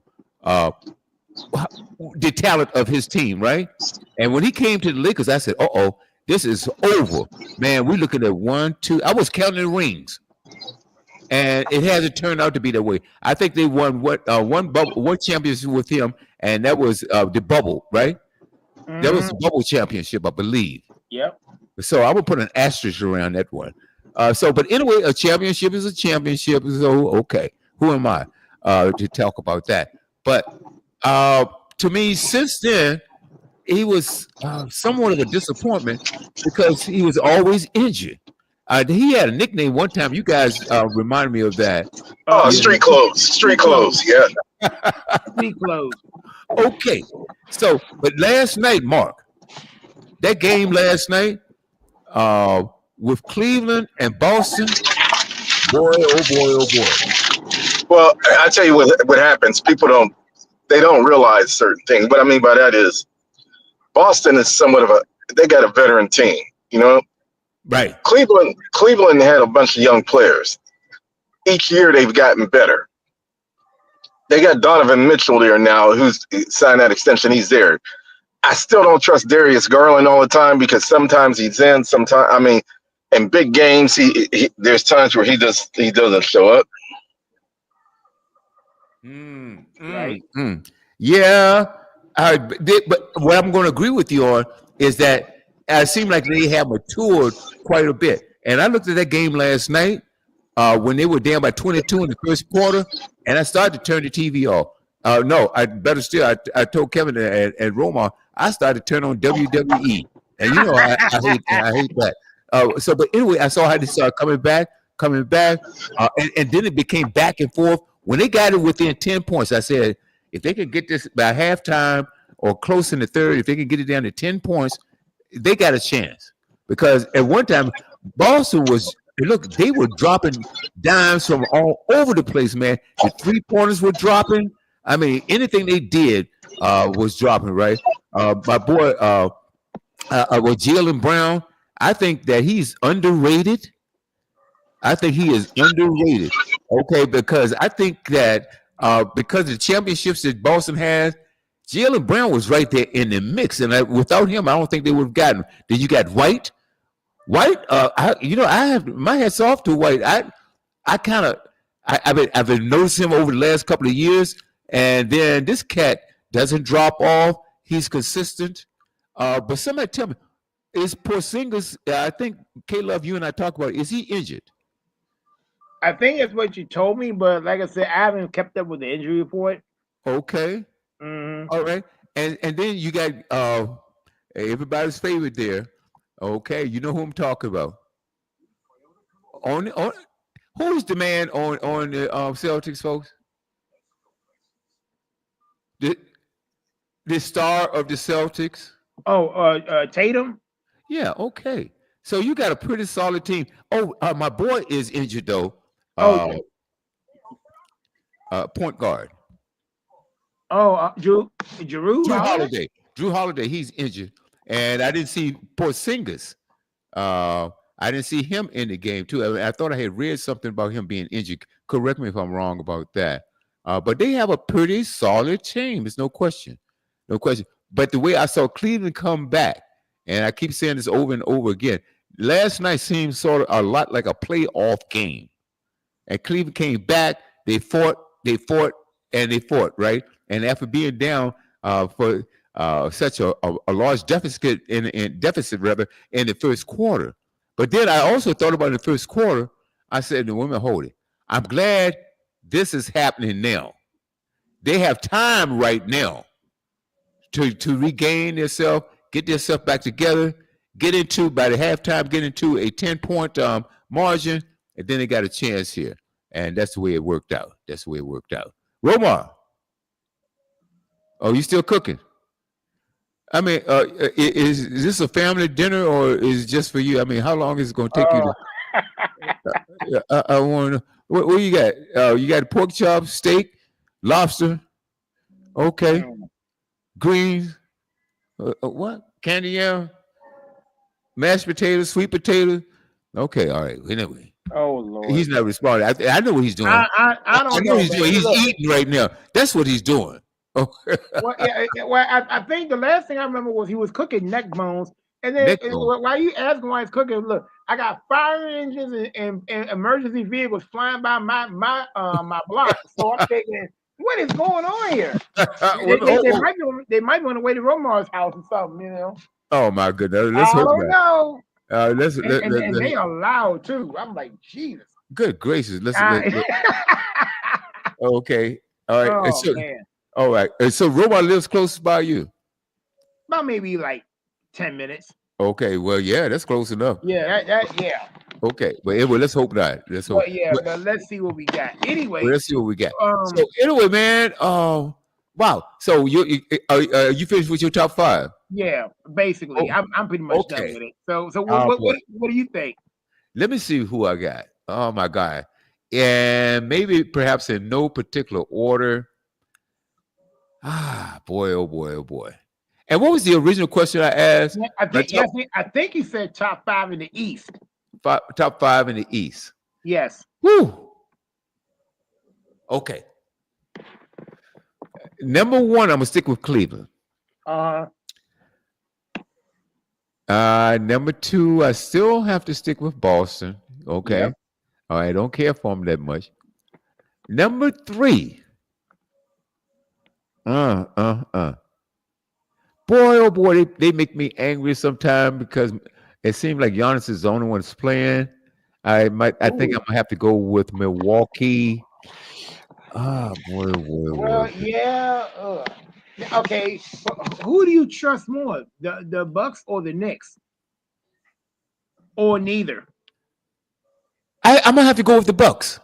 A: the talent of his team, right? And when he came to the Lakers, I said, "Uh-oh, this is over, man. We're looking at 1, 2." I was counting the rings, and it hasn't turned out to be that way. I think they won one championship with him, and that was the bubble, right? That was the bubble championship, I believe.
C: Yep.
A: So I would put an asterisk around that one. But anyway, a championship is a championship. So okay, who am I to talk about that? But to me, since then, he was somewhat of a disappointment because he was always injured. He had a nickname one time. You guys remind me of that.
G: Oh, street clothes. Yeah.
C: Street clothes.
A: Okay. So, but last night, Mark, that game last night with Cleveland and Boston, boy, oh boy, oh boy.
G: Well, I tell you what happens. People don't realize certain things. What I mean by that is Boston is somewhat of they got a veteran team, you know?
A: Right.
G: Cleveland had a bunch of young players. Each year they've gotten better. They got Donovan Mitchell there now, who's signed that extension. He's there. I still don't trust Darius Garland all the time because sometimes he's in, in big games, he there's times where he doesn't show up.
C: Right.
A: Yeah. But what I'm going to agree with you on is that it seemed like they have matured quite a bit. And I looked at that game last night when they were down by 22 in the first quarter, and I started to turn the TV off. No, I told Kevin and Roma, I started to turn on WWE. And you know, I hate that. But anyway, I saw how they started coming back, and then it became back and forth. When they got it within 10 points, I said, if they could get this by halftime or close in the third, if they can get it down to 10 points, they got a chance. Because at one time, Boston they were dropping dimes from all over the place, man. The 3-pointers were dropping. I mean, anything they did was dropping, right? My boy, Jaylen Brown, I think that he's underrated. I think he is underrated. Okay, because I think that because of the championships that Boston has, Jaylen Brown was right there in the mix, and without him, I don't think they would have gotten. Then you got White. I have my hats off to White. I've been noticing him over the last couple of years, and then this cat doesn't drop off. He's consistent. But somebody tell me, is Porzingis? I think K-Love, you and I talked about. Is he injured?
C: I think that's what you told me, but like I said, I haven't kept up with the injury report.
A: Okay. All right. And then you got everybody's favorite there. Okay, you know who I'm talking about. Who's the man on the Celtics, folks? The star of the Celtics.
C: Oh, Tatum.
A: Yeah. Okay. So you got a pretty solid team. Oh, my boy is injured though. Point guard.
C: Oh, Drew
A: Holiday. Drew Holiday. He's injured, and I didn't see Porzingis. I didn't see him in the game too. I thought I had read something about him being injured. Correct me if I'm wrong about that. But they have a pretty solid team. There's no question. No question. But the way I saw Cleveland come back, and I keep saying this over and over again, last night seemed sort of a lot like a playoff game. And Cleveland came back. They fought, right? And after being down for such a large deficit in the first quarter. But then I also thought about in the first quarter, I said to women, hold it. I'm glad this is happening now. They have time right now to regain themselves, get themselves back together, by the halftime, get into a 10-point margin, and then they got a chance here. And that's the way it worked out. Romar. Oh, you still cooking? I mean, is this a family dinner or is it just for you? I mean, how long is it going to take you to? I want to. What you got? You got pork chop, steak, lobster. Okay. Greens. What? Candy yam, mashed potatoes, sweet potatoes. Okay, all right. Anyway,
C: Oh Lord.
A: He's not responding. I know what he's doing.
C: I don't
A: know
C: know.
A: he's doing. He's eating right now. That's what he's doing. Oh,
C: Well, I think the last thing I remember was he was cooking neck bones. And then
A: neck bone.
C: while you asking why he's cooking, look, I got fire engines and emergency vehicles flying by my block. So I'm thinking, what is going on here? They might be on the way to Romar's house or something, you know.
A: Oh my goodness! Let's
C: I
A: hope
C: don't know.
A: and
C: they are loud too. I'm like, Jesus.
A: Good gracious! Okay. All right.
C: Oh,
A: so,
C: man.
A: all right. And so Romar lives close by you.
C: About maybe like 10 minutes.
A: Okay. Well, yeah, that's close enough.
C: Yeah, yeah.
A: Okay. But anyway, let's hope not. Let's hope.
C: But let's see what we got. Anyway,
A: let's see what we got. So anyway, man. Wow. So you finished with your top 5?
C: Yeah, basically. I'm pretty much done with it. So what do you think?
A: Let me see who I got. Oh my God. And maybe perhaps in no particular order. Boy, oh boy, oh boy. And what was the original question I asked?
C: I think you said top 5 in the East.
A: Top 5 in the East.
C: Yes.
A: Woo. Okay. Number 1, I'm gonna stick with Cleveland. Number 2, I still have to stick with Boston. Okay. Yep. All right, I don't care for them that much. Number 3. Boy, oh boy, they make me angry sometimes because it seems like Giannis is the only one that's playing. I think I'm gonna have to go with Milwaukee. Boy.
C: Well, yeah. Okay. Who do you trust more, the Bucks or the Knicks, or neither?
A: I'm gonna have to go with the Bucks,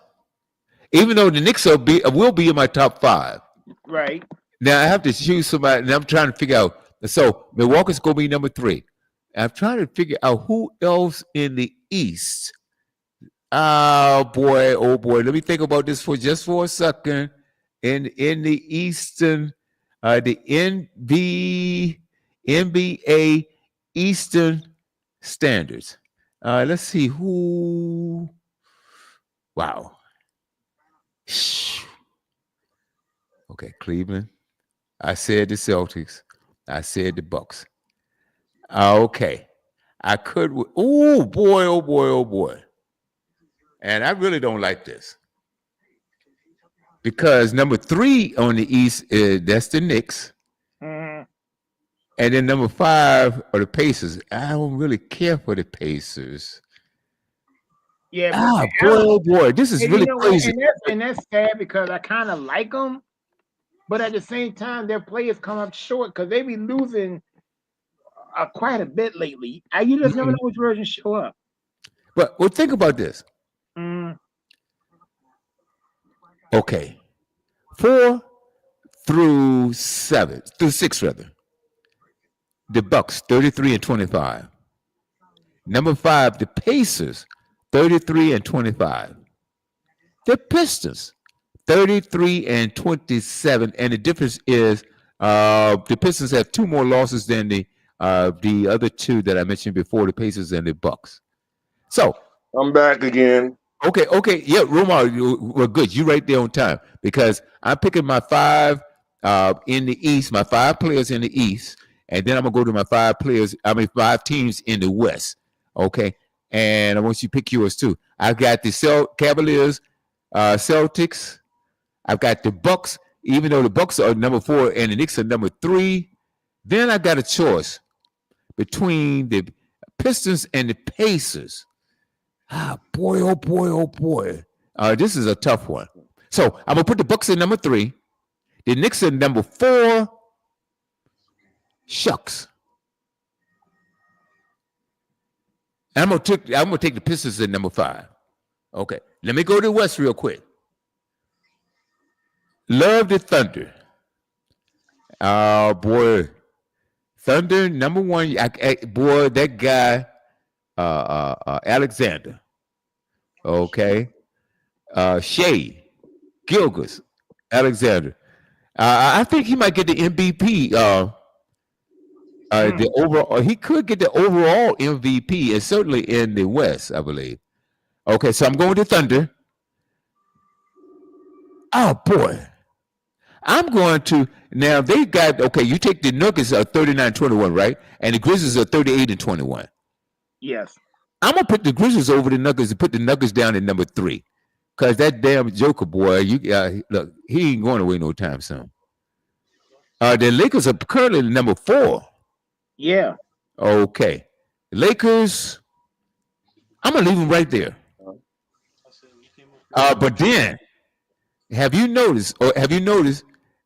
A: even though the Knicks will be in my top 5.
C: Right.
A: Now I have to choose somebody, and I'm trying to figure out. So Milwaukee's gonna be number 3. I'm trying to figure out who else in the East. Oh boy. Let me think about this for a second. In the Eastern, the NBA Eastern Standards. Let's see who. Wow. Okay, Cleveland. I said the Celtics. I said the Bucks. Okay. I could. Oh boy. And I really don't like this. Because number 3 on the East, that's the Knicks. Mm-hmm. And then number 5 are the Pacers. I don't really care for the Pacers.
C: Yeah.
A: Boy. This is really crazy.
C: And that's sad because I kind of like them. But at the same time, their players come up short because they be losing quite a bit lately. You just never know which versions show up.
A: But think about this. Okay. 4 through 6 rather. The Bucks 33-25. Number 5, the Pacers 33-25. The Pistons 33-27, and the difference is the Pistons have 2 more losses than the other 2 that I mentioned before, the Pacers and the Bucks. So
B: I'm back again.
A: Okay. Yeah, Romar, we're good. You right there on time because I'm picking my 5 in the East, my 5 players in the East, and then I'm gonna go to my 5 teams in the West. Okay, and I want you to pick yours too. I've got the Cavaliers, Celtics. I've got the Bucks, even though the Bucks are number 4 and the Knicks are number 3. Then I got a choice between the Pistons and the Pacers. Boy. This is a tough one. So I'm gonna put the Bucks at number 3, the Knicks at number 4. Shucks. And I'm gonna take the Pistons at number 5. Okay, let me go to the West real quick. Love the Thunder. Boy, Thunder number 1. Boy, that guy. Alexander, okay, Shea, Gilgeous, Alexander. I think he might get the MVP. The overall, he could get the overall MVP, and certainly in the West, I believe. Okay, so I'm going to Thunder. Oh boy. I'm going to now they got okay, you take the Nuggets are 39-21, right? And the Grizzlies are 38-21.
C: Yes.
A: I'm gonna put the Grizzlies over the Nuggets and put the Nuggets down at number 3. Cause that damn Joker boy, look, he ain't going away no time soon. The Lakers are currently number 4.
C: Yeah.
A: Okay. Lakers, I'm gonna leave them right there. But then have you noticed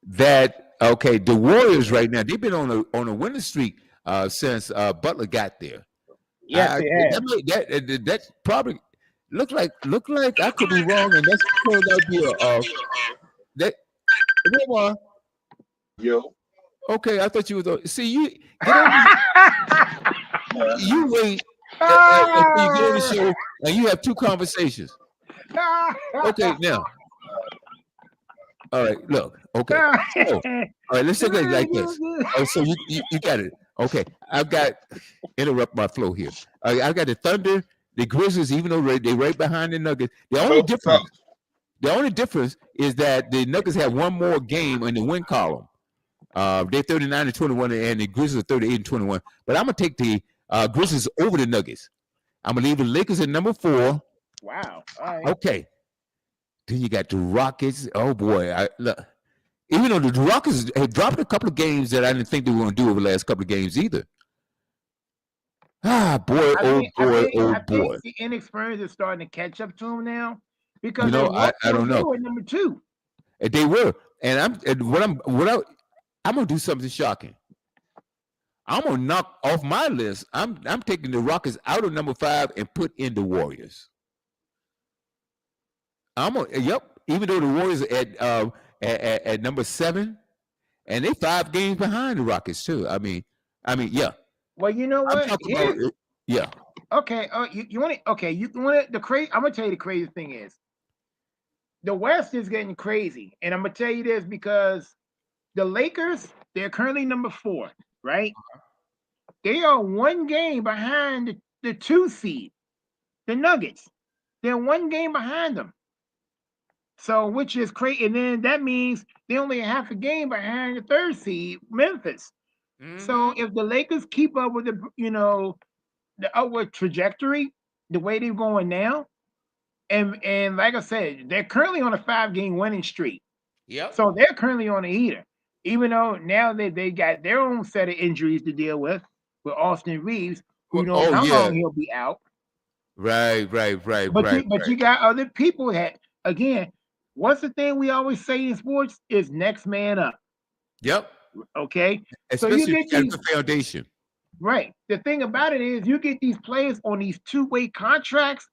A: that okay, the Warriors right now, they've been on a winning streak since Butler got there.
C: Yes, they have.
A: That probably look like I could be wrong, and that's turned out to be that.
B: Yo.
A: Okay, I thought you was. See, you get on. You wait until you get on the show, and you have 2 conversations. Okay, now. All right, look. Okay. So, all right, let's take it like this. Oh, so you got it. Okay, I've got interrupt my flow here. I've got the Thunder, the Grizzlies, even though they're right behind the Nuggets. The only difference is that the Nuggets have one more game in the win column. They're 39-21, and the Grizzlies are 38-21. But I'm gonna take the Grizzlies over the Nuggets. I'm gonna leave the Lakers at number 4.
C: Wow. All right.
A: Okay. Then you got the Rockets. Oh boy, look. Even though the Rockets have dropped a couple of games that I didn't think they were going to do over the last couple of games either. Ah, boy,
C: I think the inexperience is starting to catch up to them now because
A: I don't know.
C: They were number 2.
A: They were, and I'm gonna do something shocking. I'm gonna knock off my list. I'm taking the Rockets out of number 5 and put in the Warriors. Even though the Warriors are at number 7, and they 5 games behind the Rockets too. I mean, yeah.
C: Well, you know what?
A: Yeah.
C: Okay. You want it? Okay. You want it? I'm gonna tell you the crazy thing is, the West is getting crazy, and I'm gonna tell you this because the Lakers, they're currently number 4, right? They are 1 game behind the 2 seed, the Nuggets. They're 1 game behind them. So, which is crazy, and then that means they only half a game behind the 3rd seed, Memphis. Mm-hmm. So, if the Lakers keep up with the upward trajectory, the way they're going now, and like I said, they're currently on a 5-game winning streak.
A: Yep.
C: So they're currently on a heater, even though now they got their own set of injuries to deal with Austin Reeves, who knows how long he'll be out.
A: Right.
C: But you got other people that, again, what's the thing we always say in sports is next man up.
A: Yep.
C: Okay.
A: Especially so you get the foundation.
C: Right. The thing about it is you get these players on these 2-way contracts,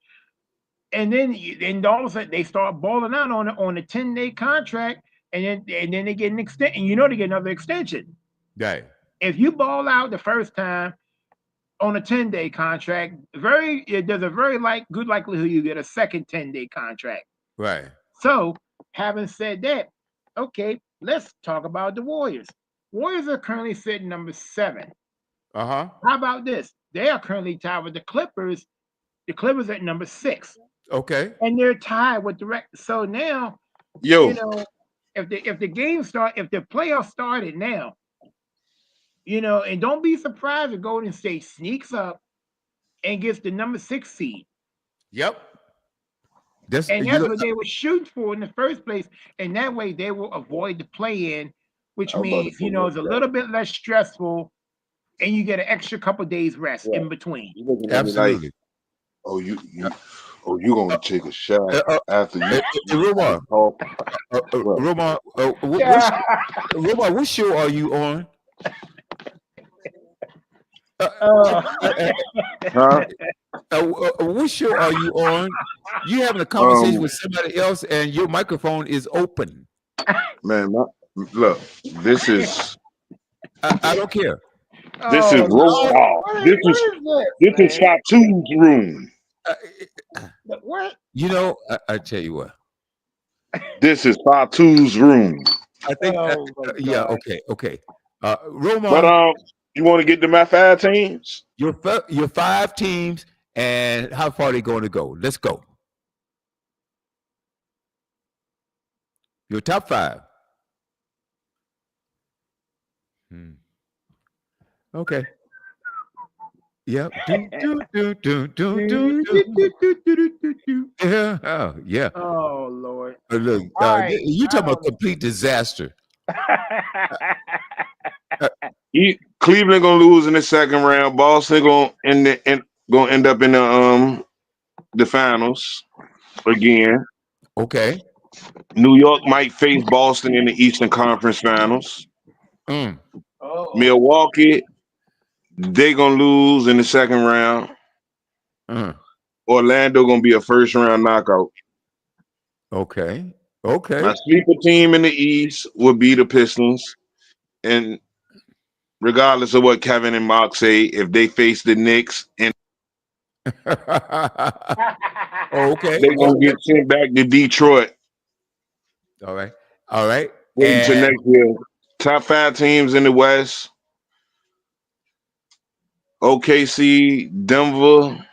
C: and then all of a sudden they start balling out on a 10-day contract, and then they get an extension. You know they get another extension.
A: Right.
C: If you ball out the first time on a 10-day contract, there's a very good likelihood you get a second 10-day contract.
A: Right.
C: So, having said that, okay, let's talk about the Warriors. Warriors are currently sitting number 7.
A: Uh-huh.
C: How about this? They are currently tied with the Clippers. The Clippers at number 6.
A: Okay.
C: And they're tied with the record. So now,
B: Yo,
C: you know, if the playoffs started now, and don't be surprised if Golden State sneaks up and gets the number 6 seed.
A: Yep.
C: That's what they were shooting for in the first place. And that way they will avoid the play-in, which means, it's a little bit less stressful, and you get an extra couple days rest in between.
A: Absolutely.
B: You gonna take a shot after you?
A: Roman, what show are you on? What show are you on? You having a conversation with somebody else, and your microphone is open.
B: Man, look, this is.
A: I don't care.
B: This is This is Fatu's room.
C: What?
A: I tell you what.
B: This is Fatu's room.
A: I think. Okay. Roman.
B: But you want to get to my 5 teams?
A: Your 5 teams, and how far they going to go? Let's go. Your top 5. Okay. Yep. Yeah. Oh, yeah.
C: Oh Lord.
A: Look,
C: All right.
A: you
C: I
A: talking about
C: don't know.
A: complete disaster.
B: Cleveland gonna lose in the second round. Boston gonna end up in the finals again.
A: Okay.
B: New York might face Boston in the Eastern Conference Finals.
A: Mm.
B: Milwaukee, they gonna lose in the second round. Orlando gonna be a first round knockout.
A: Okay.
B: My
A: Okay.
B: sleeper team in the East would be the Pistons, and regardless of what Kevin and Mark say, if they face the Knicks, and
A: Okay.
B: they're gonna get sent back to Detroit.
A: All right. All right.
B: Wait until
A: And
B: next year. Top 5 teams in the West: OKC, Denver,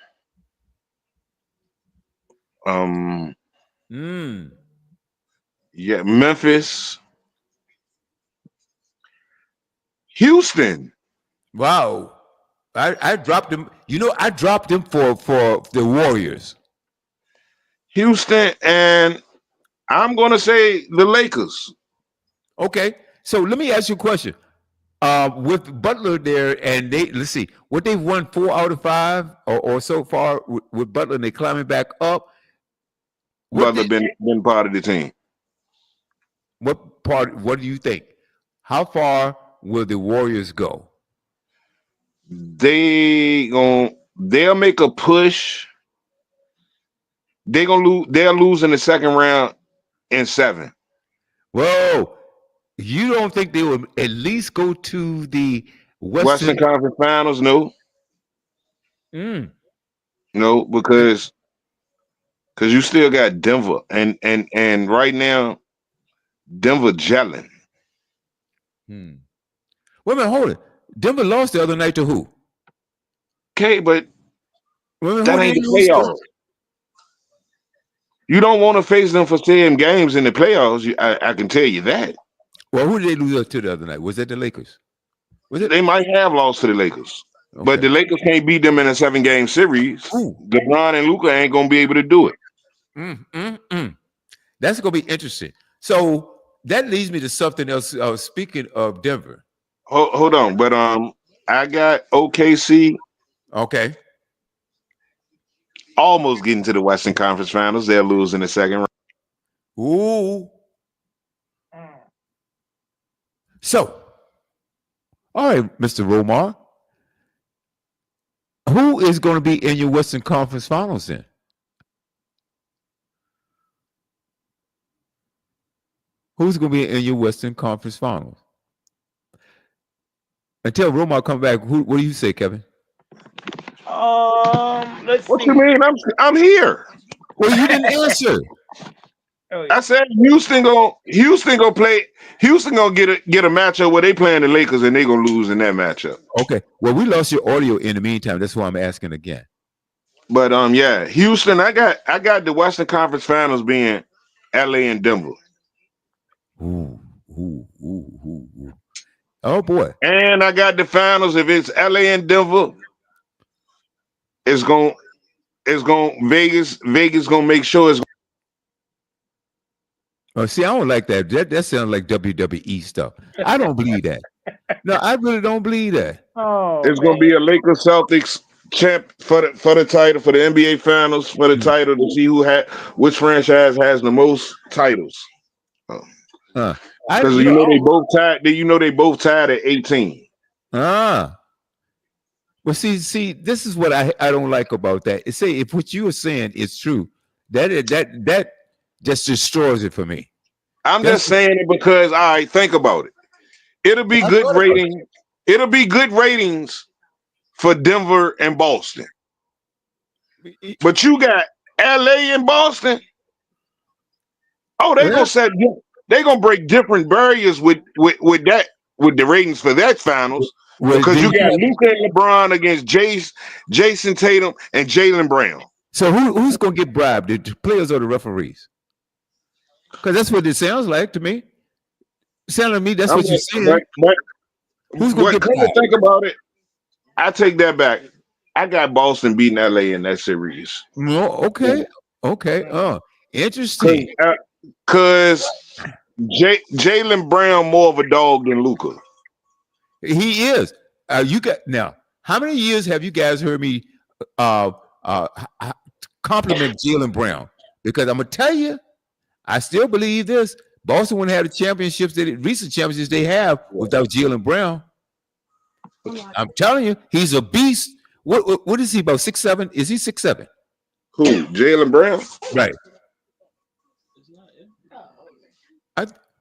B: Memphis, Houston.
A: wow. I dropped them. You know, I dropped them for the Warriors.
B: Houston, and I'm gonna say the Lakers.
A: Okay. So let me ask you a question. With Butler there, and let's see, what they've won 4 out of 5 or so far with Butler, and they climbing back up.
B: Butler been part of the team.
A: What do you think? How far will the Warriors go?
B: They'll make a push. They'll lose in the second round in 7.
A: Whoa. You don't think they will at least go to the
B: Western Conference Finals? No. No, because you still got Denver, and right now Denver gelling.
A: Wait a minute, hold it. Denver lost the other night to who?
B: Okay, but that ain't the
A: lose
B: playoffs. You don't want to face them for 10 games in the playoffs. I can tell you that.
A: Well, who did they lose to the other night? Was that the Lakers? Was it?
B: They might have lost to the Lakers, but the Lakers can't beat them in a 7-game series. LeBron and Luka ain't gonna be able to do it.
A: That's gonna be interesting. So that leads me to something else. Speaking of Denver,
B: hold on, but I got OKC.
A: Okay.
B: Almost getting to the Western Conference Finals. They'll lose in the second round.
A: Ooh. So, all right, Mr. Romar, who is going to be in your Western Conference Finals then? Who's going to be in your Western Conference Finals? Until Romar come back, what do you say, Kevin?
C: Let's
B: what
C: see.
B: you mean? I'm here.
A: Well, you didn't answer.
B: I said Houston gonna play. Houston gonna get a matchup where they playing the Lakers and they gonna lose in that matchup.
A: Okay. Well, we lost your audio in the meantime. That's why I'm asking again.
B: But yeah, Houston. I got the Western Conference Finals being LA and Denver.
A: Ooh. Oh boy.
B: And I got the finals. If it's LA and Denver, it's going Vegas gonna make sure it's.
A: Oh, see, I don't like that. That sounds like WWE stuff. I don't believe that. No, I really don't believe that.
C: Oh,
B: it's gonna be a Lakers Celtics champ for the title, for the NBA Finals, for the title, to see which franchise has the most titles. Because they both tied. They both tied at 18.
A: Well, see, this is what I don't like about that. Say if what you are saying is true, that just destroys it for me.
B: I'm just saying it because think about it. It'll be good rating. It'll be good ratings for Denver and Boston. But you got LA and Boston. Oh, they gonna break different barriers with the ratings for that finals. Because you got Luka and LeBron against Jason Tatum and Jaylen Brown.
A: So who's gonna get bribed? The players or the referees? Because that's what it sounds like to me. Sounding to me, that's what you said.
B: But
A: Who's going to get
B: come to think about it, I take that back. I got Boston beating LA in that series.
A: No, okay. Interesting.
B: Because Jaylen Brown more of a dog than Luka.
A: He is. You got now. How many years have you guys heard me compliment Jaylen Brown? Because I'm gonna tell you, I still believe this. Boston wouldn't have the championships recent championships they have without Jaylen Brown. I'm telling you, he's a beast. What is he, about 6'7"? Is he 6'7"?
B: Who? Jaylen Brown?
A: Right.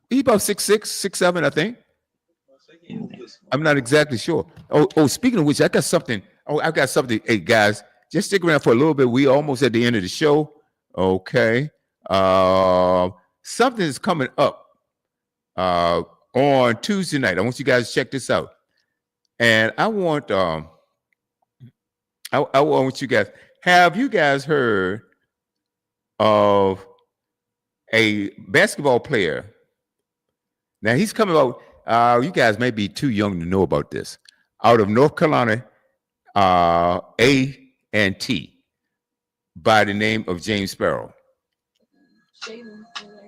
A: He's about 6'6", 6'7", I think. I'm not exactly sure. Oh, speaking of which, I got something. I've got something. Hey, guys, just stick around for a little bit. We almost at the end of the show. Okay. Something is coming up on Tuesday night. I want you guys to check this out. And I want you guys. Have you guys heard of a basketball player? Now he's coming out. You guys may be too young to know about this. Out of North Carolina, A&T, by the name of James Sparrow.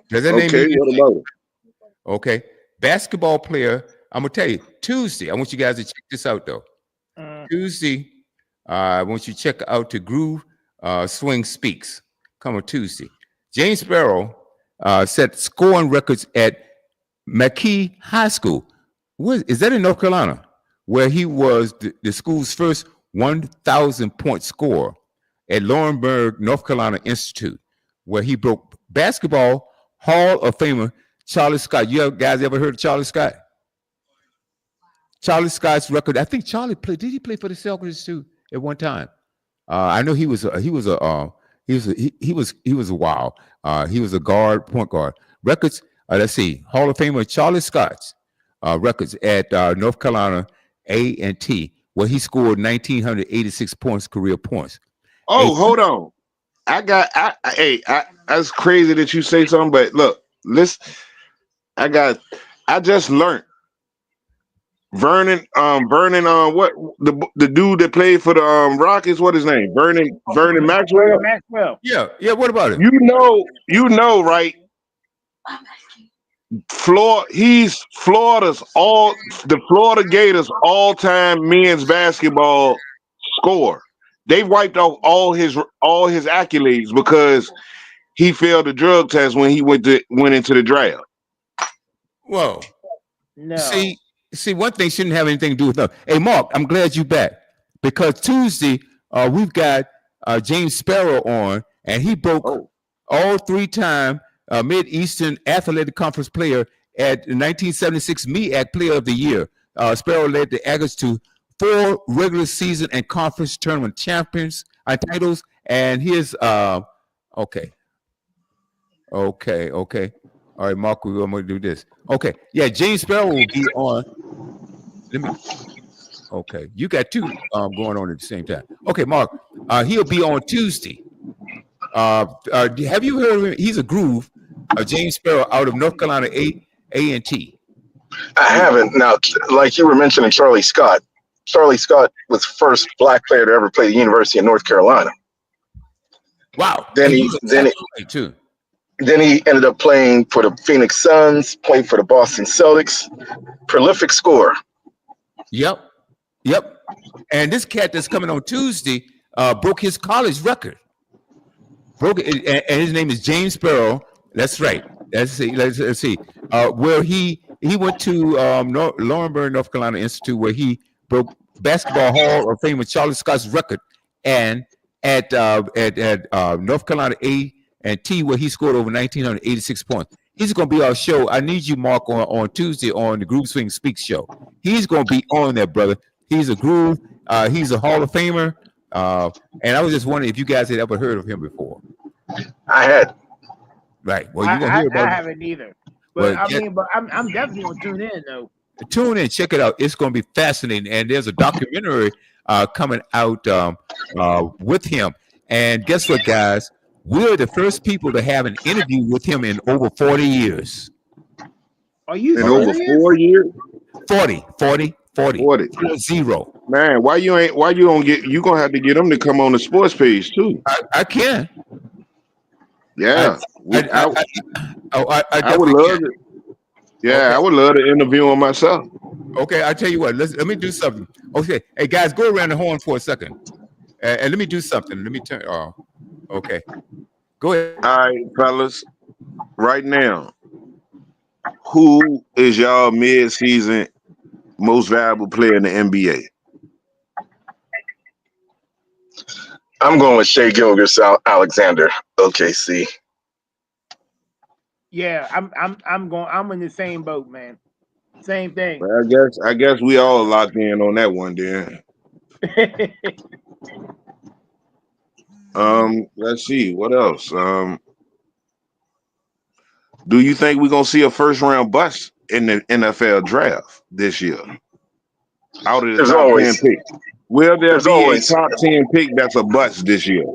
A: Does that name mean
B: what about it?
A: Okay, basketball player. I'm gonna tell you Tuesday. I want you guys to check this out though. Tuesday, I want you to check out the Groove Swing Speaks. Come on Tuesday. James Sparrow set scoring records at McKee High School. Is that in North Carolina? Where he was the school's first 1,000-point scorer at Laurinburg, North Carolina Institute, where he broke basketball Hall of Famer Charlie Scott. You guys ever heard of Charlie Scott? Charlie Scott's record. I think Charlie played. Did he play for the Celtics too at one time? I know he was a wild. He was a point guard. Records. Let's see. Hall of Famer Charlie Scott's records at North Carolina A&T, where he scored 1,986 points, career points.
B: Oh, hold on. That's crazy that you say something, but look, listen. I just learned. Vernon, what the dude that played for the Rockets? What his name? Vernon Maxwell.
A: Yeah. What about it?
B: You know, right? He's the Florida Gators all-time men's basketball scorer. They wiped off all his accolades because he failed the drug test when he went into the draft.
A: Whoa.
C: No.
A: See, one thing shouldn't have anything to do with that. Hey, Mark, I'm glad you're back because Tuesday we've got James Sparrow on, and he broke all 3-time Mid-Eastern Athletic Conference player at the 1976 MEAC Player of the Year. Sparrow led the Aggies to 4 regular season and conference tournament champions titles, and here's okay. All right, Mark, we're going to do this. Okay, yeah, James Sparrow will be on. Okay, you got 2 going on at the same time. Okay, Mark, he'll be on Tuesday. Have you heard of him? He's a Groove, James Sparrow out of North Carolina A&T.
G: I haven't. Now, like you were mentioning Charlie Scott. Charlie Scott was the first black player to ever play the University of North Carolina.
A: Wow.
G: Then he ended up playing for the Phoenix Suns, played for the Boston Celtics. Prolific scorer.
A: Yep. And this cat that's coming on Tuesday broke his college record. And his name is James Sparrow. That's right. Let's see. Where he went to Laurinburg, North Carolina Institute, where he broke basketball Hall of Famer Charlie Scott's record, and at North Carolina A&T, where he scored over 1,986 points. He's going to be our show. I need you, Mark, on Tuesday on the Groove Swing Speaks show. He's going to be on there, brother. He's a Groove. He's a Hall of Famer. And I was just wondering if you guys had ever heard of him before.
G: I had.
A: Right. Well, you're gonna hear about
C: I haven't either. But I'm definitely gonna tune in though.
A: Tune in, check it out. It's gonna be fascinating. And there's a documentary coming out with him. And guess what, guys? we're the first people to have an interview with him in over 40 years.
C: Are you
B: In over
C: serious?
B: 4 years?
A: 40.
B: 40.
A: 0.
B: Man, why you don't get, you gonna have to get them to come on the sports page too.
A: I can.
B: Yeah.
A: I
B: I would
A: definitely
B: love
A: can.
B: it. Yeah,
A: Okay.
B: I would love to interview him myself.
A: Okay, I tell you what. Let me do something. Okay, hey guys, go around the horn for a second, and let me do something. Let me turn. Oh, okay. Go ahead.
B: All right, fellas. Right now, who is y'all mid-season most valuable player in the NBA?
G: I'm going with Shea Gilgeous-Alexander, OKC.
C: Yeah, I'm in the same boat, man. Same thing.
B: Well, I guess we all locked in on that one then. Let's see what else. Do you think we're gonna see a first round bust in the NFL draft this year? Out of the
G: There's
B: top 10
G: always,
B: picks, will there
G: there's
B: be
G: always,
B: a top 10 pick that's a bust this year?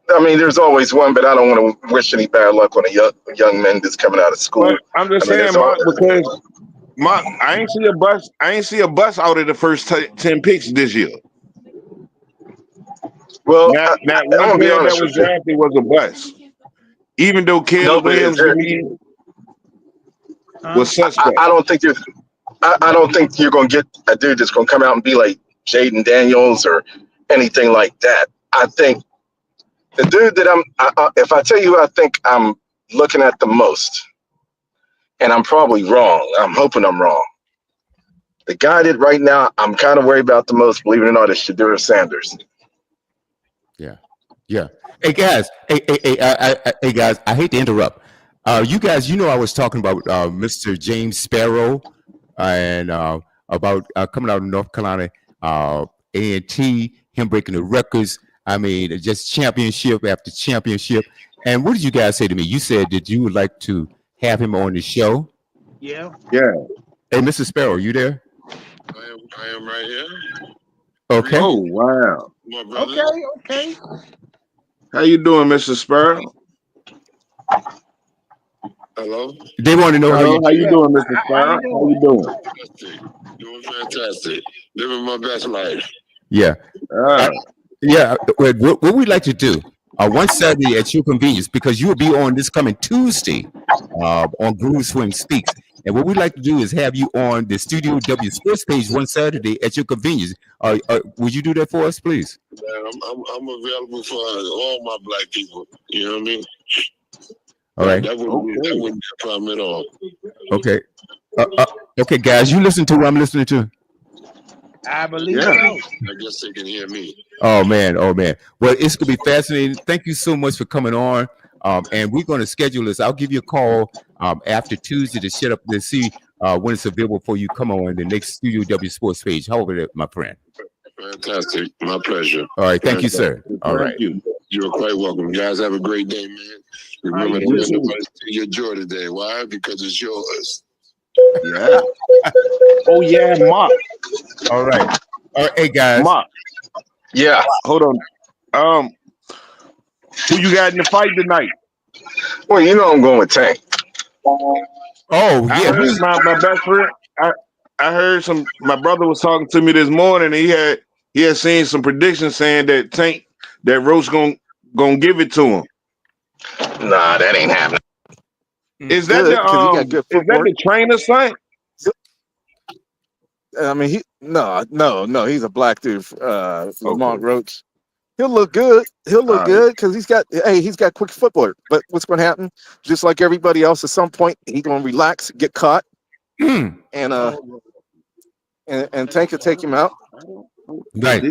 G: I mean, there's always one, but I don't want to wish any bad luck on a young man that's coming out of school.
B: But I'm just
G: I mean,
B: saying, Mark, because I ain't see a bust. I ain't see a bust out of the first 10 picks this year.
G: well,
B: That
G: I'm
B: one
G: gonna be
B: player that
G: honest
B: was
G: with you.
B: drafted was a bust. Even though
G: No,
B: Caleb
G: but
B: Williams to me was suspect.
G: I don't think you're. I don't think you're gonna get a dude that's gonna come out and be like Jaden Daniels or anything like that. I think the dude that if I tell you who I think I'm looking at the most, and I'm probably wrong. I'm hoping I'm wrong. The guy that right now I'm kind of worried about the most, believe it or not, is Shedeur Sanders.
A: Yeah. Hey guys. Hey guys. I hate to interrupt. You guys, I was talking about Mr. James Sparrow and about coming out of North Carolina, A&T, him breaking the records. I mean, just championship after championship. And what did you guys say to me? You said that you would like to have him on the show.
C: Yeah.
B: Yeah.
A: Hey, Mr. Sparrow, are you there?
H: I am right here.
A: Okay.
B: Oh wow.
H: My brother.
C: Okay.
B: How you doing, Mr. Sparrow?
H: Hello.
A: They want to know
B: Hello. How you doing, Mr.
C: How
B: Sparrow?
C: you
B: How you doing?
H: Fantastic. Doing fantastic. Living my best life.
A: Yeah.
B: Ah,
A: Yeah. What we'd like to do one Saturday at your convenience, because you will be on this coming Tuesday on Groove Swing Speaks. And what we'd like to do is have you on the Studio W Sports page one Saturday at your convenience. Would you do that for us, please?
H: Man, I'm available for all my black people. You know what I mean?
A: All right.
H: That wouldn't be a problem at all.
A: Okay. Okay, guys, you listen to what I'm listening to.
C: I believe
B: yeah.
C: so.
H: I guess they can hear me.
A: Oh man. Well, it's gonna be fascinating. Thank you so much for coming on. And we're gonna schedule this. I'll give you a call after Tuesday to set up to see when it's available for you. Come on the next Studio W Sports page. However, my friend.
H: Fantastic. My pleasure.
A: All right. Thank you, sir. All right.
B: Thank you.
H: You're quite welcome. You guys have a great day, man. Remember,
C: you
H: there's
B: too.
H: nobody steal your joy today. Why? Because it's yours.
B: Yeah. Oh yeah, Mark.
A: All right. Hey guys.
B: Mark.
G: Yeah.
B: Hold on. Who you got in the fight tonight?
G: Well, I'm going with Tank.
A: Oh
B: I
A: yeah.
B: heard my best friend. I heard my brother was talking to me this morning, and he had seen some predictions saying that Roach gonna give it to him.
G: Nah, that ain't happening.
B: Is that the trainer's son?
I: I mean, no, he's a black dude, Lamont
B: Okay.
I: Roach. He'll look good. He'll look
B: All
I: good because he's got quick footwork. But what's going to happen? Just like everybody else, at some point he's going to relax, get caught, and Tank will take him out.
A: Right.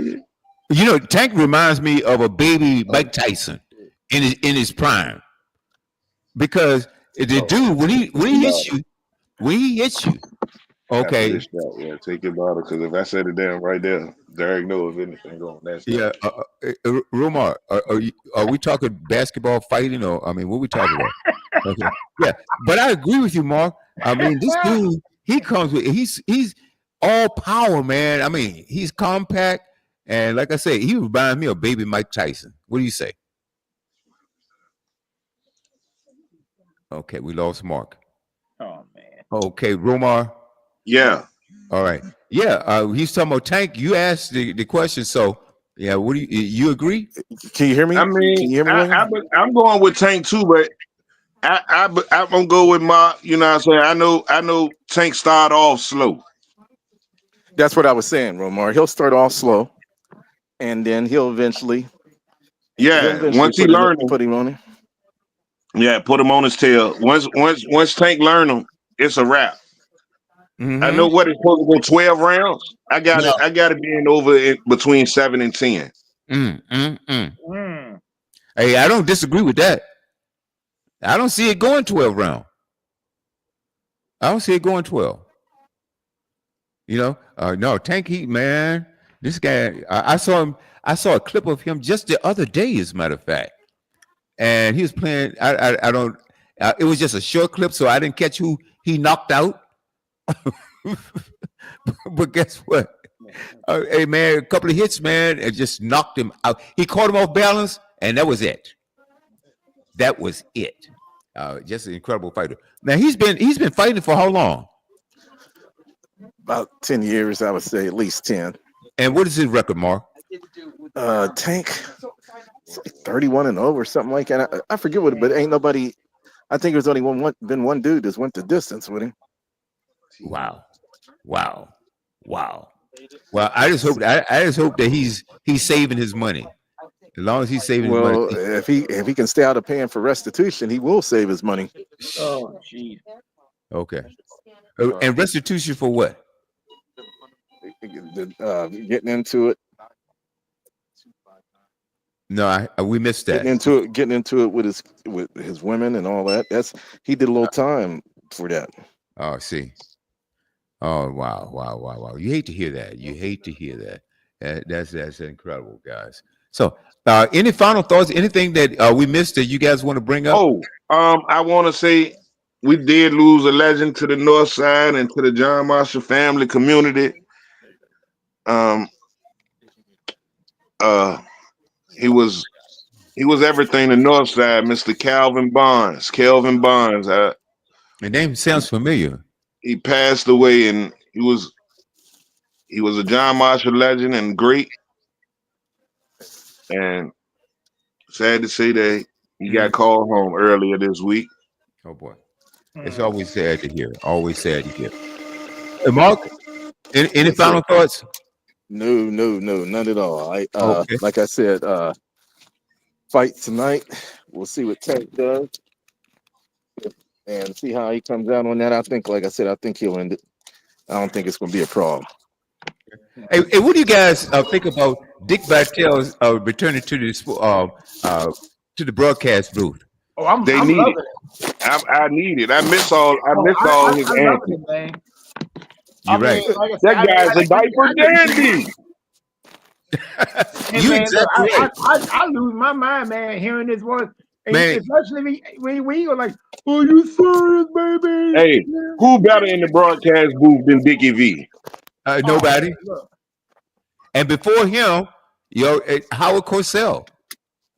A: Tank reminds me of a baby Mike Tyson in his prime, because the dude when he hits you, okay.
B: Yeah, take it about it, because if I said it down right there, Derek know if anything going. That's
A: Yeah, Rumar, are we talking basketball fighting, or what are we talking about? Okay, yeah, but I agree with you, Mark. I mean, this dude, he comes with he's all power, man. I mean, he's compact, and like I say, he reminds me of baby Mike Tyson. What do you say? Okay, we lost Mark.
C: Oh man.
A: Okay, Romar.
B: Yeah.
A: All right. Yeah, he's talking about Tank. You asked the question, so yeah. What do you agree?
I: Can you hear me?
B: I
I: Can
B: mean,
I: you hear me, William?
B: I'm going with Tank too, but I'm gonna go with my. You know what I'm saying? I know Tank started off slow.
I: That's what I was saying, Romar. He'll start off slow, and then he'll eventually
B: Once he learned him,
I: put him on it.
B: yeah, put him on his tail. Once Tank learn him, it's a wrap. I know what it's supposed to go 12 rounds. I got it. I got it being over between 7 and 10.
A: Hey, I don't disagree with that. I don't see it going 12 round. I don't see it going 12. You know, no, Tank Heat, man. This guy, I saw him. I saw a clip of him just the other day, as a matter of fact, and he was playing. I don't. It was just a short clip, so I didn't catch who he knocked out. But guess what? Hey, man, a couple of hits, man, it just knocked him out. He caught him off balance, and that was it. That was it. Just an incredible fighter. Now he's been fighting for how long?
I: About 10 years, I would say, at least 10.
A: And what is his record, Mark?
I: Tank, it's like 31-0 or something like that. I forget what, but ain't nobody. I think there's only one dude that's went the distance with him.
A: Wow. Well, I just hope that he's saving his money. As long as he's saving his money.
I: Well, if he can stay out of paying for restitution, he will save his money.
C: Oh, jeez.
A: Okay. And restitution for what?
I: Getting into it.
A: No, we missed that.
I: Getting into it with his women and all that. He did a little time for that.
A: Oh, see. Oh, wow. You hate to hear that. That's incredible, guys. So, any final thoughts? Anything that we missed that you guys want to bring up?
B: I want to say we did lose a legend to the North Side and to the John Marshall family community. He was everything the North Side, Mr. Calvin Barnes. The
A: name sounds familiar.
B: He passed away, and he was a John Marshall legend and great. And sad to say that he got called home earlier this week.
A: Oh boy, it's always sad to hear. Hey, Mark, any final thoughts?
I: No, none at all.
A: Okay.
I: Like I said, fight tonight. We'll see what Tank does and see how he comes out on that. I think, like I said, I think he'll end it. I don't think it's going to be a problem.
A: Hey, what do you guys think about Dick Vitale's returning to the broadcast booth?
C: Oh, I'm
B: need
C: loving
B: it. I need it. I miss all his antics.
A: You're right.
B: That guy's a diaper dandy.
C: I lose my mind, man, hearing this voice.
A: Man.
C: Especially when you go like, "Oh, you serious, baby?"
B: Hey, who better in the broadcast booth than Dickie V?
A: Nobody. And before him, Howard Cosell.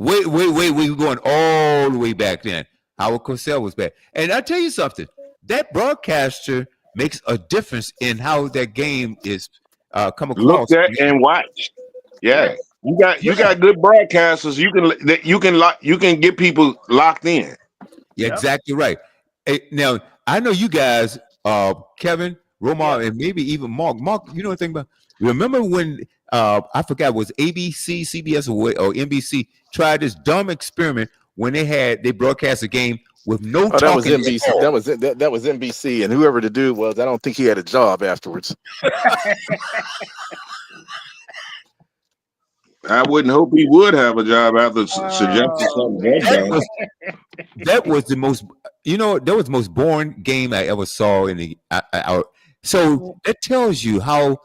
A: Wait, we're going all the way back then. Howard Cosell was back. And I'll tell you something. That broadcaster makes a difference in how that game is come across.
B: Looked at and watched. Yeah. You got good broadcasters. You can get people locked in.
A: Yeah, exactly right. Hey, now I know you guys, Kevin, Romar, and maybe even Mark. Mark, you know anything about? Remember when I forgot, was ABC, CBS, or NBC tried this dumb experiment when they broadcast a game with no talking.
I: That was NBC. That was NBC, and whoever the dude was, I don't think he had a job afterwards.
B: I wouldn't hope he would have a job after suggesting something.
A: That was the most, that was the most boring game I ever saw in the. So that tells you how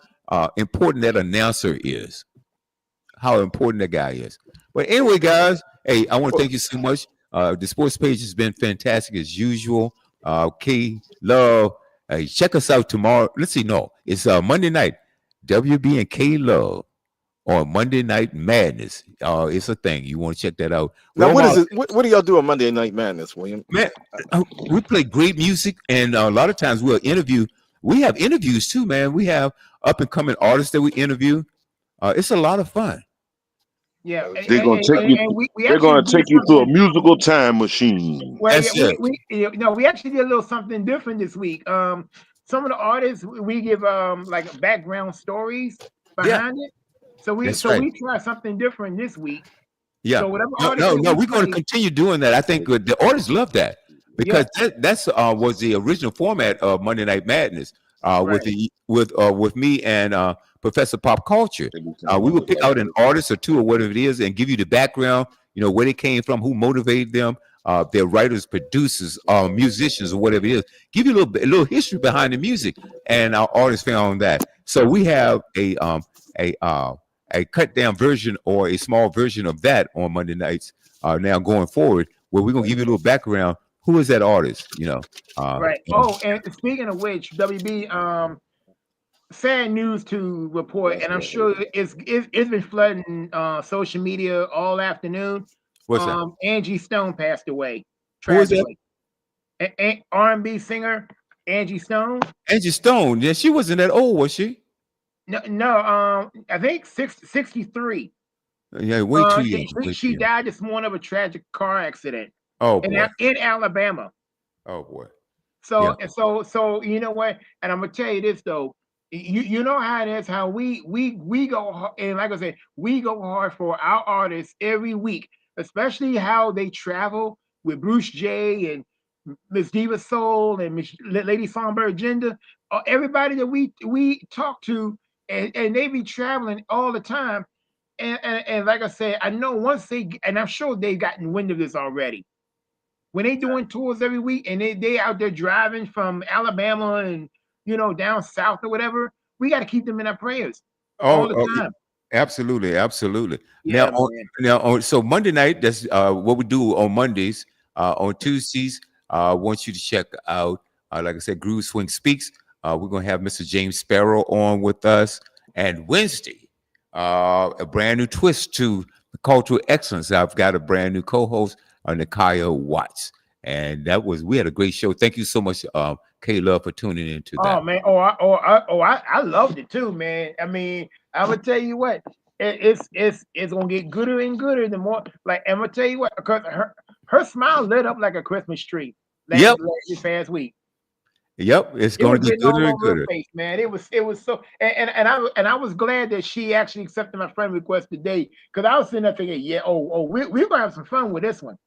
A: important that announcer is, how important that guy is. But anyway, guys, hey, I want to thank you so much. The sports page has been fantastic as usual. K Love, check us out tomorrow. Let's see, no, it's Monday night. WB and K Love on Monday Night Madness. It's a thing. You want to check that out.
I: Now, what
A: Romar,
I: is it? What do y'all do on Monday Night Madness, William?
A: man, we play great music, and a lot of times we'll interview. We have interviews too, man. We have up and coming artists that we interview. It's a lot of fun.
C: Yeah,
B: They're gonna take you.
C: we
B: They're
C: actually
B: gonna
C: did
B: take you through a
C: something.
B: musical time machine.
C: Well,
A: That's
C: yeah,
A: it.
C: we actually did a little something different this week. Some of the artists we give like background stories
A: Yeah,
C: behind it. So
A: that's right.
C: we try something different this week.
A: Yeah.
C: So whatever
A: No,
C: artist
A: no,
C: that
A: no.
C: we
A: We're going to
C: play,
A: continue doing that. I think the artists love that because that's was the original format of Monday Night Madness. With
C: right.
A: with me and Professor Pop Culture, we would pick out an artist or two or whatever it is and give you the background. You know where they came from, who motivated them, their writers, producers, musicians, or whatever it is. Give you a little history behind the music, and our artists found that. So we have a cut down version or a small version of that on Monday nights now going forward, where we're gonna give you a little background. Who is that artist? You know,
C: Right. Oh, and speaking of which, WB, sad news to report, and I'm sure it's been flooding social media all afternoon.
A: what's that?
C: Angie Stone passed away
A: Who is that?
C: tragically. R&B singer Angie Stone.
A: Angie Stone. Yeah, she wasn't that old, was she?
C: No, I think 63.
A: Yeah, way too young.
C: She died this morning of a tragic car accident.
A: Oh boy.
C: In Alabama.
A: Oh boy.
C: So so you know what? And I'm gonna tell you this though. You know how it is. How we go, and like I said, we go hard for our artists every week, especially how they travel with Bruce J and Miss Diva Soul and Miss Lady Songbird Agenda. Everybody that we talk to, and they be traveling all the time. And like I said, I know once and I'm sure they've gotten wind of this already. When they doing tours every week and they out there driving from Alabama and down south or whatever, we got to keep them in our prayers all the time.
A: Absolutely, absolutely.
C: Yeah,
A: So Monday night, that's what we do on Mondays. On Tuesdays, I want you to check out, like I said, Groove Swing Speaks. We're gonna have Mr. James Sparrow on with us, and Wednesday, a brand new twist to cultural excellence. I've got a brand new co-host, Nakia Watts, and we had a great show. Thank you so much, K Love, for tuning into that.
C: Oh man, I loved it too, man. I mean, I would tell you what, it's gonna get gooder and gooder the more. Like, I'm gonna tell you what, because her smile lit up like a Christmas tree. This past week.
A: Yep, it's going to get gooder and gooder.
C: Face, man. It was so, and I was glad that she actually accepted my friend request today, because I was sitting there thinking, we're gonna have some fun with this one.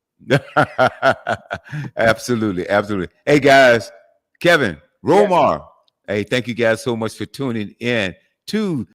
A: Absolutely. Hey guys, Kevin, Romar. Hey, thank you guys so much for tuning in to